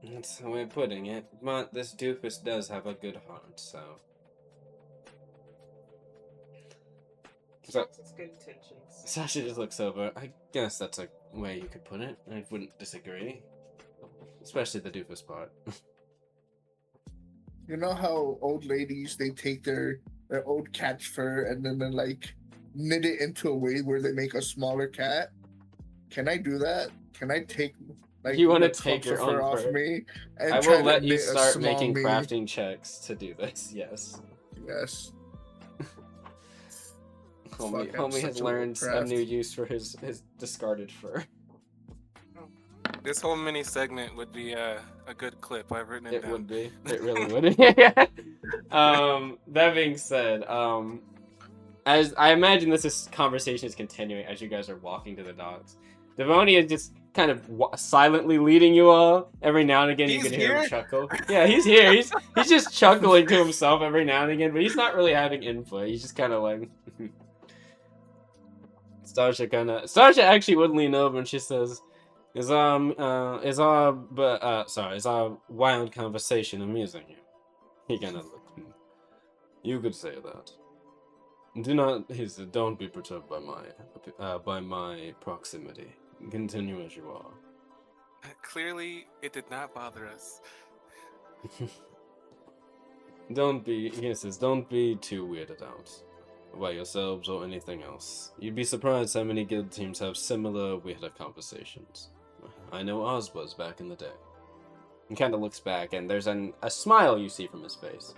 That's the way of putting it. But this doofus does have a good heart, so... It's good intentions. Sasha just looks over. I guess that's a way you could put it. I wouldn't disagree. Especially the doofus part. You know how old ladies, they take their old cat's fur and then they like knit it into a way where they make a smaller cat? Can I do that? Can I take like You want to the take clumps your of fur own off fur? me? And I try will to let you knit a start small making me? crafting checks to do this, yes. Yes. Homie Fuck, I'm has such a learned a craft. new use for his discarded fur. This whole mini segment would be a good clip. I've written it down. It would be. It really would. That being said, as I imagine this conversation is continuing as you guys are walking to the docks. Devonia is just kind of silently leading you all. Every now and again, you He's can hear him here? chuckle. Yeah, he's here. He's just chuckling to himself every now and again, but he's not really having input. He's just kind of like. Stasha actually would lean over and she says, "Is our wild conversation amusing you?" He kind of looked. "You could say that. Don't be perturbed by my proximity. Continue as you are." Clearly, it did not bother us. He says, "Don't be too weirded out by yourselves or anything else. You'd be surprised how many guild teams have similar weirder conversations. I know ours was back in the day." He kind of looks back, and there's a smile you see from his face.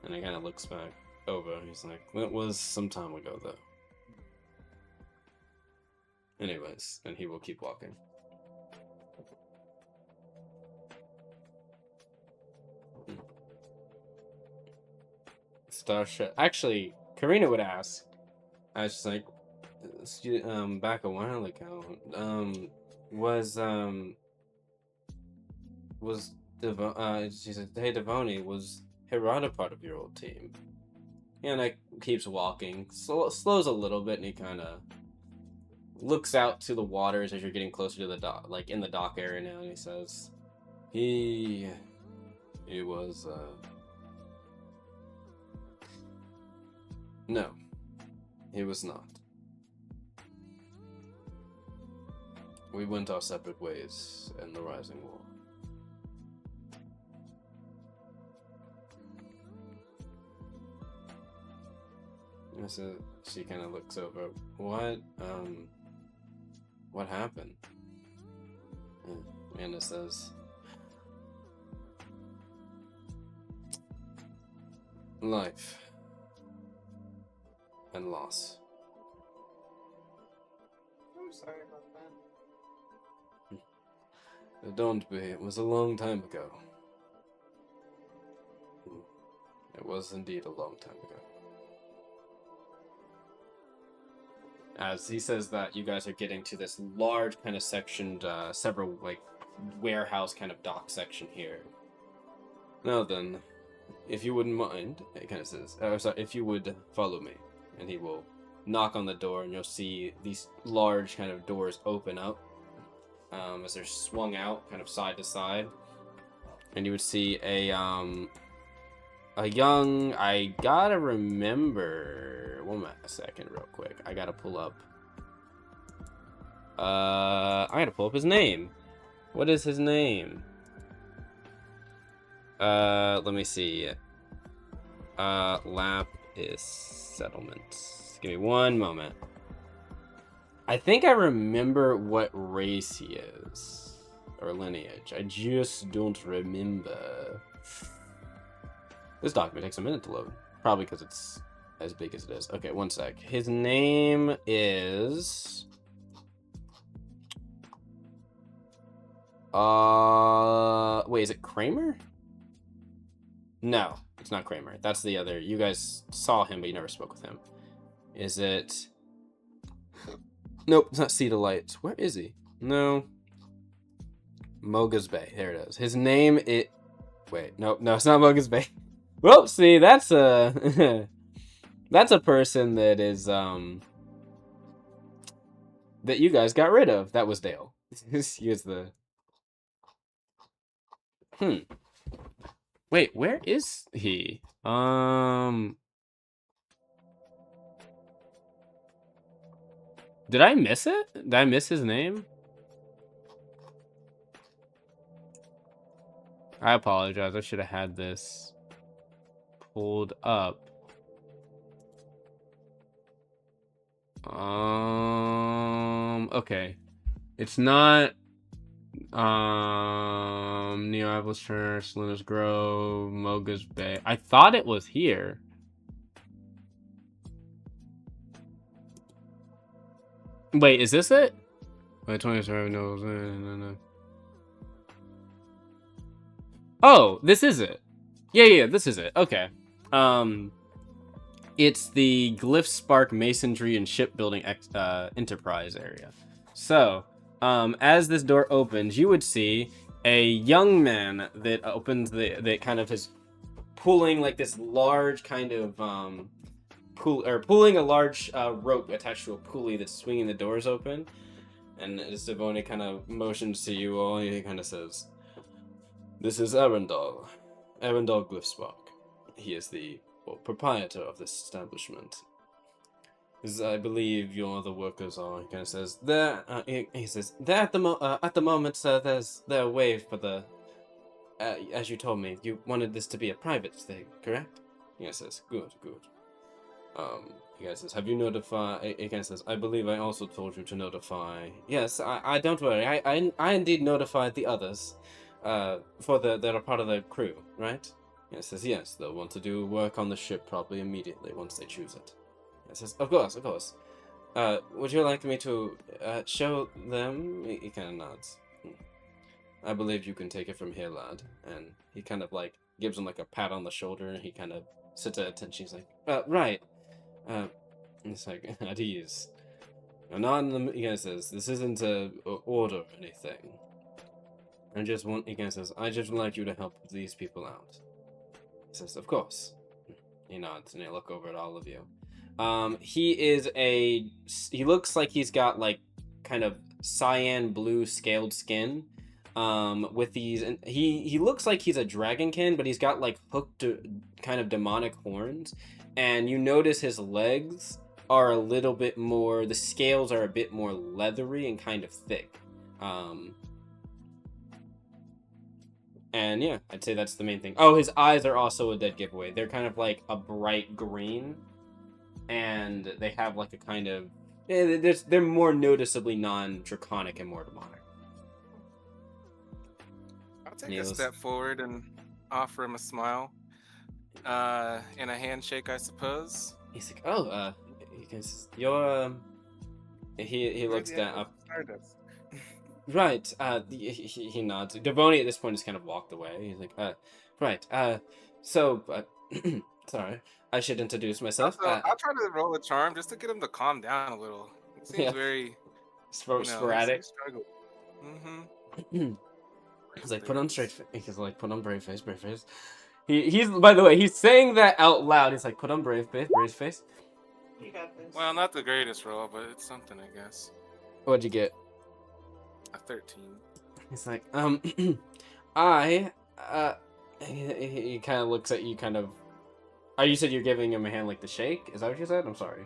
And he kind of looks back over. He's like, "That was some time ago, though." Anyways, and he will keep walking. Starship. Actually, Karina would ask. I was just like, back a while ago. She said, "Hey, Devoni, was Hirata part of your old team?" And I keeps walking, slows a little bit, and he kind of looks out to the waters as you're getting closer to the dock, like in the dock area now, and he says, He was, No, he was not. We went our separate ways in the Rising War. So she kind of looks over. What happened? Anna says, life and loss. I'm sorry about that. Don't be. It was a long time ago. It was indeed a long time ago. As he says that, you guys are getting to this large kind of sectioned, several, like, warehouse kind of dock section here. Now then, if you wouldn't mind, it kind of says, sorry, if you would follow me, and he will knock on the door, and you'll see these large kind of doors open up, as they're swung out, kind of side to side, and you would see a young, I gotta remember, a second real quick, I gotta pull up his name. What is his name? Let me see. Lapis Settlement. Give me one moment. I think I remember what race he is. Or lineage. I just don't remember. This document takes a minute to load. Probably because it's as big as it is. Okay, one sec. His name is... wait, is it Kramer? No, it's not Kramer. That's the other. You guys saw him, but you never spoke with him. Is it... Nope, it's not Sea to Lights. Where is he? No. Mogah's Bay. There it is. His name is... Wait, no, it's not Mogah's Bay. Well, see, that's a... that's a person that is, that you guys got rid of. That was Dale. He was the... Wait, where is he? Did I miss it? Did I miss his name? I apologize. I should have had this pulled up. Okay. It's not Neo Apple's Turner, Selena's Grove, Mogah's Bay. I thought it was here. Wait, is this it? Wait, 27 knows. No. Oh, this is it. Yeah, this is it. Okay. It's the Glyph Spark Masonry and Shipbuilding Enterprise area. So, as this door opens, you would see a young man that opens that kind of is pulling like this large kind of pulling a large rope attached to a pulley that's swinging the doors open. And as Devoni kind of motions to you all, he kind of says, "This is Arundel Glyphspark. He is the proprietor of this establishment. As I believe your other workers are." He kind of says, he says, "There at the moment, they're away for the, as you told me, you wanted this to be a private thing, correct?" He says, good. He guys says, "Have you notified?" He guys says, "I believe I also told you to notify." Yes, I don't worry. I indeed notified the others, for they're a part of the crew, right? He says, "Yes, they'll want to do work on the ship probably immediately once they choose it." He says, Of course. Would you like me to show them?" He kind of nods. "I believe you can take it from here, lad." And he kind of like gives him like a pat on the shoulder, and he kind of sits at attention. He's like, "Right." It's like, at ease. "I'm not in the," he guys says, "this isn't a order or anything. He guys says, "I just would like you to help these people out." He says, "Of course." He nods, and he look over at all of you. He looks like he's got like kind of cyan blue scaled skin. with these, and he looks like he's a dragonkin, but he's got like hooked kind of demonic horns, and you notice his legs are a little bit more, the scales are a bit more leathery and kind of thick. And yeah, I'd say that's the main thing. Oh, his eyes are also a dead giveaway. They're kind of like a bright green, and they have like a kind of, they're more noticeably non-draconic and more demonic. I'll take a step forward and offer him a smile, and a handshake, I suppose. He's like, oh, you're, he looks down up. Right, he nods. Devoni at this point has kind of walked away. He's like, right, so, sorry, I should introduce myself. Also, I'll try to roll a charm just to get him to calm down a little. It seems very sporadic. Mm-hmm. He's like, put on straight face. He's like, put on brave face, brave face. He's, by the way, he's saying that out loud. He's like, put on brave face. You got this. Well, not the greatest roll, but it's something, I guess. What'd you get? A 13. He's like, he kind of looks at you, kind of. Oh, you said you're giving him a hand like the shake? Is that what you said? I'm sorry.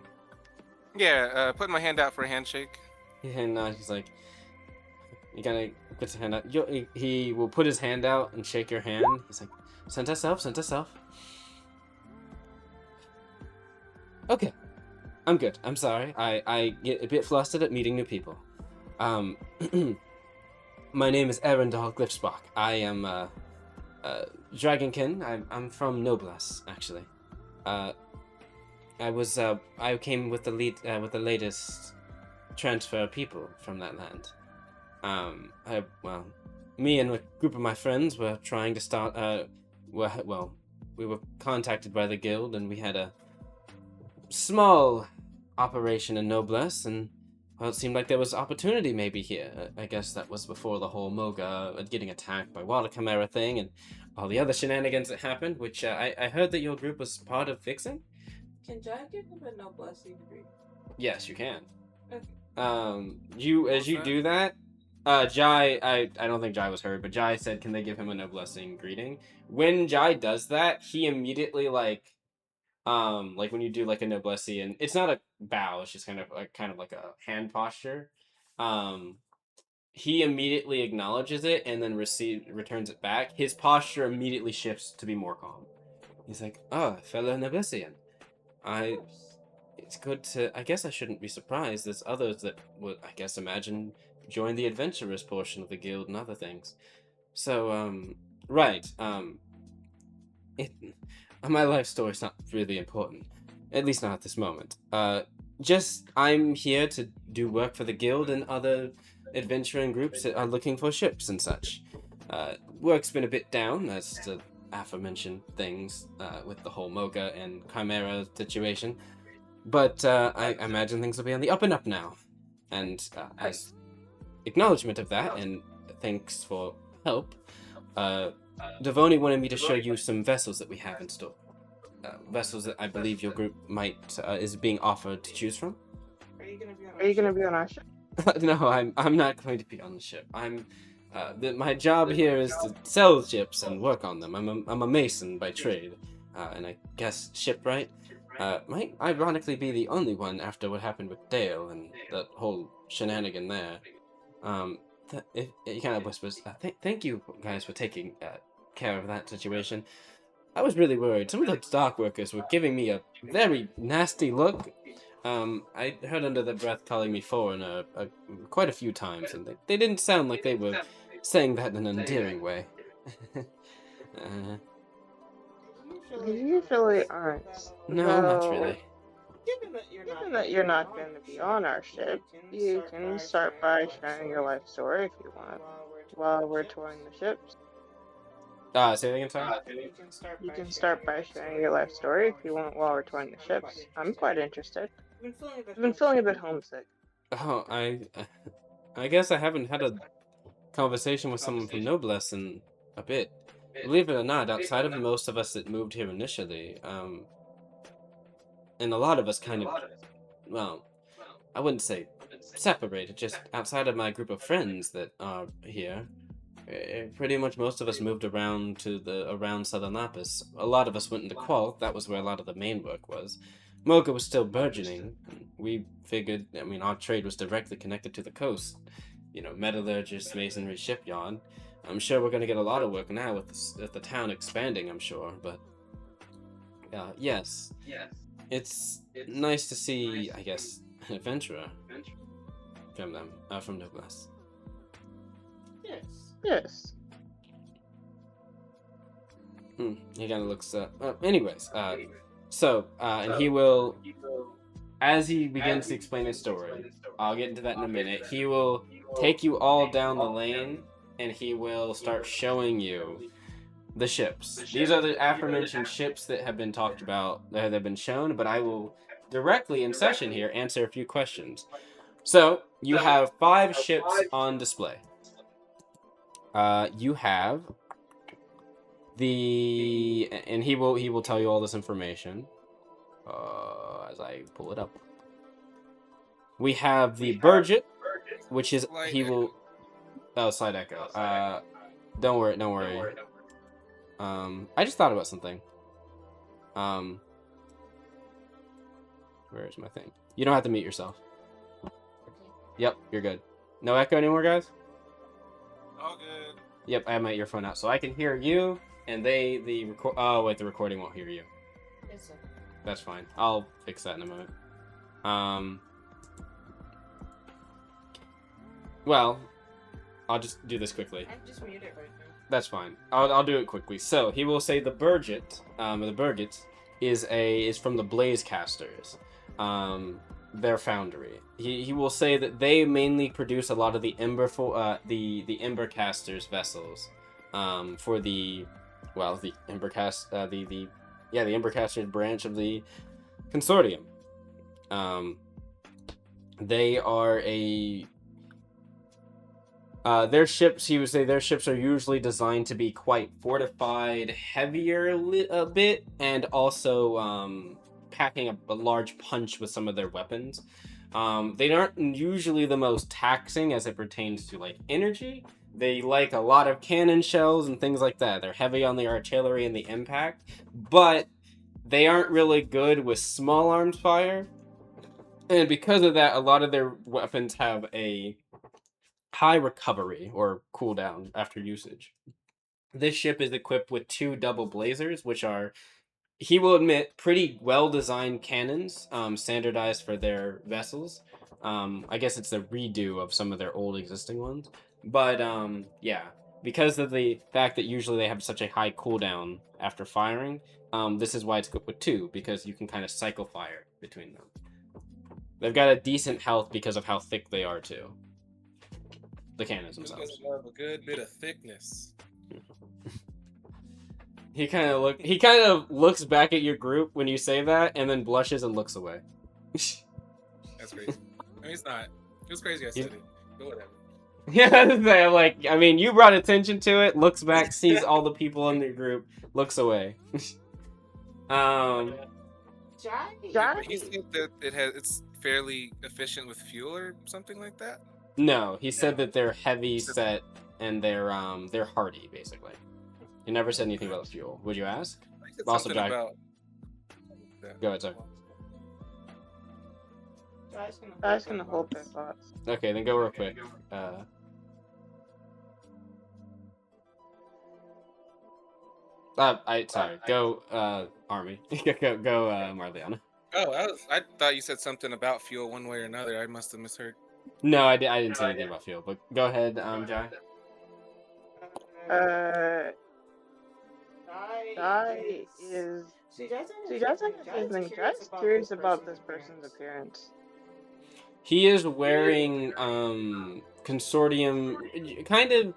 Yeah, putting my hand out for a handshake. And he's like, he kind of puts his hand out. He will put his hand out and shake your hand. He's like, send herself. Okay, I'm good. I'm sorry. I get a bit flustered at meeting new people. My name is Arendal Glyphspark. I am Dragonkin. I'm from Noblesse, actually. I came with the latest transfer of people from that land. Me and a group of my friends were trying to start. We were contacted by the guild, and we had a small operation in Noblesse, and well, it seemed like there was opportunity maybe here. I guess that was before the whole Mogah getting attacked by Water Chimera thing and all the other shenanigans that happened, which I heard that your group was part of fixing. Can Jai give him a no blessing degree? Yes, you can. Okay. As you do that, Jai, I don't think Jai was heard, but Jai said, can they give him a no blessing greeting? When Jai does that, he immediately like when you do like a noblesse, and it's not a bow, it's just kind of like a hand posture. He immediately acknowledges it and then returns it back. His posture immediately shifts to be more calm. He's like, oh, fellow noblessian. It's good to, I guess I shouldn't be surprised. There's others that would, I guess, imagine join the adventurous portion of the guild and other things. So, right, my life story's not really important. At least not at this moment. I'm here to do work for the guild and other adventuring groups that are looking for ships and such. Work's been a bit down, as the aforementioned things, with the whole Mogah and Chimera situation. But I imagine things will be on the up and up now. And as acknowledgement of that, and thanks for help, Devoni wanted me to show you some vessels that we have in store. Vessels that I believe your group is being offered to choose from. Are you gonna be on our ship? No, I'm not going to be on the ship. My job here is to sell ships and work on them. I'm a mason by trade, and I guess shipwright might ironically be the only one after what happened with Dale and that whole shenanigan there. He kind of whispers, thank you guys for taking care of that situation. I was really worried. Some of the dock workers were giving me a very nasty look. I heard under their breath calling me foreigner quite a few times, and they didn't sound like they were saying that in an endearing way. They usually aren't. No, not really. Given that you're not going to be on our ship, you can start by sharing your life story if you want while we're touring the ships. Say that again, sorry? You can start by sharing your life story if you want while we're touring the ships. I'm quite interested. I've been feeling a bit homesick. Oh, I guess I haven't had a conversation with someone from Noblesse in a bit. Believe it or not, outside of most of us that moved here initially, and a lot of us kind of, well, I wouldn't say separated, just outside of my group of friends that are here, Pretty much most of us moved around around Southern Lapis. A lot of us went into Qual. That was where a lot of the main work was. Mogah was still burgeoning. And we figured, I mean, our trade was directly connected to the coast. You know, metallurgists, masonry, shipyard. I'm sure we're going to get a lot of work now with the town expanding, I'm sure. But, yes. It's nice to see, I guess, an adventurer from them, from Douglas. Yes. He kind of looks anyways, and he will, as he begins to explain his story, I'll get into that in a minute, he will take you all down the lane, and he will start showing you the ships. These are the aforementioned ships that have been talked about, that have been shown, but I will directly in session here answer a few questions. So, you have 5 ships on display. You have and he will tell you all this information as I pull it up. We have the Burgett, which is slight echo. Don't worry. I just thought about something. Where is my thing? You don't have to mute yourself. Yep, you're good. No echo anymore, guys? All good. Yep, I have my earphone out, so I can hear you, and the recording won't hear you. Yes, sir. That's fine. I'll fix that in a moment. Well, I'll just do this quickly. I'm just muted right now. That's fine. I'll do it quickly. So he will say the Burgett, is from the Blaze Casters, their foundry. He will say that they mainly produce a lot of the Ember Ember Casters vessels, for the Ember Ember Casters branch of the Consortium. They are their ships, he would say their ships are usually designed to be quite fortified, heavier a bit, and also packing a large punch with some of their weapons. They aren't usually the most taxing as it pertains to like energy. They like a lot of cannon shells and things like that. They're heavy on the artillery and the impact, but they aren't really good with small arms fire. And because of that, a lot of their weapons have a high recovery or cooldown after usage. This ship is equipped with 2 double blazers, which are, he will admit, pretty well-designed cannons, standardized for their vessels. I guess it's a redo of some of their old existing ones. But, yeah, because of the fact that usually they have such a high cooldown after firing, this is why it's equipped with 2, because you can kind of cycle fire between them. They've got a decent health because of how thick they are, too. The cannons themselves. Have a good bit of thickness. He kind of looks back at your group when you say that, and then blushes and looks away. That's crazy. I mean, it's not. It was crazy I said it, but whatever. Yeah, I'm like, I mean, you brought attention to it. Looks back, sees all the people in your group, looks away. He said that it's fairly efficient with fuel or something like that. No, he said that they're heavy set and they're hardy, basically. He never said anything about the fuel. Would you ask? Also, Jack. Go ahead, sorry. I was gonna hold their thoughts. Okay, then go real quick. Sorry. Go, Army. go, Marliana. Oh, I thought you said something about fuel one way or another. I must have misheard. No, I didn't say anything about fuel, but go ahead, Jai. Jai is... See, Jai's anything. Jai's curious about this person's appearance. He is wearing, Consortium, kind of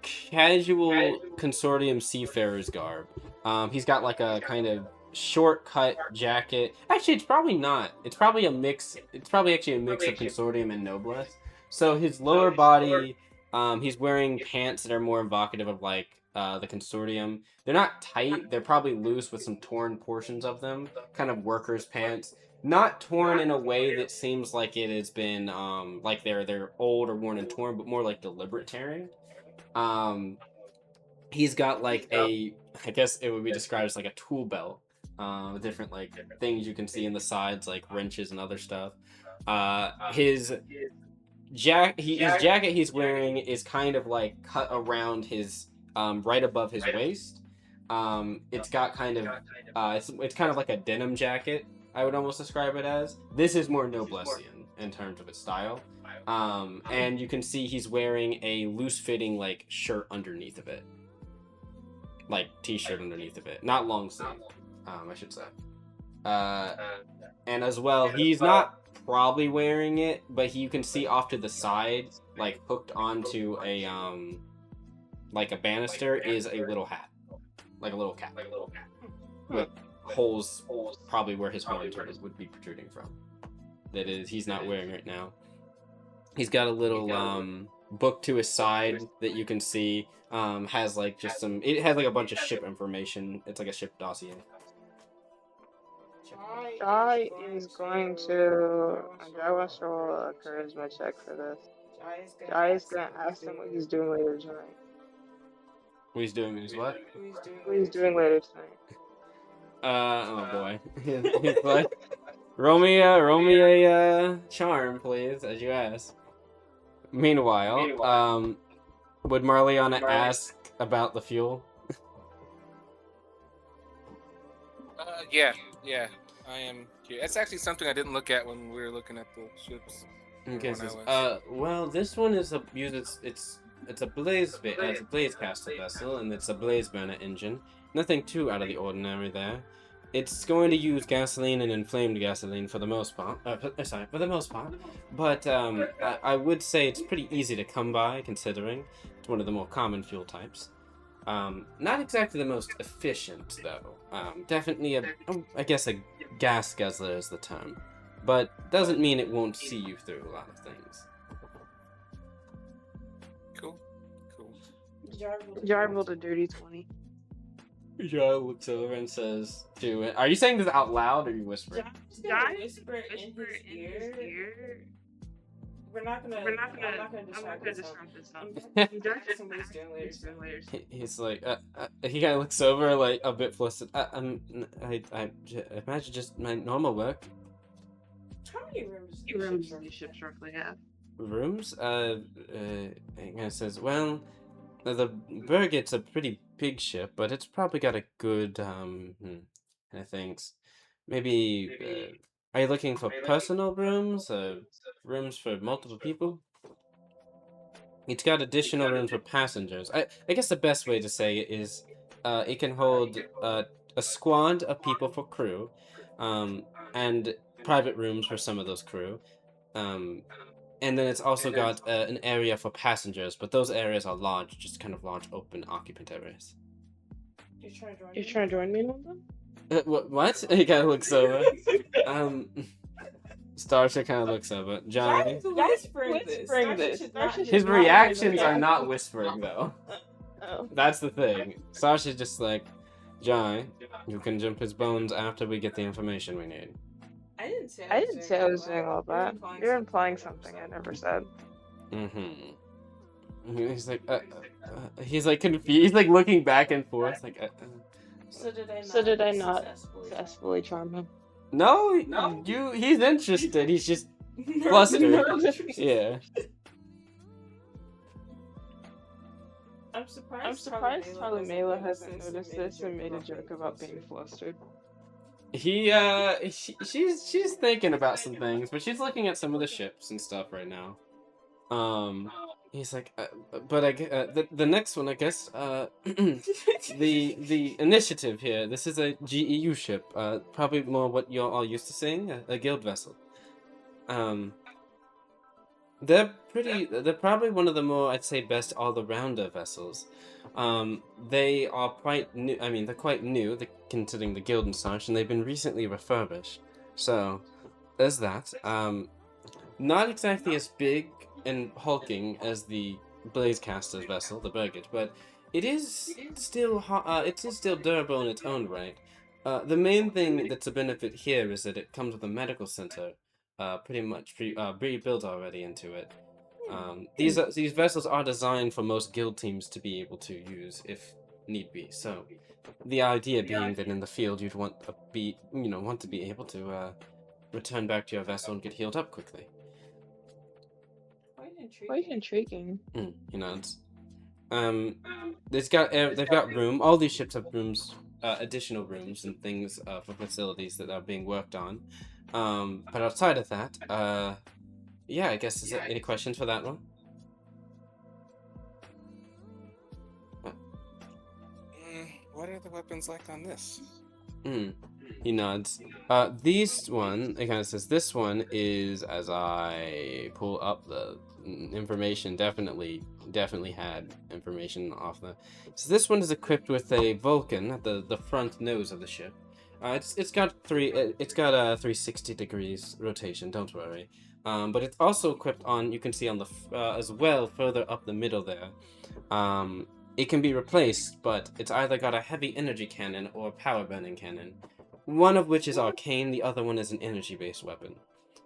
casual Consortium seafarer's garb. He's got like a kind of short-cut jacket. Actually, it's probably not. It's probably a mix. It's probably actually a mix of Consortium and Noblesse. So his lower body, he's wearing pants that are more evocative of like the Consortium. They're not tight. They're probably loose with some torn portions of them. Kind of workers' pants. Not torn in a way that seems like it has been like they're old or worn and torn, but more like deliberate tearing. He's got like I guess it would be described as like a tool belt. Different like things you can see in the sides, like wrenches and other stuff. His jacket he's wearing is kind of like cut around his right above his waist. It's got kind of it's kind of like a denim jacket. I would almost describe it as. This is more Noblessian in terms of its style. And you can see he's wearing a loose-fitting like shirt underneath of it, like t-shirt underneath of it, not long sleeve. I should say. And as well, he's not probably wearing it, but you can see off to the side, like hooked onto a like a banister, is a little hat, like a little cap, with holes probably where his horns would be protruding from. That is, he's not wearing right now. He's got a little book to his side that you can see has like just some. It has like a bunch of ship information. It's like a ship dossier. Jai is going to. Jai wants to roll a charisma check for this. Jai is going to ask him what he's doing later tonight. What he's doing is what? What he's doing later tonight. Oh boy. He's like, roll me a charm, please, as you ask. Meanwhile, would Marliana ask about the fuel? Yeah, I am here. That's actually something I didn't look at when we were looking at the ships. Okay, well, this one is it's a blaze caster vessel, and it's a blaze burner engine. Nothing too out of the ordinary there. It's going to use gasoline and inflamed gasoline for the most part. For the most part. But I would say it's pretty easy to come by, considering it's one of the more common fuel types. Not exactly the most efficient, though. Definitely I guess a gas guzzler is the term. But doesn't mean it won't see you through a lot of things. Cool. Jai rolled a dirty 20. Jai looks over and says, "Do it." Are you saying this out loud, or are you whispering? Jai whisper in his ear. I'm not gonna describe this. He's like, he kind of looks over, like a bit flustered. I imagine just my normal work. How many rooms do these ships roughly have? Rooms? He kind of says, well, the Burgett's a pretty big ship, but it's probably got a good, I think, maybe, are you looking for personal rooms, rooms for multiple people? It's got additional rooms for passengers. I guess the best way to say it is, it can hold, a squad of people for crew, and private rooms for some of those crew. And then it's also got an area for passengers, but those areas are large, just kind of large open occupant areas. You trying to join me in one of them? What? He kind of looks over. Starsha kind of looks over. Johnny. Whispering this. His reactions are not whispering, though. Oh. That's the thing. Starsha's just like, Johnny, you can jump his bones after we get the information we need. I didn't say I was doing all that. You're implying something I never said. He's like confused. He's like looking back and forth. Like, So did I not successfully charm him? No. He's interested. He's just flustered. Yeah. I'm surprised Talimela hasn't noticed this and made a joke about being flustered. She's thinking about some things, but she's looking at some of the ships and stuff right now. He's like, but the next one, I guess, the initiative here. This is a GEU ship, probably more what you're all used to seeing, a guild vessel. They're probably one of the more, I'd say, best all-rounder vessels. They are quite new. I mean, they're quite new, considering the guild and such, and they've been recently refurbished. So, there's that. Not exactly as big and hulking as the Blazecaster's vessel, the Burgage, but it is still durable in its own right. The main thing that's a benefit here is that it comes with a medical center, pretty much pre-built already into it. These vessels are designed for most guild teams to be able to use if need be. So, the idea being that in the field you'd want to be able to return back to your vessel and get healed up quickly. Quite intriguing. He nods. They've got room. All these ships have rooms, additional rooms and things for facilities that are being worked on. But outside of that, yeah, I guess is there any questions for that one? What are the weapons like on this? He nods. This one, it kind of says, this one is, as I pull up the information, definitely had information off the. So this one is equipped with a Vulcan at the front nose of the ship. It's got a 360 degrees rotation. Don't worry. But it's also equipped on. You can see on the as well further up the middle there. It can be replaced, but it's either got a heavy energy cannon or a power burning cannon. One of which is arcane, the other one is an energy-based weapon.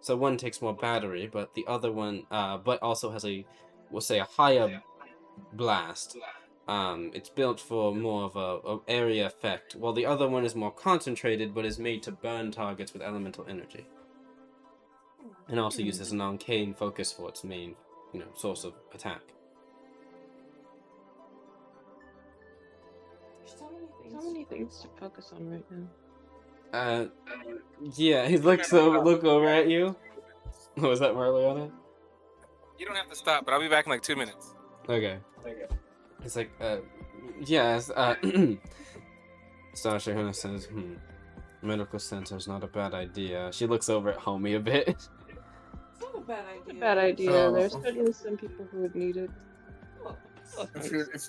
So one takes more battery, but the other one, but also has we'll say a higher blast. It's built for more of a area effect, while the other one is more concentrated, but is made to burn targets with elemental energy. And also uses an arcane focus for its main, source of attack. So many things to focus on right now. Yeah, he look over at you. Oh, was that Marliana? You don't have to stop, but I'll be back in like 2 minutes. Okay. It's like, yes, Sasha kind of says, medical center's not a bad idea. She looks over at Homie a bit. It's not a bad idea. It's a bad idea. There's certainly some people who would need it.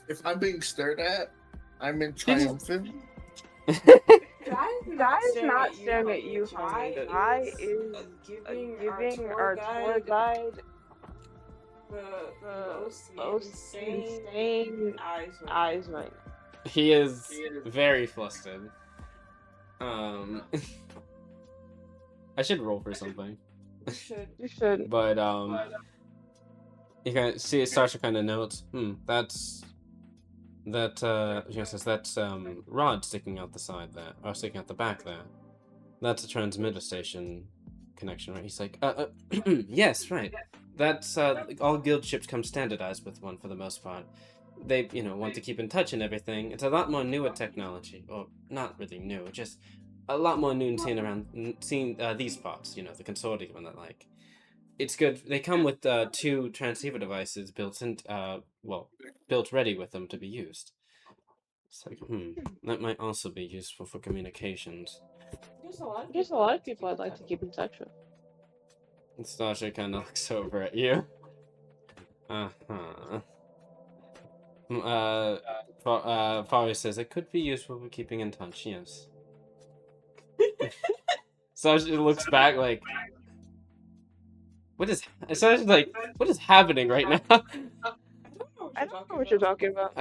If I'm being stared at, I'm in triumphant. Guy is not staring at you, homie. Guy is giving our tour guide the most insane eyes right now. He is very flustered. I should roll for something. You should. But you can see Sasha kind of notes. That's rod sticking out the side there, or sticking out the back there. That's a transmitter station connection, right? He's like, yes, right. That's all guild ships come standardized with one for the most part. They, want to keep in touch and everything. It's a lot more newer technology, or not really new, just a lot more new and seen these parts, the consortium and that like. It's good. They come with 2 transceiver devices built ready with them to be used. It's like, that might also be useful for communications. There's a lot of people I'd like to keep in touch with. And Stasha kind of looks over at you. Fari says it could be useful for keeping in touch. Yes. Sasha looks back like. What is happening right now? I don't know what you're talking about.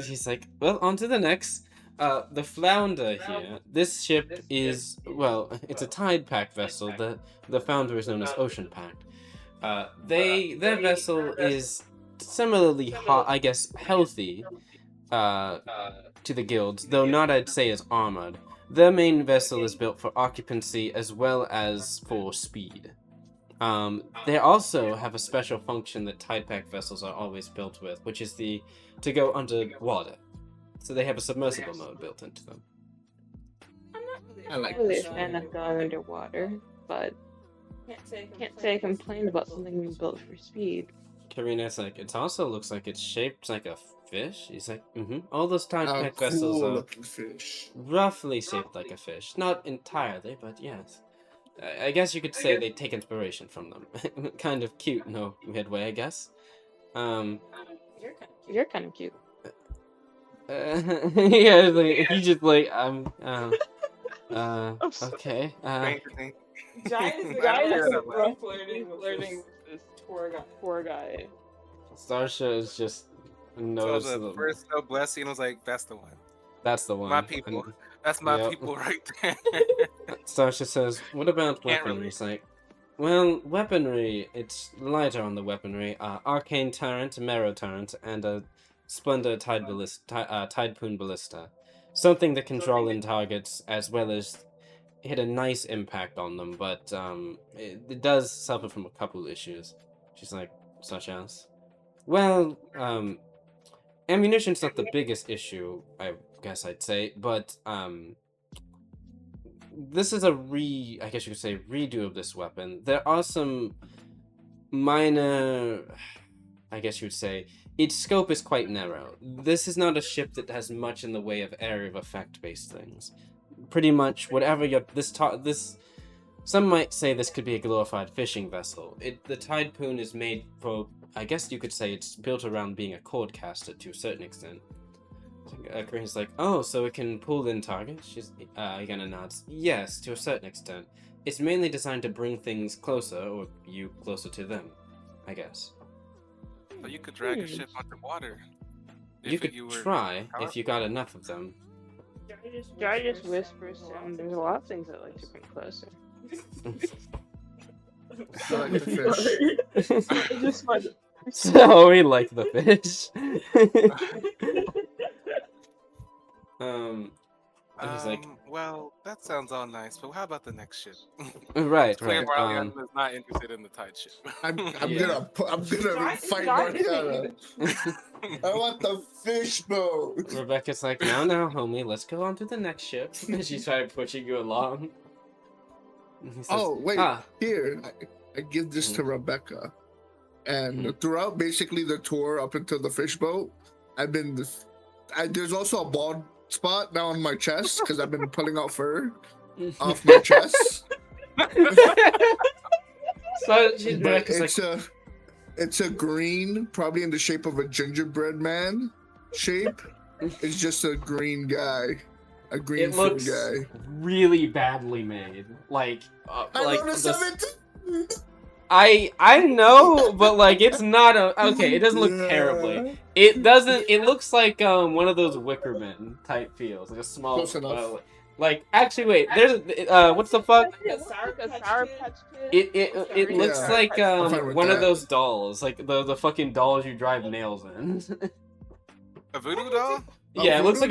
He's like, well, on to the next. The Flounder here. This ship is, it's a Tide Pack vessel. The founder is known as Ocean Pact. Their vessel is similarly healthy to the guilds, though not, I'd say, as armored. Their main vessel is built for occupancy as well as for speed. They also have a special function that Tide Pack vessels are always built with, which is to go underwater. So they have a submersible mode built into them. I'm not really a fan of going underwater, but can't say I complain about something being built for speed. Karina's like, it also looks like it's shaped like a fish. He's like, all those Tide Pack vessels are roughly shaped like a fish. Not entirely, but yes. I guess you could say they take inspiration from them. Kind of cute, no midway, I guess. You're kind of cute. Yeah, he just like okay. Giant is rough flirting with this poor guy. Starsha is just knows. So the first blessing was like, that's the one. That's the one. My people. That's my people right there. Starsha says, what about weapons? Like, Well, weaponry, it's lighter on the weaponry. Arcane Turret, Marrow Turret, and a Splendor Tidepoon Ballista. Something that can draw in targets as well as hit a nice impact on them, but it does suffer from a couple issues. She's like, such as? Well, ammunition's not the biggest issue, I guess I'd say, but this is a I guess you could say redo of this weapon. There are some minor, I guess you would say, its scope is quite narrow. This is not a ship that has much in the way of area of effect based things. Pretty much whatever this some might say this could be a glorified fishing vessel. The Tidepoon is made for, I guess you could say it's built around being a cord caster to a certain extent. Korean's like, oh, so it can pull in targets? She's Yana nods. Yes, to a certain extent. It's mainly designed to bring things closer, or you closer to them, I guess. So you could drag a ship underwater. You could try if you got enough of them. Jai just whispers to him, there's a lot of things I like to bring closer. I like the fish. It's just fun. So we like the fish. He's like, well, that sounds all nice, but how about the next ship? right. Barley is not interested in the tide ship. I'm gonna fight Marciana. I want the fish boat. Rebecca's like, now, homie, let's go on to the next ship. And she's trying to pushing you along. Says, oh wait, here I give this to Rebecca, and throughout basically the tour up until the fish boat, there's also a bald spot now on my chest because I've been pulling out fur off my chest. So it's a green, probably in the shape of a gingerbread man shape. It's just a green guy, a green fur guy. Really badly made. Like I know, but like it's not okay. It doesn't look terribly. It doesn't. It looks like one of those Wickerman type feels, like a small. Close enough. Like actually, wait. There's what's the fuck? Sour Patch Kid. It looks like one of those dolls, like the fucking dolls you drive nails in. A voodoo doll? Yeah, it looks like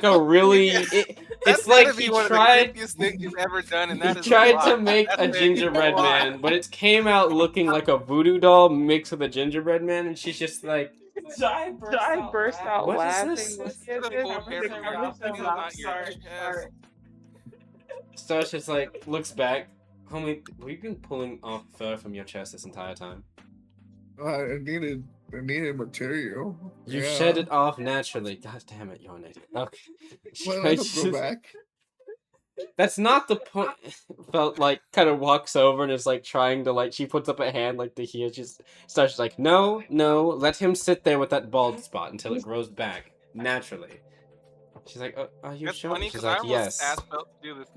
a really. It's like he tried. Thing you've ever done, and that he tried to make a gingerbread man, but it came out looking like a voodoo doll mixed with a gingerbread man, and she's just like. Jai burst out what laughing. Is this? So it's just like looks back. Homie, we've been pulling off fur from your chest this entire time. I needed material. You shed it off naturally. God damn it, you're an idiot. Okay. Well, I go back. That's not the point. Felt like kind of walks over and is like trying to like. She puts up a hand like to heal. Just starts like, no, let him sit there with that bald spot until it grows back naturally. She's like, are you sure? Funny, she's like, yes. I asked Belt to do this.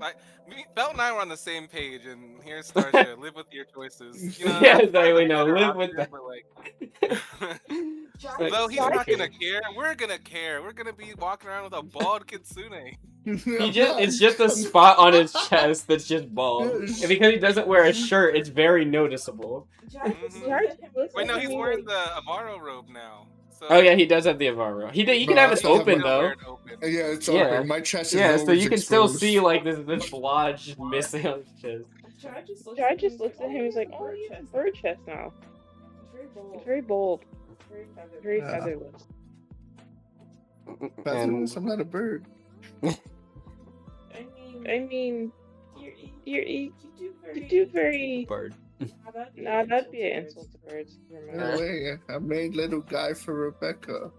Belt and I were on the same page, and here's Starsha. Live with your choices. You know, yeah, exactly. No, live with that. Though he's not gonna care, we're gonna care. We're gonna be walking around with a bald kitsune. It's just a spot on his chest that's just bald. And because he doesn't wear a shirt, it's very noticeable. Wait, no, he's wearing the Avaro robe now. So, oh yeah, he does have the Avaro. He can have it open though. Yeah, it's open. My chest is so you can still see like this blotch just missing on his chest. Jai just looks at him and is like, oh, you have a bird chest now. It's very bold. Very featherless. Featherless? I'm not a bird. I mean, you do very bird. Nah, that'd be an insult to birds. No way. I made little guy for Rebecca.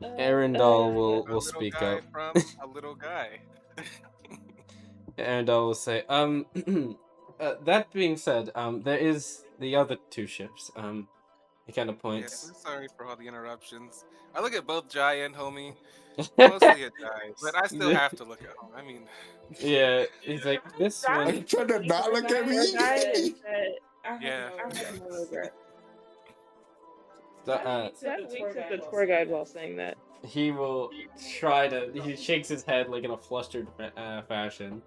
Arendelle will speak up. From a little guy. Arendelle will say, that being said, there is the other two ships. He kind of points. Yeah, sorry for all the interruptions. I look at both Jai and Homie. Mostly at Jai, but I still have to look at him. I mean, yeah, he's like this one. Are you trying to not look at me? Yeah. That winks at the tour guide while saying that. He will try to. He shakes his head like in a flustered fashion.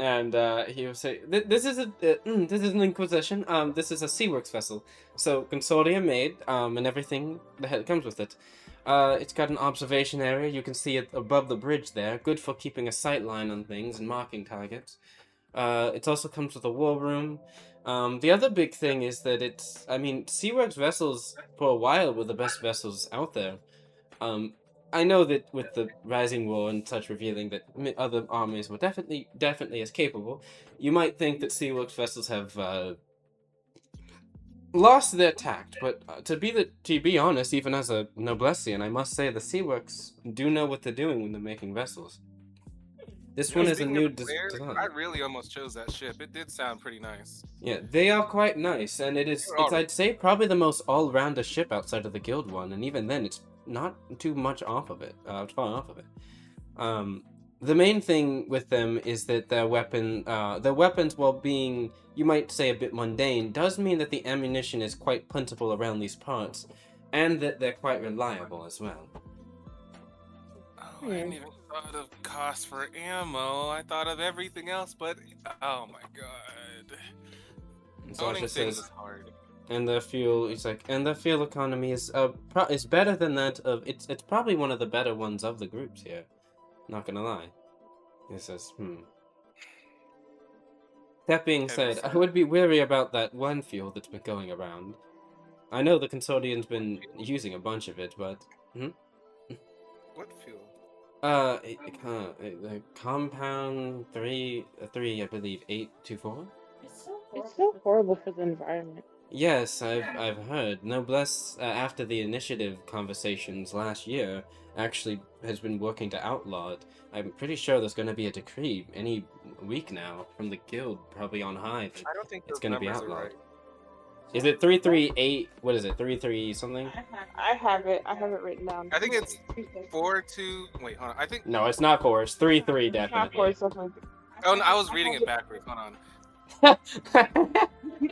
And he will say, "This is this is an Inquisition. This is a Seaworks vessel. So Consortium made, and everything that comes with it. It's got an observation area. You can see it above the bridge there. Good for keeping a sight line on things and marking targets. It also comes with a war room. The other big thing is that Seaworks vessels for a while were the best vessels out there. I know that with the Rising War and such revealing that other armies were definitely as capable, you might think that Seaworks vessels have lost their tact. But to be honest, even as a Noblessian, I must say the Seaworks do know what they're doing when they're making vessels. This one is a new design. I really almost chose that ship. It did sound pretty nice. Yeah, they are quite nice, and it's I'd say probably the most all-rounder ship outside of the Guild one, and even then, it's not too much off of it, far off of it. The main thing with them is that their weapons, while being, you might say, a bit mundane, does mean that the ammunition is quite plentiful around these parts, and that they're quite reliable as well. Oh, I didn't even thought of cost for ammo. I thought of everything else, but oh my god. Owning things is hard. And the fuel, he's like, and the fuel economy is better than that of it's probably one of the better ones of the groups here. Not gonna lie. He says, That being said, I would be wary about that one fuel that's been going around. I know the Consortium's been using a bunch of it, but What fuel? Compound 3, I believe, 824? It's so horrible for the environment. Yes, I've heard. Noblesse, after the initiative conversations last year, actually has been working to outlaw it. I'm pretty sure there's going to be a decree any week now from the guild, probably on high. I don't think it's going to be outlawed. Right. Is it 338? What is it? 33 something? I have it written down. I think it's 4-2. Wait, hold on. I think no, it's not 4. It's 33 definitely. Not 4, something. Oh, no, I was reading it backwards. Hold on.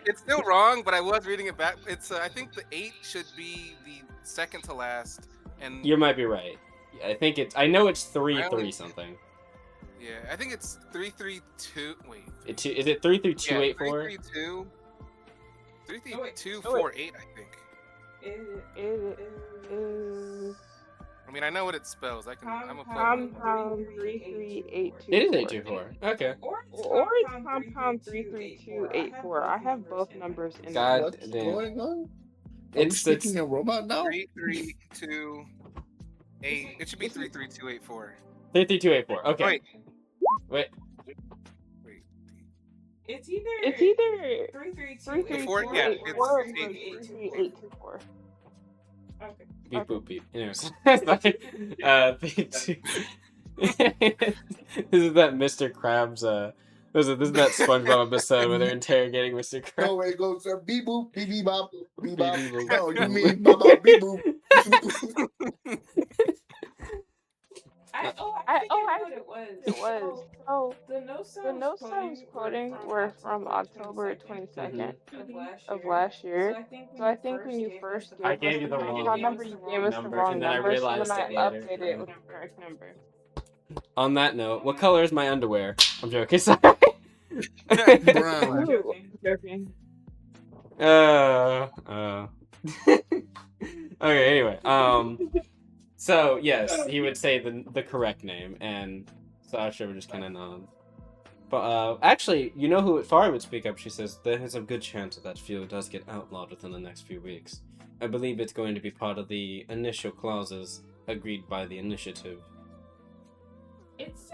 It's still wrong, but I was reading it back. It's I think the 8 should be the second to last, and you might be right. I know it's 3 something. Yeah, I think it's 332. Wait. Is it 33284? 332. 33248, I think. I mean, I know what it spells. I'm a compound 33824. It is 824. Okay. Or it's compound 33284. I have both numbers in God What's damn. going on? It's speaking a robot now. 33228. It should be 33284. 33284. Okay. Wait. It's either 33284. Yeah, it's 33824. Okay. Beep boop beep. Anyways. This is that Mr. Krabs this is that SpongeBob episode where they're interrogating Mr. Krabs. No, it goes beep boop, beep beep bop, beep bop. Beep, beep, boop. No, you mean bop bop, beep boop. I think it was. So The notes I was quoting were from October 22nd of last year. So I think when you first I gave gave you us the the wrong number, you gave us the number, wrong and then I number, so realized then I it later. updated it with the correct number. On that note, what color is my underwear? I'm joking. Sorry. Brown. Joking. Okay. Anyway, so yes, he would say the correct name, and Sasha would just kind of nod. But actually, you know who Fari would speak up? She says there is a good chance that fuel does get outlawed within the next few weeks. I believe it's going to be part of the initial clauses agreed by the initiative. It's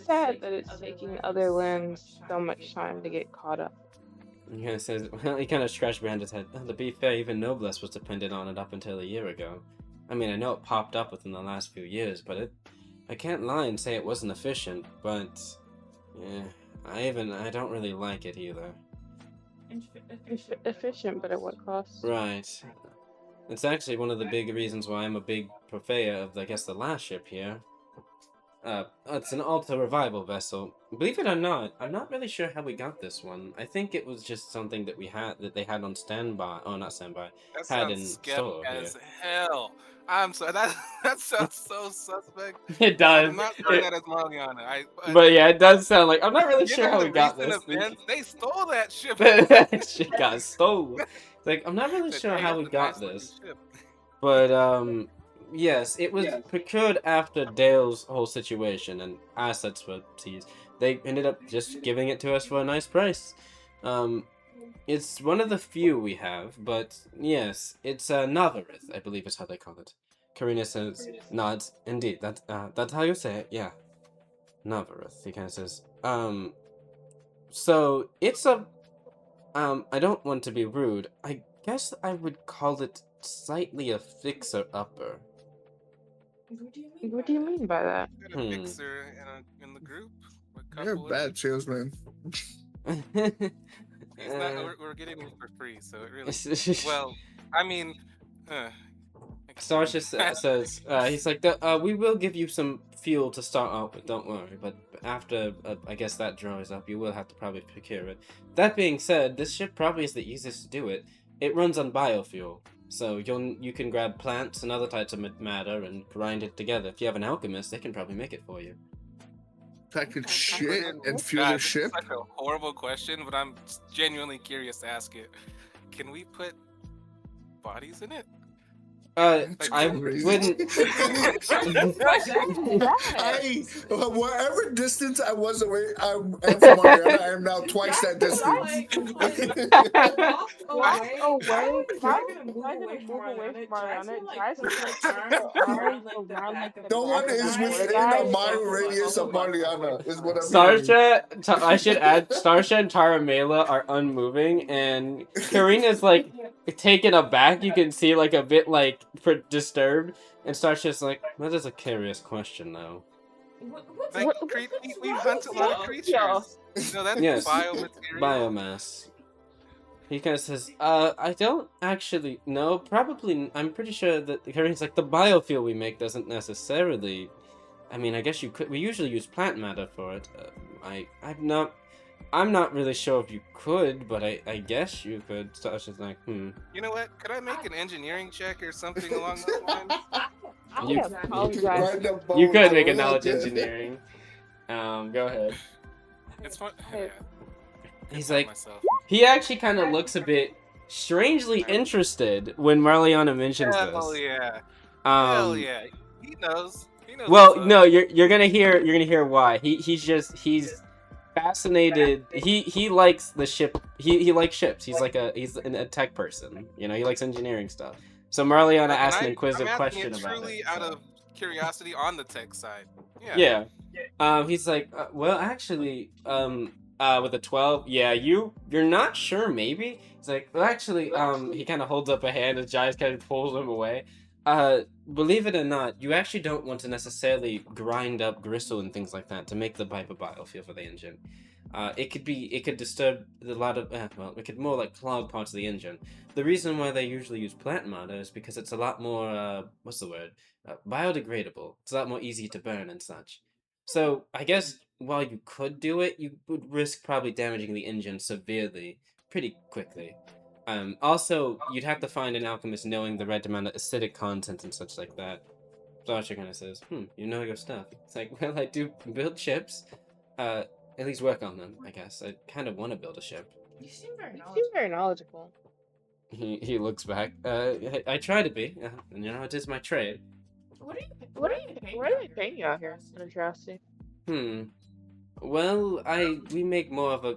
sad that it's taking other lands so much time to get caught up. He kind of says, well, he kind of scratched behind his head. To be fair, even Noblesse was dependent on it up until a year ago. I mean, I know it popped up within the last few years, but I can't lie and say it wasn't efficient, but yeah, I don't really like it either. Efficient, but at what cost? Right. It's actually one of the big reasons why I'm a big purveyor of, I guess, the last ship here. It's an Alta Revival vessel. Believe it or not, I'm not really sure how we got this one. I think it was just something that they had on standby. Oh, not standby. That had in sounds store skep as here. hell. I'm sorry. That sounds so suspect. It I does. did not start that as Mariana. But yeah, it does sound like I'm not really sure given how the we got recent this. events, they stole that ship. That shit got stolen. It's like I'm not really Said, sure "Hey, how that's we a got nice looking this. ship." But yes, it was procured after Dale's whole situation and assets were seized. They ended up just giving it to us for a nice price. It's one of the few we have, but yes, it's Navareth, I believe is how they call it. Karina says, nods. Indeed, that's how you say it. Yeah, Navareth. He kind of says, so it's a, I don't want to be rude. I guess I would call it slightly a fixer-upper. What do you mean by that? Got a fixer in the group. You're a bad salesman. He's not. We're getting him for free, so it really. Well, I mean, Starsha says, he's like, we will give you some fuel to start out with, don't worry, but after, I guess that dries up, you will have to probably procure it. That being said, this ship probably is the easiest to do it. It runs on biofuel, so you can grab plants and other types of matter and grind it together. If you have an alchemist, they can probably make it for you. Package shit and fuel the ship? It's like a horrible question, but I'm genuinely curious to ask it. Can we put bodies in it? I wouldn't. Whatever distance I was away, I'm from Mariana. I am now twice that distance. No one is within a mile radius of Mariana, is what I'm Starsha, I should add, Starsha and Taramela are unmoving, and Karina's like taken aback. You can see like a bit like disturbed, and Starsha's like, that is a curious question though. We hunt a lot of creatures. No, that's yes, biomaterial. Biomass. He kind of says, I don't actually know. Probably, I'm pretty sure that Karina's like, the biofuel we make doesn't necessarily. I mean, I guess you could. We usually use plant matter for it. I'm not really sure if you could, but I guess you could. So I was just like, You know what? Could I make an engineering check or something along those lines? You could make a knowledge engineering. Go ahead. It's fun. He's like, he actually kind of looks a bit strangely interested when Marliana mentions this. Hell yeah. Hell yeah. He knows. Well, no, you're gonna hear why. He's fascinated. He likes the ship. He likes ships. He's a tech person. You know, he likes engineering stuff. So Marliana asked an inquisitive question about it. Truly out of curiosity on the tech side. Yeah. He's like, well, actually, with a 12, yeah, you're not sure, maybe? It's like, well, actually, he kind of holds up a hand as Giles kind of pulls him away. Believe it or not, you actually don't want to necessarily grind up gristle and things like that to make the pipe of biofuel for the engine. It could disturb a lot of, it could more like clog parts of the engine. The reason why they usually use plant matter is because it's a lot more, biodegradable. It's a lot more easy to burn and such. So, I guess, while you could do it, you would risk probably damaging the engine severely, pretty quickly. Also, you'd have to find an alchemist knowing the right amount of acidic content and such like that. Sasha kind of says, you know your stuff. It's like, well, I do build ships. At least work on them, I guess. I kind of want to build a ship. You seem very knowledgeable. He looks back. I try to be. And you know, it is my trade. What are they paying you out here? Out of curiosity. Well, we make more of a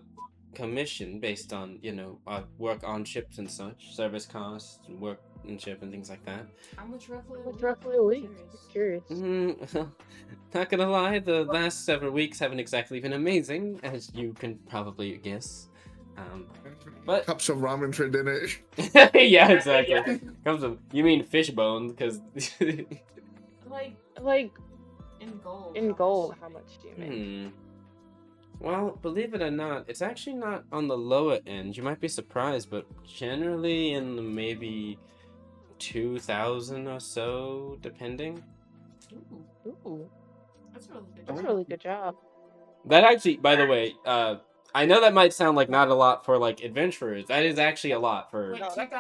commission based on, you know, our work on ships and such, service costs, and work in ship and things like that. How much roughly a week? Curious. Not gonna lie, the last several weeks haven't exactly been amazing, as you can probably guess. But cups of ramen for dinner. Yeah, exactly. Cups of, you mean fish bones? Because like in gold, how much do you make? Well, believe it or not, it's actually not on the lower end. You might be surprised, but generally in the maybe 2,000 or so, depending. Ooh. That's a really good job. That actually, by the way, I know that might sound like not a lot for like adventurers. That is actually a lot for.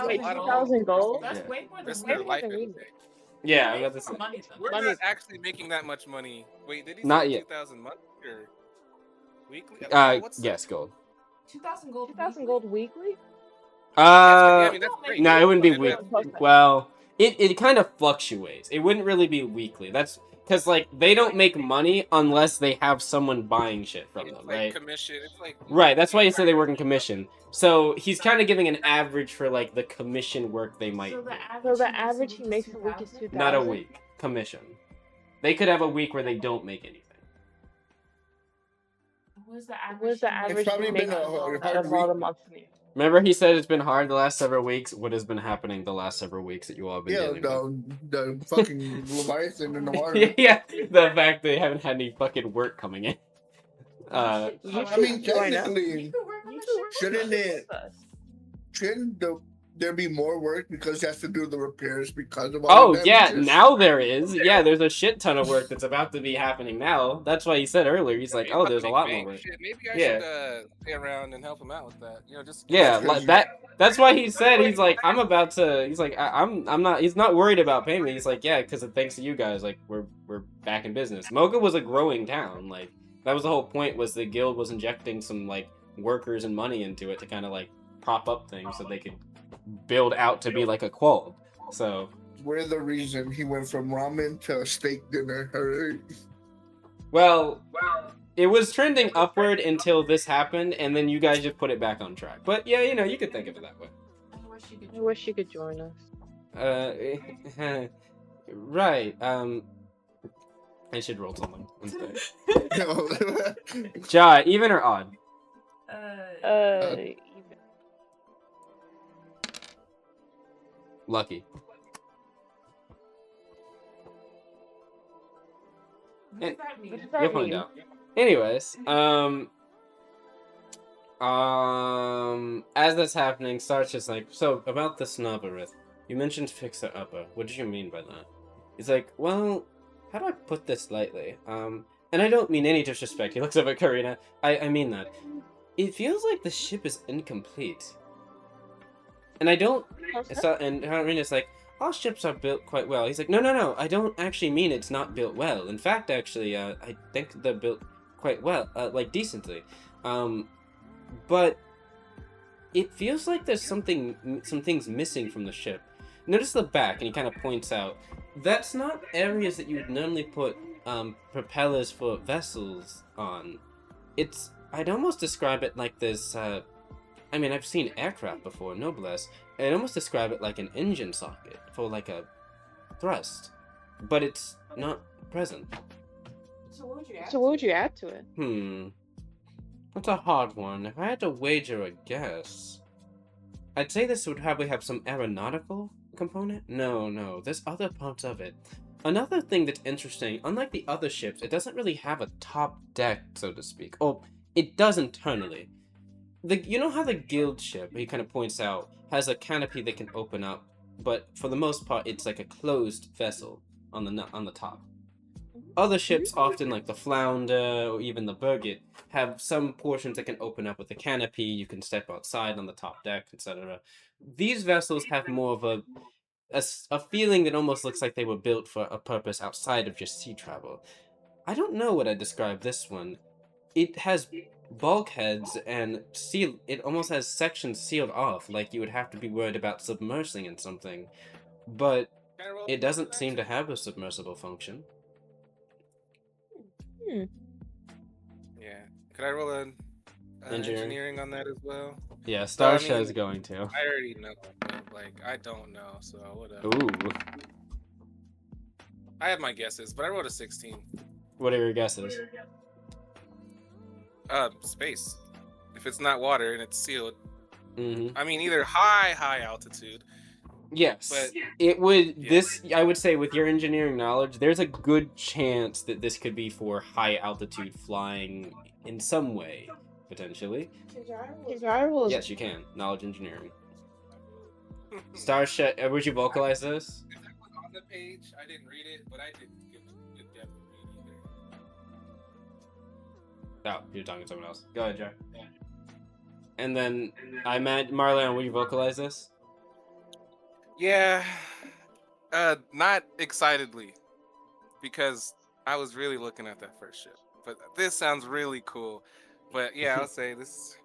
Wait, 2,000 gold? That's way more than their life. Yeah, I got this. Money then. We're Money. not actually making that much money. Wait, did he Not say yet. 2,000 monthly or weekly? What's the- Yes, gold. 2,000 gold. 2,000 gold weekly? That's good. Yeah, I mean, that's Don't make great. No, it wouldn't be But weekly. that's- Plus that. Well, it kind of fluctuates. It wouldn't really be weekly. That's because like they don't make money unless they have someone buying shit from It's them, like right? commission. It's like Right. That's why you say they work in commission. So he's kind of giving an average for like the commission work they might So do. So the average he makes a week is 2,000? Not a week. Commission. They could have a week where they don't make anything. What's the What's the average probably he been makes a out hard of all the week. months in the year? Remember he said it's been hard the last several weeks? What has been happening the last several weeks that you all have been Yeah, dealing with? the fucking Leviathan in the water. Yeah, the fact they haven't had any fucking work coming in. I mean, technically, shouldn't it? Shouldn't there be more work because he has to do the repairs because of all Oh the yeah, damages? now there is. Yeah, there's a shit ton of work that's about to be happening now. That's why he said earlier. He's like, oh, there's a lot more work. Shit, maybe I Yeah. should stay around and help him out with that. You know, just Yeah, That's like that. That's why he said he's like I'm about to. He's like I'm not. He's not worried about payment. He's like yeah, because thanks to you guys, like we're back in business. Mogah was a growing town. Like that was the whole point. Was the guild was injecting some like workers and money into it to kind of like prop up things so they could build out to be like a quad. So We're the reason he went from ramen to a steak dinner. well, it was trending upward until this happened, and then you guys just put it back on track. But yeah, you know, you could think of it that way. I wish you could join us. Right. I should roll something instead. No. Ja, even or odd? Even. Lucky. What does that mean? What does that You'll find mean? out. Anyways, as that's happening, Star's just like, so about the Snobberith, you mentioned fixer upper. What did you mean by that? He's like, well, how do I put this lightly? And I don't mean any disrespect. He looks up at Karina. I mean that. It feels like the ship is incomplete. And I don't. And Karina's like, all ships are built quite well. He's like, no, I don't actually mean it's not built well. In fact, actually, I think they're built quite well, like decently. But it feels like there's some things missing from the ship. Notice the back, and he kind of points out, that's not areas that you would normally put propellers for vessels on. I'd almost describe it like this, I mean, I've seen aircraft before, no bless. I'd almost describe it like an engine socket for like a thrust. But it's not present. So what would you add? So what would you add to it? That's a hard one. If I had to wager a guess, I'd say this would probably have some aeronautical component? No, there's other parts of it. Another thing that's interesting, unlike the other ships, it doesn't really have a top deck, so to speak. Oh, it does internally. You know how the guild ship, he kind of points out, has a canopy that can open up, but for the most part, it's like a closed vessel on the top. Other ships, often like the Flounder or even the Burget, have some portions that can open up with a canopy. You can step outside on the top deck, etc. These vessels have more of a feeling that almost looks like they were built for a purpose outside of just sea travel. I don't know what I'd describe this one. It has bulkheads and it almost has sections sealed off, like you would have to be worried about submersing in something. But it doesn't seem to have a submersible function. Yeah. Could I roll an engineering on that as well? Yeah, I Starsha mean, is going to. I already know. But, like, I don't know, so whatever. Ooh. I have my guesses, but I rolled a 16. What are your guesses? Space. If it's not water and it's sealed, Mm-hmm. I mean, either high altitude. Yes, But it would. yeah. This, I would say, with your engineering knowledge, there's a good chance that this could be for high altitude flying in some way, potentially. Yes, you can. Knowledge engineering. Starsha, would you vocalize this? If that was on the page, I didn't read it, but I didn't give it good depth read either. Oh, you're talking to someone else. Go ahead, Joe. Yeah. And then I imagine Marlon, will you vocalize this? Yeah. Not excitedly, because I was really looking at that first ship. But this sounds really cool. But yeah, I'll say this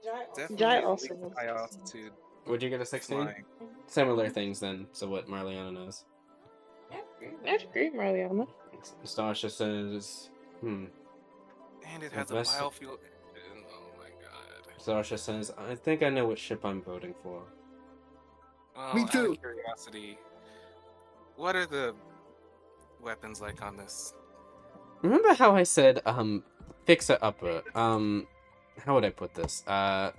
Jai definitely also at looks high awesome. altitude Would you get a 16? flying. Similar things then, so what Marliana knows. That's great, Mariana. Stasha says, And it has a vessel- biofuel engine. Oh my god. Stasha says, I think I know what ship I'm voting for. Well, Me out too. of curiosity, what are the weapons like on this? Remember how I said, fixer upper? How would I put this? I'm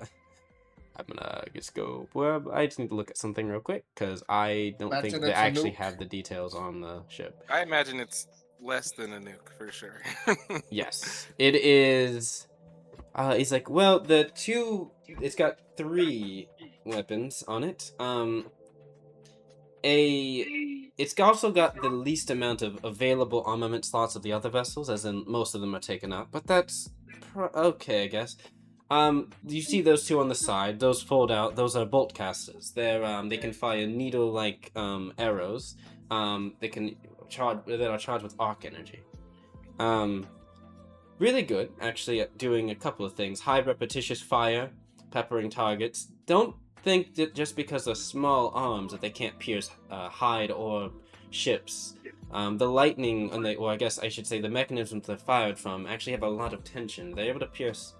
gonna just go. Well, I just need to look at something real quick because I don't Imagine think they it's a actually nuke. have the details on the ship. I imagine it's less than a nuke for sure. Yes, it is. He's like, well, it's got 3 weapons on it. It's also got the least amount of available armament slots of the other vessels, as in most of them are taken up. But that's okay, I guess. You see those 2 on the side? Those fold out. Those are bolt casters. They can fire needle-like arrows. They can charge. That are charged with arc energy. Really good, actually, at doing a couple of things. High repetitious fire, peppering targets. Don't think that just because they're small arms that they can't pierce hide or ships. The lightning, or I guess I should say the mechanisms they're fired from, actually have a lot of tension. They're able to pierce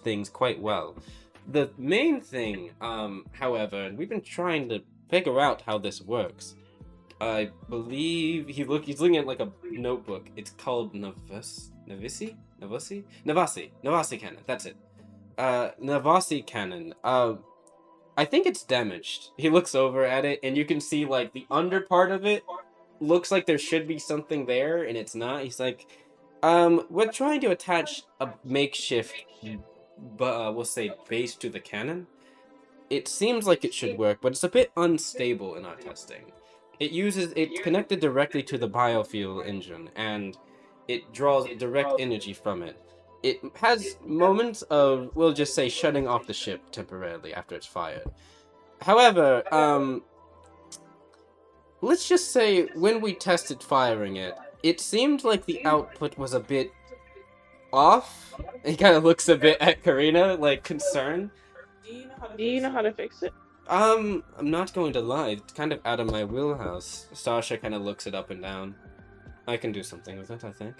things quite well. The main thing, however, and we've been trying to figure out how this works. I believe he's looking at like a notebook. It's called Navasi cannon. That's it. Navasi cannon. I think it's damaged. He looks over at it, and you can see like the under part of it looks like there should be something there, and it's not. He's like, we're trying to attach a makeshift, we'll say base to the cannon. It seems like it should work, but it's a bit unstable in our testing. It's connected directly to the biofuel engine, and it draws direct energy from it. It has moments of, we'll just say, shutting off the ship temporarily after it's fired. However, let's just say when we tested firing it, it seemed like the output was a bit off. He kind of looks a bit at Karina, like concerned. Do you know how to fix it? I'm not going to lie, it's kind of out of my wheelhouse. Sasha kind of looks it up and down. I can do something with it, I think.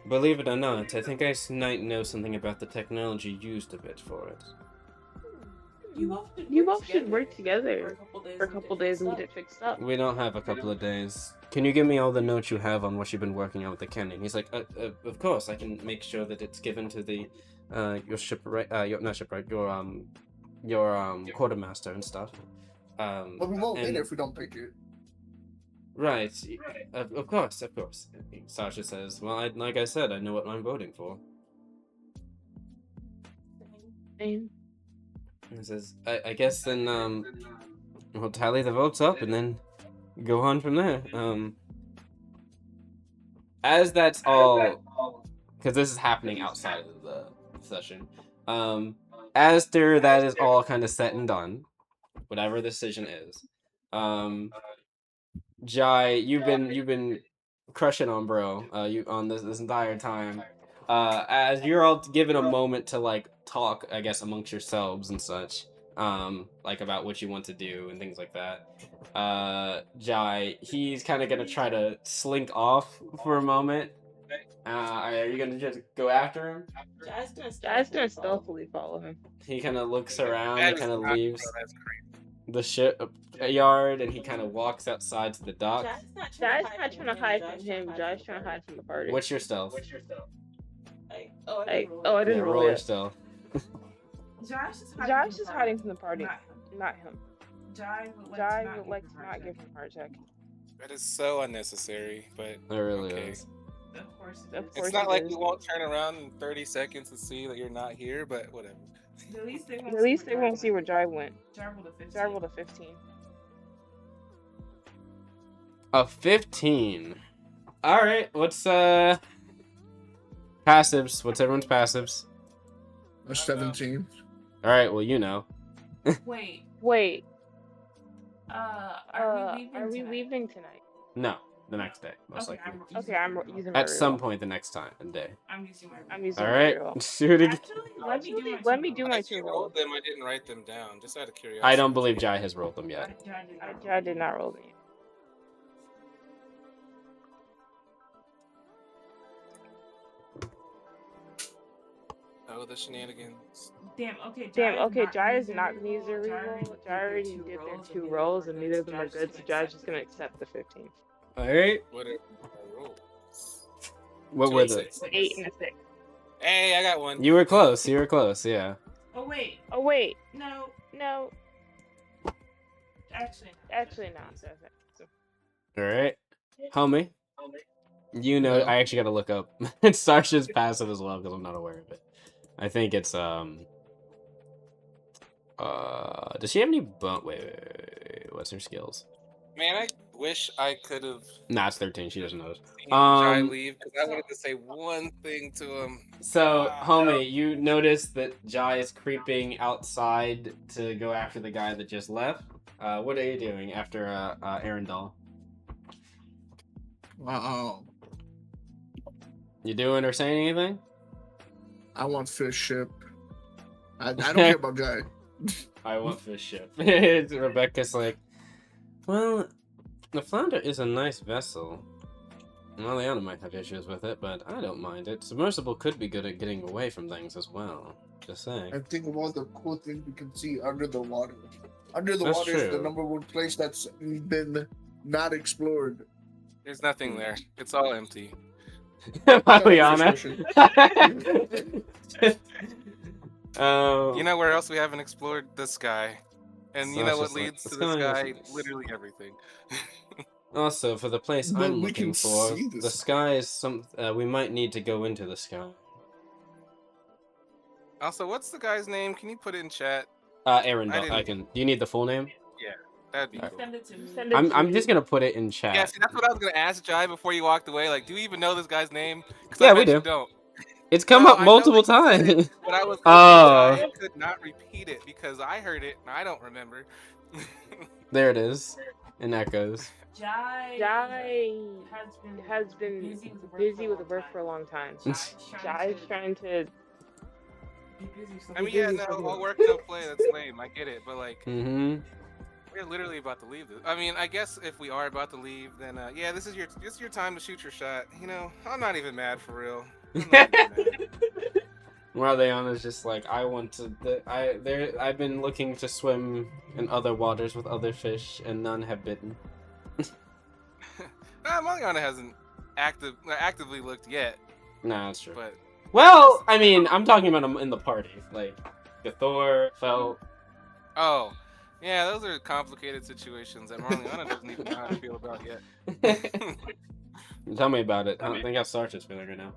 Believe it or not, I think I might know something about the technology used a bit for it. You both should work together for a couple days and get it fixed up. We don't have a couple of days. Can you give me all the notes you have on what you've been working on with the cannon? He's like, of course, I can make sure that it's given to the, your shipwright, your quartermaster and stuff. But we won't win if we don't pick it. Right, of course. Sasha says, well, like I said, I know what I'm voting for. Same. He says, I guess then, we'll tally the votes up and then go on from there. As that's all, because this is happening outside of the session, after that is all kind of said and done, whatever the decision is, Jai, you've been crushing on bro, you on this entire time. As you're all given a moment to like talk, I guess, amongst yourselves and such, like about what you want to do and things like that. Jai, he's kind of gonna try to slink off for a moment. Are you gonna just go after him? Jai's gonna stealthily follow him. He kind of looks around That and is kind of not- leaves oh, that's crazy. the ship yard, and he kind of walks outside to the dock. Jai's not trying to hide from him. Jai's trying to hide from the party. What's your stealth? I didn't roll roll your it. stealth. Jai's just hiding from the party, not him. Jai Would like to not give him a heart attack. That is so unnecessary, but It really okay. is. Of course It's not like we won't turn around in 30 seconds to see that you're not here, but whatever. At least they won't see where Jai went. Jai rolled a 15. Jai rolled a 15. A 15. Alright, what's passives? What's everyone's passives? A 17. All right. Well, you know. Wait. Are we leaving tonight? No, the next day, most likely. Okay, I'm using my At some reroll. point the next time and day. I'm using my. I'm using All my right. reroll. Do it again. Actually, Let me do my If two you rolls. rolled them, I didn't write them down. Just out of curiosity. I don't believe Jai has rolled them yet. I did not roll them yet. Oh, the shenanigans. Damn. Okay. Jai is not gonna use their reroll. Jai already did their 2 rolls, and neither of them are good, so Jai's just gonna accept the 15. All right. What are my rolls? What Two were and the? six. 8 and a 6. Hey, I got one. You were close. You were close. Yeah. Oh wait. No. Actually, not. So, All right. Homie. You know, Yeah. I actually got to look up. Sarsha's passive as well because I'm not aware of it. I think it's Does she have any wait. What's her skills? Man, I wish I could have Nah, it's 13. She doesn't know. seen Jai leave because I wanted to say one thing to him. So, homie, you notice that Jai is creeping outside to go after the guy that just left. What are you doing after Arendelle? You doing or saying anything? I want fish ship. I don't care about Guy. I want fish ship. Rebecca's like, well, the Flounder is a nice vessel. Liliana might have issues with it, but I don't mind it. Submersible could be good at getting away from things as well. Just saying. And think of all the cool things we can see under the water. Under the That's water is the true. #1 place that's been not explored. There's nothing there. It's all empty. Liliana. You know where else we haven't explored? The sky. And you know what Sasha's like, leads "The to the sky sky? is nice." Literally everything. Also, for the place But I'm we looking can for, see the sky is some. We might need to go into the sky. Also, what's the guy's name? Can you put it in chat? Arendelle. didn't- I can. Do you need the full name? That'd be Alright. cool. Send it to me. Send it to I'm me. just gonna put it in chat. Yeah, see, that's what I was gonna ask Jai before you walked away. Like, do you even know this guy's name? 'Cause Yeah, I we bet do. You don't. It's come No, up I know multiple that you said times. But I was Oh. hoping Jai could not repeat it because I heard it and I don't remember. There it is. In echoes. Jai has been busy with work for a long time. Jai's trying to. I mean, yeah, no, all work, no play. That's lame. I get it, but like, Mm-hmm. we're literally about to leave. I mean, I guess if we are about to leave, then yeah, this is your time to shoot your shot. You know, I'm not even mad for real. I'm not even mad. Well, Leona's just like, I want to. I've been looking to swim in other waters with other fish, and none have bitten. Maliana hasn't actively looked yet, Nah, that's true. but Well, I mean, I'm talking about them in the party, like Gathor, Felt. oh, yeah, those are complicated situations that Marliana doesn't even know how to feel about yet. Tell me about it. I think how Sarge's feeling right now.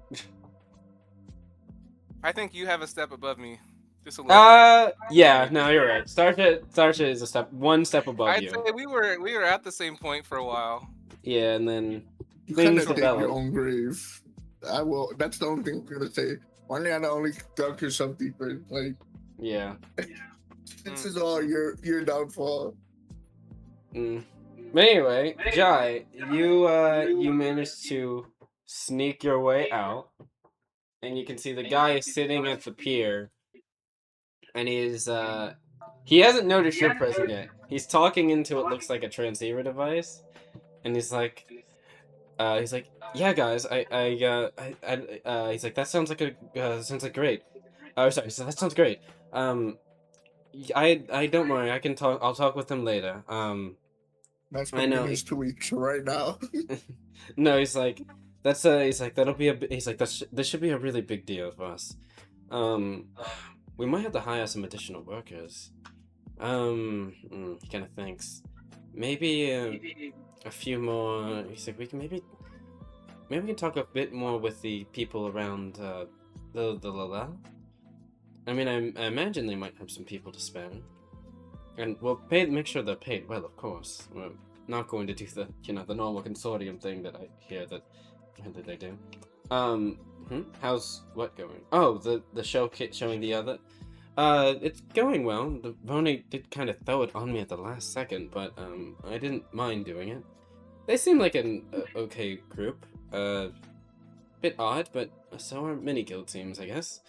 I think you have a step above me, just a little bit. Yeah, no, you're right. Starsha is one step above I'd you. say we were at the same point for a while. Yeah, and then You things kind of dig your develop. own grave. I will. That's the only thing I'm gonna say. Marliana only dug herself deeper. Like, Yeah. this is all your downfall. Mm. But anyway, Jai, you managed to sneak your way out, and you can see the guy is sitting at the pier, and he hasn't noticed your presence yet. He's talking into what looks like a transceiver device, and he's like, yeah, guys, he's like, that sounds like great. Oh, sorry, so that sounds great. I don't worry, I'll talk with him later. That's I been know. his 2 weeks right now. No, he's like, he's like, this should be a really big deal for us. We might have to hire some additional workers. He kind of thinks, maybe a few more. He's like, maybe we can talk a bit more with the people around the Lala. I mean, I imagine they might have some people to spare, and we'll make sure they're paid well, of course. We're not going to do the normal consortium thing that I hear that they do. How's what going? Oh, the show kit showing the other. It's going well. The Voni did kind of throw it on me at the last second, but I didn't mind doing it. They seem like an okay group. Bit odd, but so are many guild teams, I guess.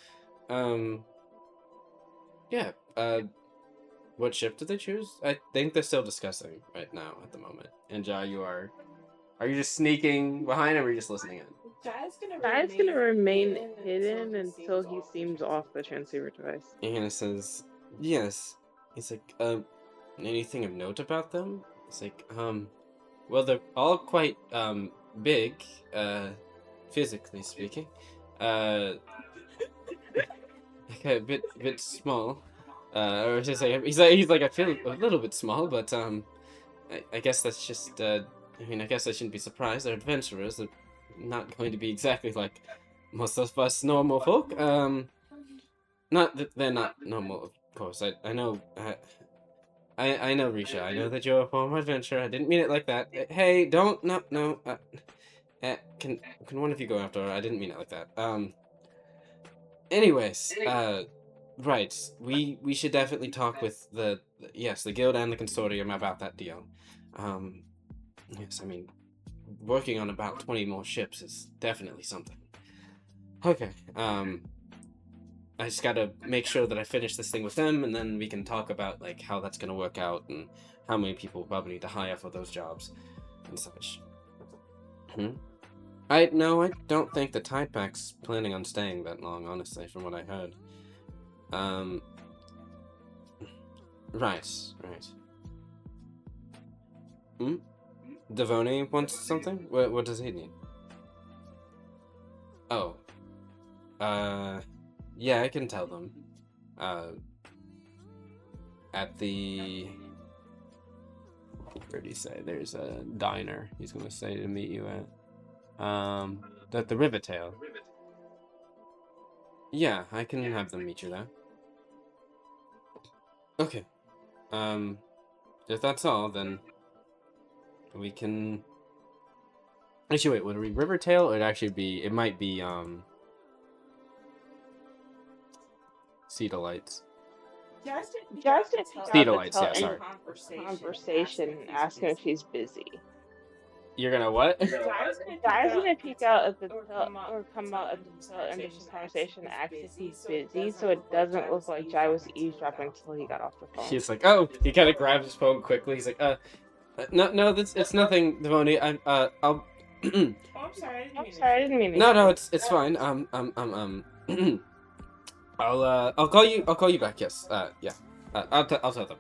Yeah. What ship did they choose? I think they're still discussing right now at the moment. And Ja, are you just sneaking behind, or are you just listening in? Jai's gonna remain hidden until he seems off the transceiver device. And Hannah says, yes. He's like, anything of note about them? It's like, well, they're all quite, big, physically speaking. Like a bit small. Or just like, he's like, I feel a little bit small, but, I guess that's just, I mean, I guess I shouldn't be surprised. They're adventurers. They're not going to be exactly like most of us normal folk. Not that they're not normal, of course. I know, I know, Risha. I know that you're a former adventurer. I didn't mean it like that. Hey, don't, no. Can one of you go after her? I didn't mean it like that. Anyways, right. We should definitely talk with the guild and the consortium about that deal. Yes, I mean, working on about 20 more ships is definitely something. Okay, I just gotta make sure that I finish this thing with them, and then we can talk about, like, how that's gonna work out, and how many people we'll probably need to hire for those jobs, and such. I don't think the Tidepack's planning on staying that long, honestly, from what I heard. Right. Devone wants something? What does he need? Oh. Yeah, I can tell them. At the... Where did he say? There's a diner he's gonna say to meet you at. At the Rivertail. Yeah, I can have them meet you there. Okay. If that's all, then we can... Actually, wait, would it be Rivertail, or it might be, Cedar Lights. Cedar Lights, yeah, sorry. Conversation and ask him if he's busy. You're gonna what? Guy's gonna peek out at the come out at the tail end of this conversation and ask if he's busy, so it doesn't look like Jai was eavesdropping until he got off the phone. He's like, oh, he kind of grabs his phone quickly. He's like, no, it's nothing, Devoni. I'll. Oh, I'm sorry. I didn't mean it. No, it's fine. I'll call you back. Yes. Yeah. I'll tell them.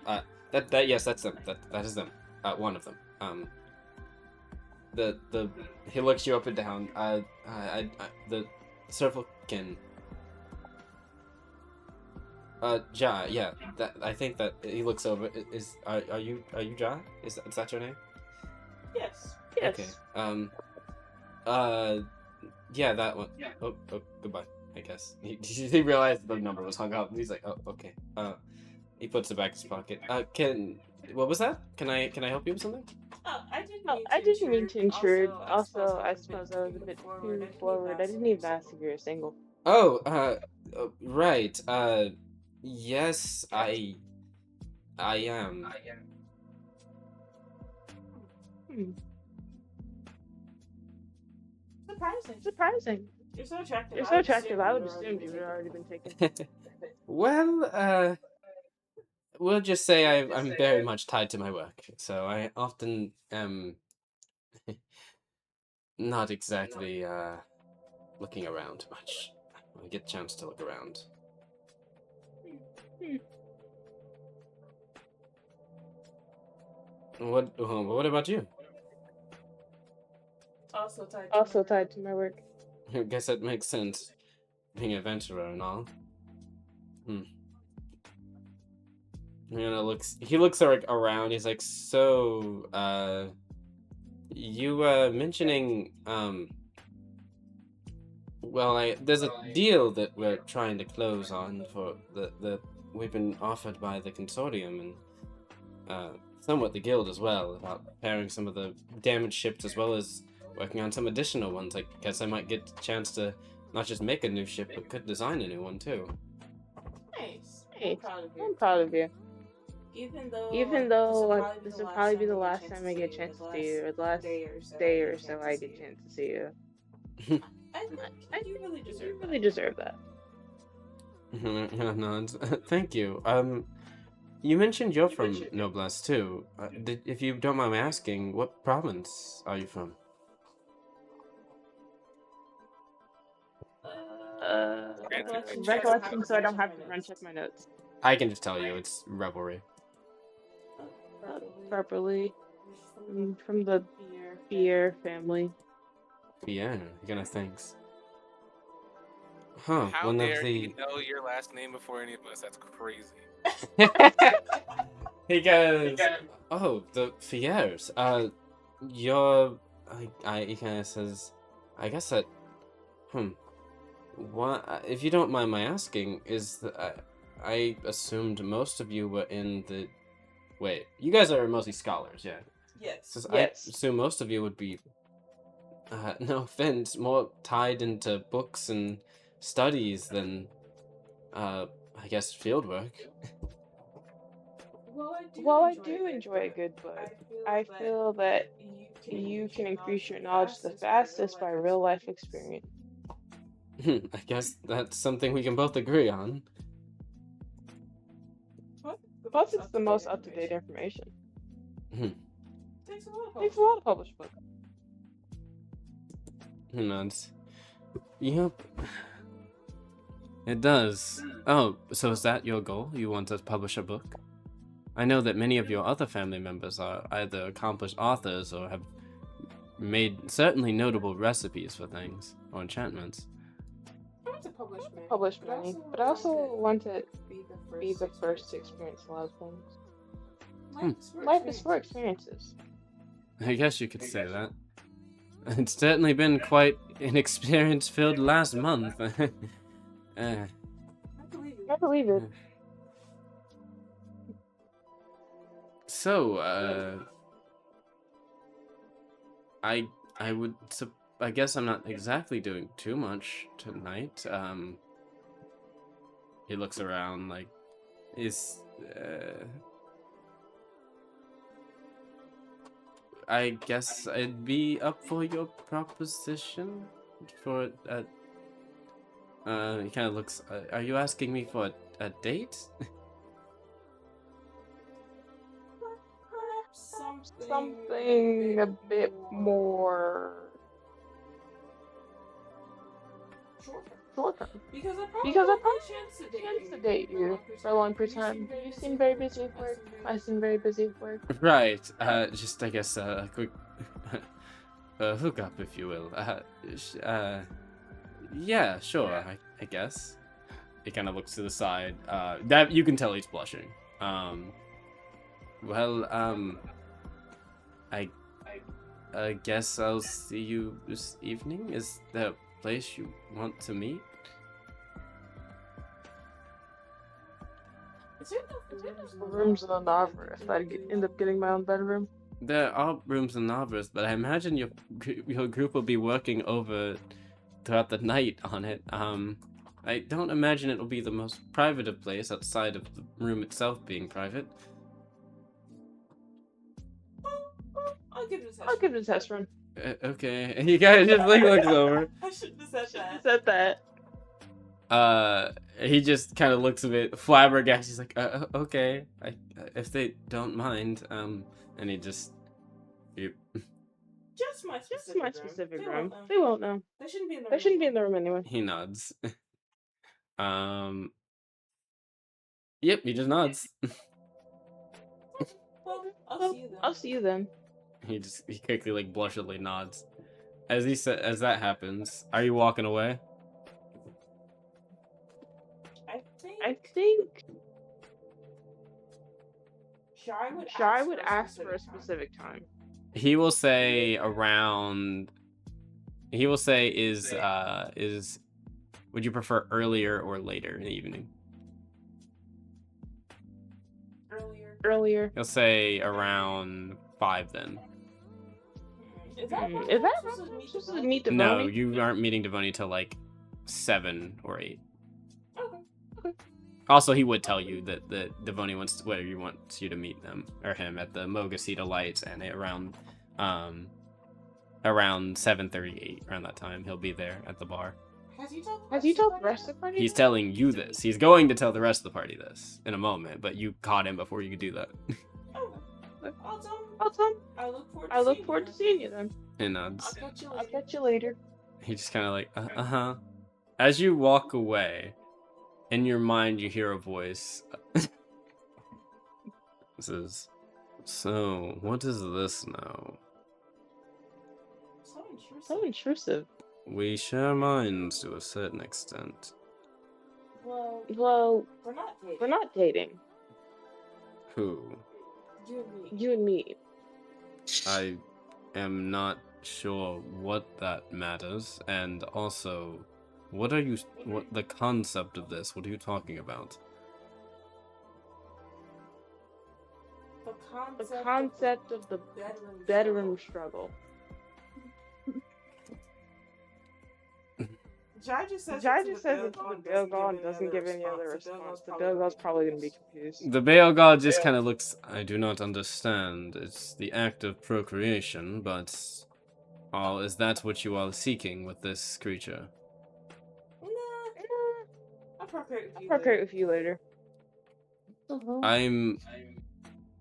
Yes, that's them. That is them. One of them. He looks you up and down. The circle can. Ja, yeah. I think that he looks over. Are you Ja? Is that your name? Yes. Okay. Yeah, that one. Oh, goodbye. I guess he realized the number was hung up. He's like, oh, okay. He puts it back in his pocket. What was that? Can I help you with something? I didn't mean to intrude. Also, I suppose I was a bit too forward. I didn't even ask if you're single. Oh, right. Yes, I am. Surprising. You're so attractive. I would assume you would have already been taken. Well, we'll just say I'm very much tied to my work, so I often am not exactly looking around much. I get a chance to look around. What about you? Also tied to my work. I guess that makes sense, being an adventurer and all. He looks around. He's like, so, you mentioning, well, there's a deal that we're trying to close on for we've been offered by the consortium and somewhat the guild as well, about repairing some of the damaged ships as well as working on some additional ones. I guess I might get a chance to not just make a new ship, but could design a new one too. Nice. Hey, I'm proud of you. Even Even though though this will probably be the last time I get a chance to see you, or the last day or so I get a chance to see you. I I think you really think deserve you that. really deserve that. No, thank you. You mentioned you're from Noblesse too. If you don't mind me asking, what province are you from? Recollection, so I don't have to run check my notes. I can just tell you, it's Revelry. Properly. From the Beer family. Yeah, gonna thanks. Huh, How one of dare the... you know your last name before any of us? That's crazy. He goes, oh, the Fiers. You're... he kind of says, I guess that... What, if you don't mind my asking, is that I assumed most of you were in the... Wait, you guys are mostly scholars, yeah? Yes. I assume most of you would be, no offense, more tied into books and studies than, I guess, fieldwork. While I do enjoy a good book, I feel that you can increase your knowledge the fastest by real life experience. I guess that's something we can both agree on. Plus, it's the most up-to-date information. Takes a lot Takes a lot to publish a book. He nods. Yep. It does. Oh, so is that your goal? You want to publish a book? I know that many of your other family members are either accomplished authors or have made certainly notable recipes for things, or enchantments. I want to publish many, but I also want to be the first to experience a lot of things. Life is for experiences. I guess you could say that. It's certainly been quite an experience-filled last month. I believe it. So, I guess I'm not exactly doing too much tonight. He looks around like, I guess I'd be up for your proposition for he kind of looks, are you asking me for a date? Something a bit more short term. Because I probably have a chance to date you for a long period of time. You seem very busy with work. I seem very busy with work. Right. Just I guess a quick hookup, if you will. Yeah, sure. I guess. He kind of looks to the side. That you can tell he's blushing. Well, I guess I'll see you this evening. Is there a place you want to meet? Rooms in the Navra if I end up getting my own bedroom. There are rooms in Navras, but I imagine your group will be working over throughout the night on it. I don't imagine it will be the most private of place outside of the room itself being private. I'll give it a test run. Okay, and you guys just like looks over. I shouldn't have said that. He just kind of looks a bit flabbergasted. He's like, okay, if they don't mind, and he just, Just my specific room. They won't know. They shouldn't be in the room anyway. He nods. Yep, he just nods. Well, I'll see you then. He quickly like blushingly nods. As that happens, are you walking away? I think Shai would ask for a specific time. He will say around. He will say is would you prefer earlier or later in the evening? Earlier. He'll say around 5 then. Is that supposed to meet Devoni? No, you aren't meeting Devoni till like 7 or 8. Okay. Also, he would tell you that Devoni wants whether you want you to meet them or him at the Mogah Seat of Lights, and around 7:38, around that time, he'll be there at the bar. Has he told the rest of the party? He's telling you this. He's going to tell the rest of the party this in a moment, but you caught him before you could do that. I'll tell him. I look forward to seeing you then. He nods. I'll catch you later. He just kind of like, uh-huh. As you walk away, in your mind you hear a voice. It says, so, what is this now? So intrusive. We share minds to a certain extent. Well, we're not dating. Who? You and me. I am not sure what that matters, and also, what the concept of this? What are you talking about? The concept of the bedroom struggle. Jai just says it to the Belgal and doesn't give any other response. The Belgal's probably going to be confused. The Belgal just kind of looks, I do not understand. It's the act of procreation, but is that what you are seeking with this creature? I'll procreate with you later.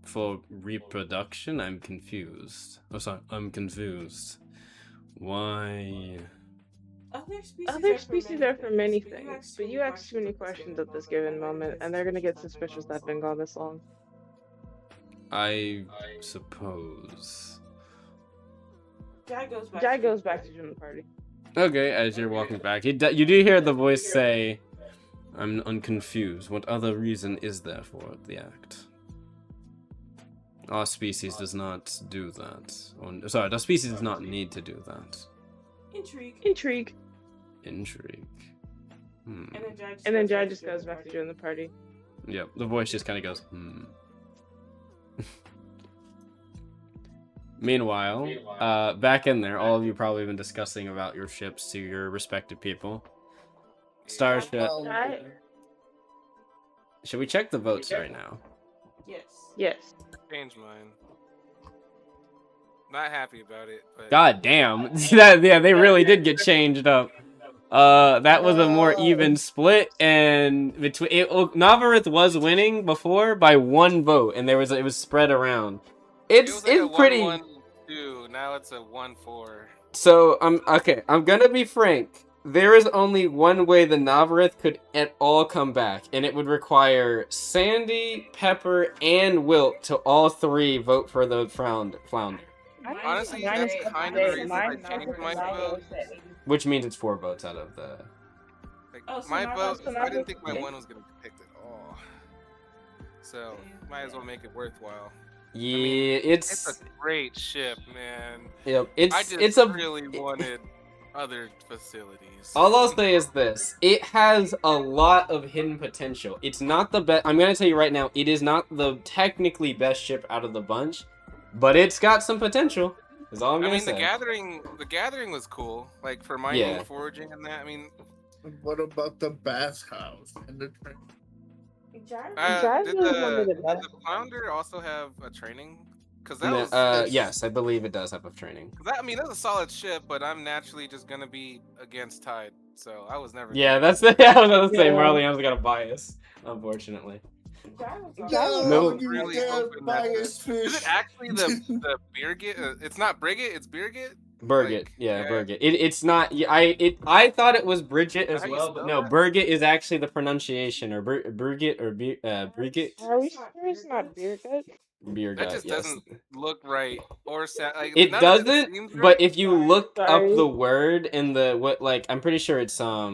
For reproduction, I'm confused. Oh, sorry, I'm confused. Why? Other species are for many things, but you ask too many questions at this given moment, and they're gonna get suspicious that I've been gone this long. I suppose. Jai goes back to join the party. Okay, as you're walking back, you do hear the voice say, I'm unconfused. What other reason is there for the act? Our species does not do that. Sorry, our species does not need to do that. Intrigue. Hmm. And then Jai just goes back to join the party. Yep, the voice just kind of goes, Meanwhile, back in there, all of you probably been discussing about your ships to your respective people. Starship. Should we check the votes right now? Yes. Change mine. Not happy about it, but God damn. Yeah, they really did get changed up. That was a more even split, and Navareth was winning before by 1 vote, and it was spread around. It's pretty. 1-1-2. Now it's a 1-4. So I'm gonna be frank. There is only one way the Navareth could at all come back, and it would require Sandy, Pepper, and Wilt to all 3 vote for the flounder. Honestly, that's kind of the reason I changed my vote. Which means it's 4 votes out of the... My vote, I didn't think my one was going to be picked at all. So, might as well make it worthwhile. Yeah, I mean, it's a great ship, man. Yep, really wanted other facilities. All I'll say is this. It has a lot of hidden potential. It's not the best... I'm going to tell you right now, it is not the technically best ship out of the bunch, but it's got some potential. Is all I'm going to say. The gathering was cool. Like, for mining and foraging and that, I mean... What about the bathhouse and the train? Did the flounder also have a training? Cause that was, yes, I believe it does have a training. I mean, that's a solid ship, but I'm naturally just gonna be against Tide, so I was never. Yeah, that's the. I was gonna say Marleon's got a bias, unfortunately. No, really bias. Is it actually the Birgit? It's not Brigit. It's Birgit. Birgit, Birgit. It's not. I thought it was Bridget as well, but no, Birgit is actually the pronunciation, or Birgit or Brigit. Are we sure it's not Birgit? That just doesn't look right or sound like it doesn't. But right. If you look up the word in the I'm pretty sure it's I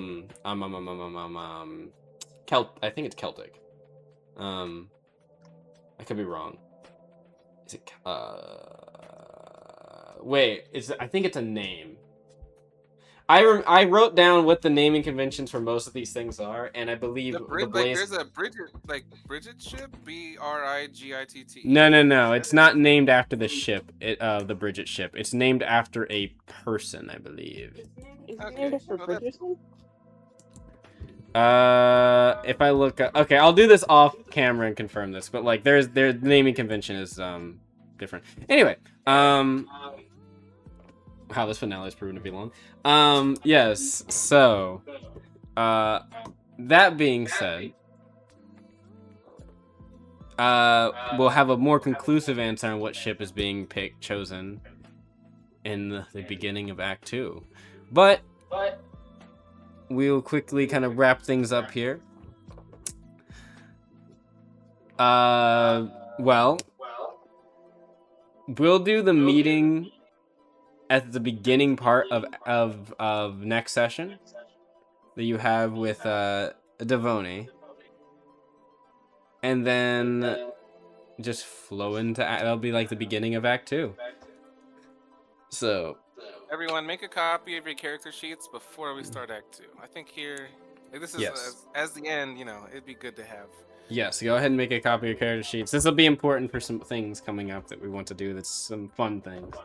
think it's Celtic. I could be wrong. Is it wait, I think it's a name. I wrote down what the naming conventions for most of these things are, and I believe there's a Bridget ship, Brigitt. No. It's not named after the ship. The Bridget ship. It's named after a person, I believe. Is it named after Bridgerton? If I look up, okay, I'll do this off camera and confirm this, but like their naming convention is different. Anyway, wow, this finale is proven to be long. Yes, so that being said, we'll have a more conclusive answer on what ship is being chosen in the beginning of Act 2. But we'll quickly kind of wrap things up here. Well, we'll do the meeting at the beginning part of next session that you have with Devoni. And then just flow into that'll be like the beginning of Act 2. So everyone, make a copy of your character sheets before we start Act 2. I think here, like, this is as the end. You know, it'd be good to have. Yes, go ahead and make a copy of your character sheets. This will be important for some things coming up that we want to do. That's some fun things.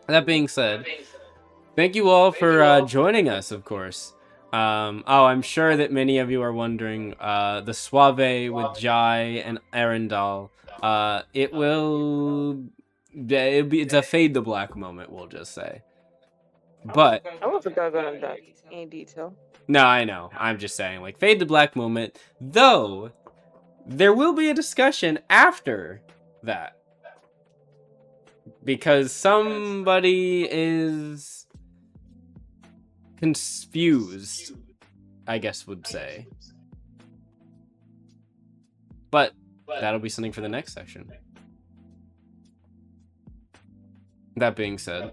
That being said, thank you all for joining us. Of course. I'm sure that many of you are wondering, the Suave with Jai and Arendelle, it's a fade to black moment, we'll just say. But I wasn't gonna go into that in detail. No, I know. I'm just saying, like, fade to black moment, though there will be a discussion after that. Because somebody is confused, I guess would say. But that'll be something for the next section. That being said,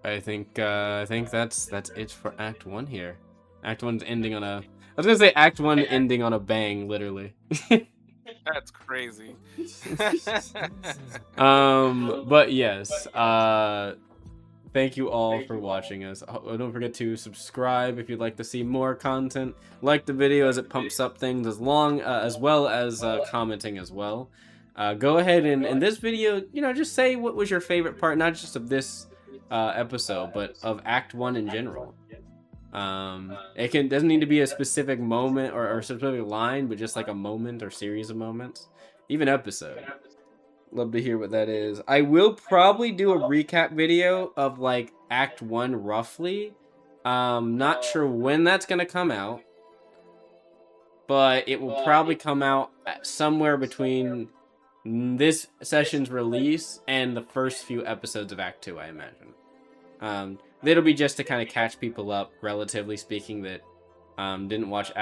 I think that's it for Act 1 here. Act 1's ending on a... I was gonna say Act 1 ending on a bang, literally. That's crazy. But yes, thank you all for watching us. Don't forget to subscribe if you'd like to see more content. Like the video as it pumps up things, as well as commenting as well. Go ahead and in this video, just say what was your favorite part, not just of this episode, but of Act 1 in general. It doesn't need to be a specific moment or a specific line, but just like a moment or series of moments, even episode. Love to hear what that is. I will probably do a recap video of like Act 1 roughly. Not sure when that's gonna come out, but it will probably come out somewhere between this session's release and the first few episodes of Act 2, I imagine. It'll be just to kind of catch people up, relatively speaking, that didn't watch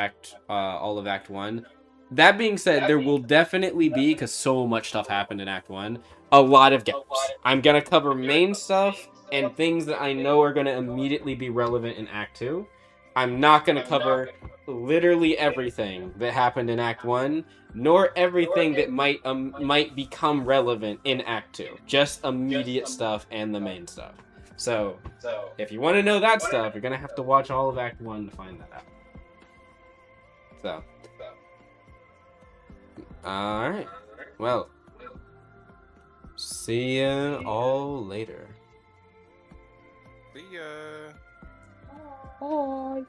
all of Act 1. That being said, there will definitely be, because so much stuff happened in Act 1, a lot of gaps. I'm going to cover main stuff and things that I know are going to immediately be relevant in Act 2. I'm not going to cover literally everything that happened in Act 1, nor everything that might become relevant in Act 2. Just immediate stuff and the main stuff. So, if you want to know that stuff, you're going to have to watch all of Act 1 to find that out. So, alright. Well, see ya all later. See ya. Bye.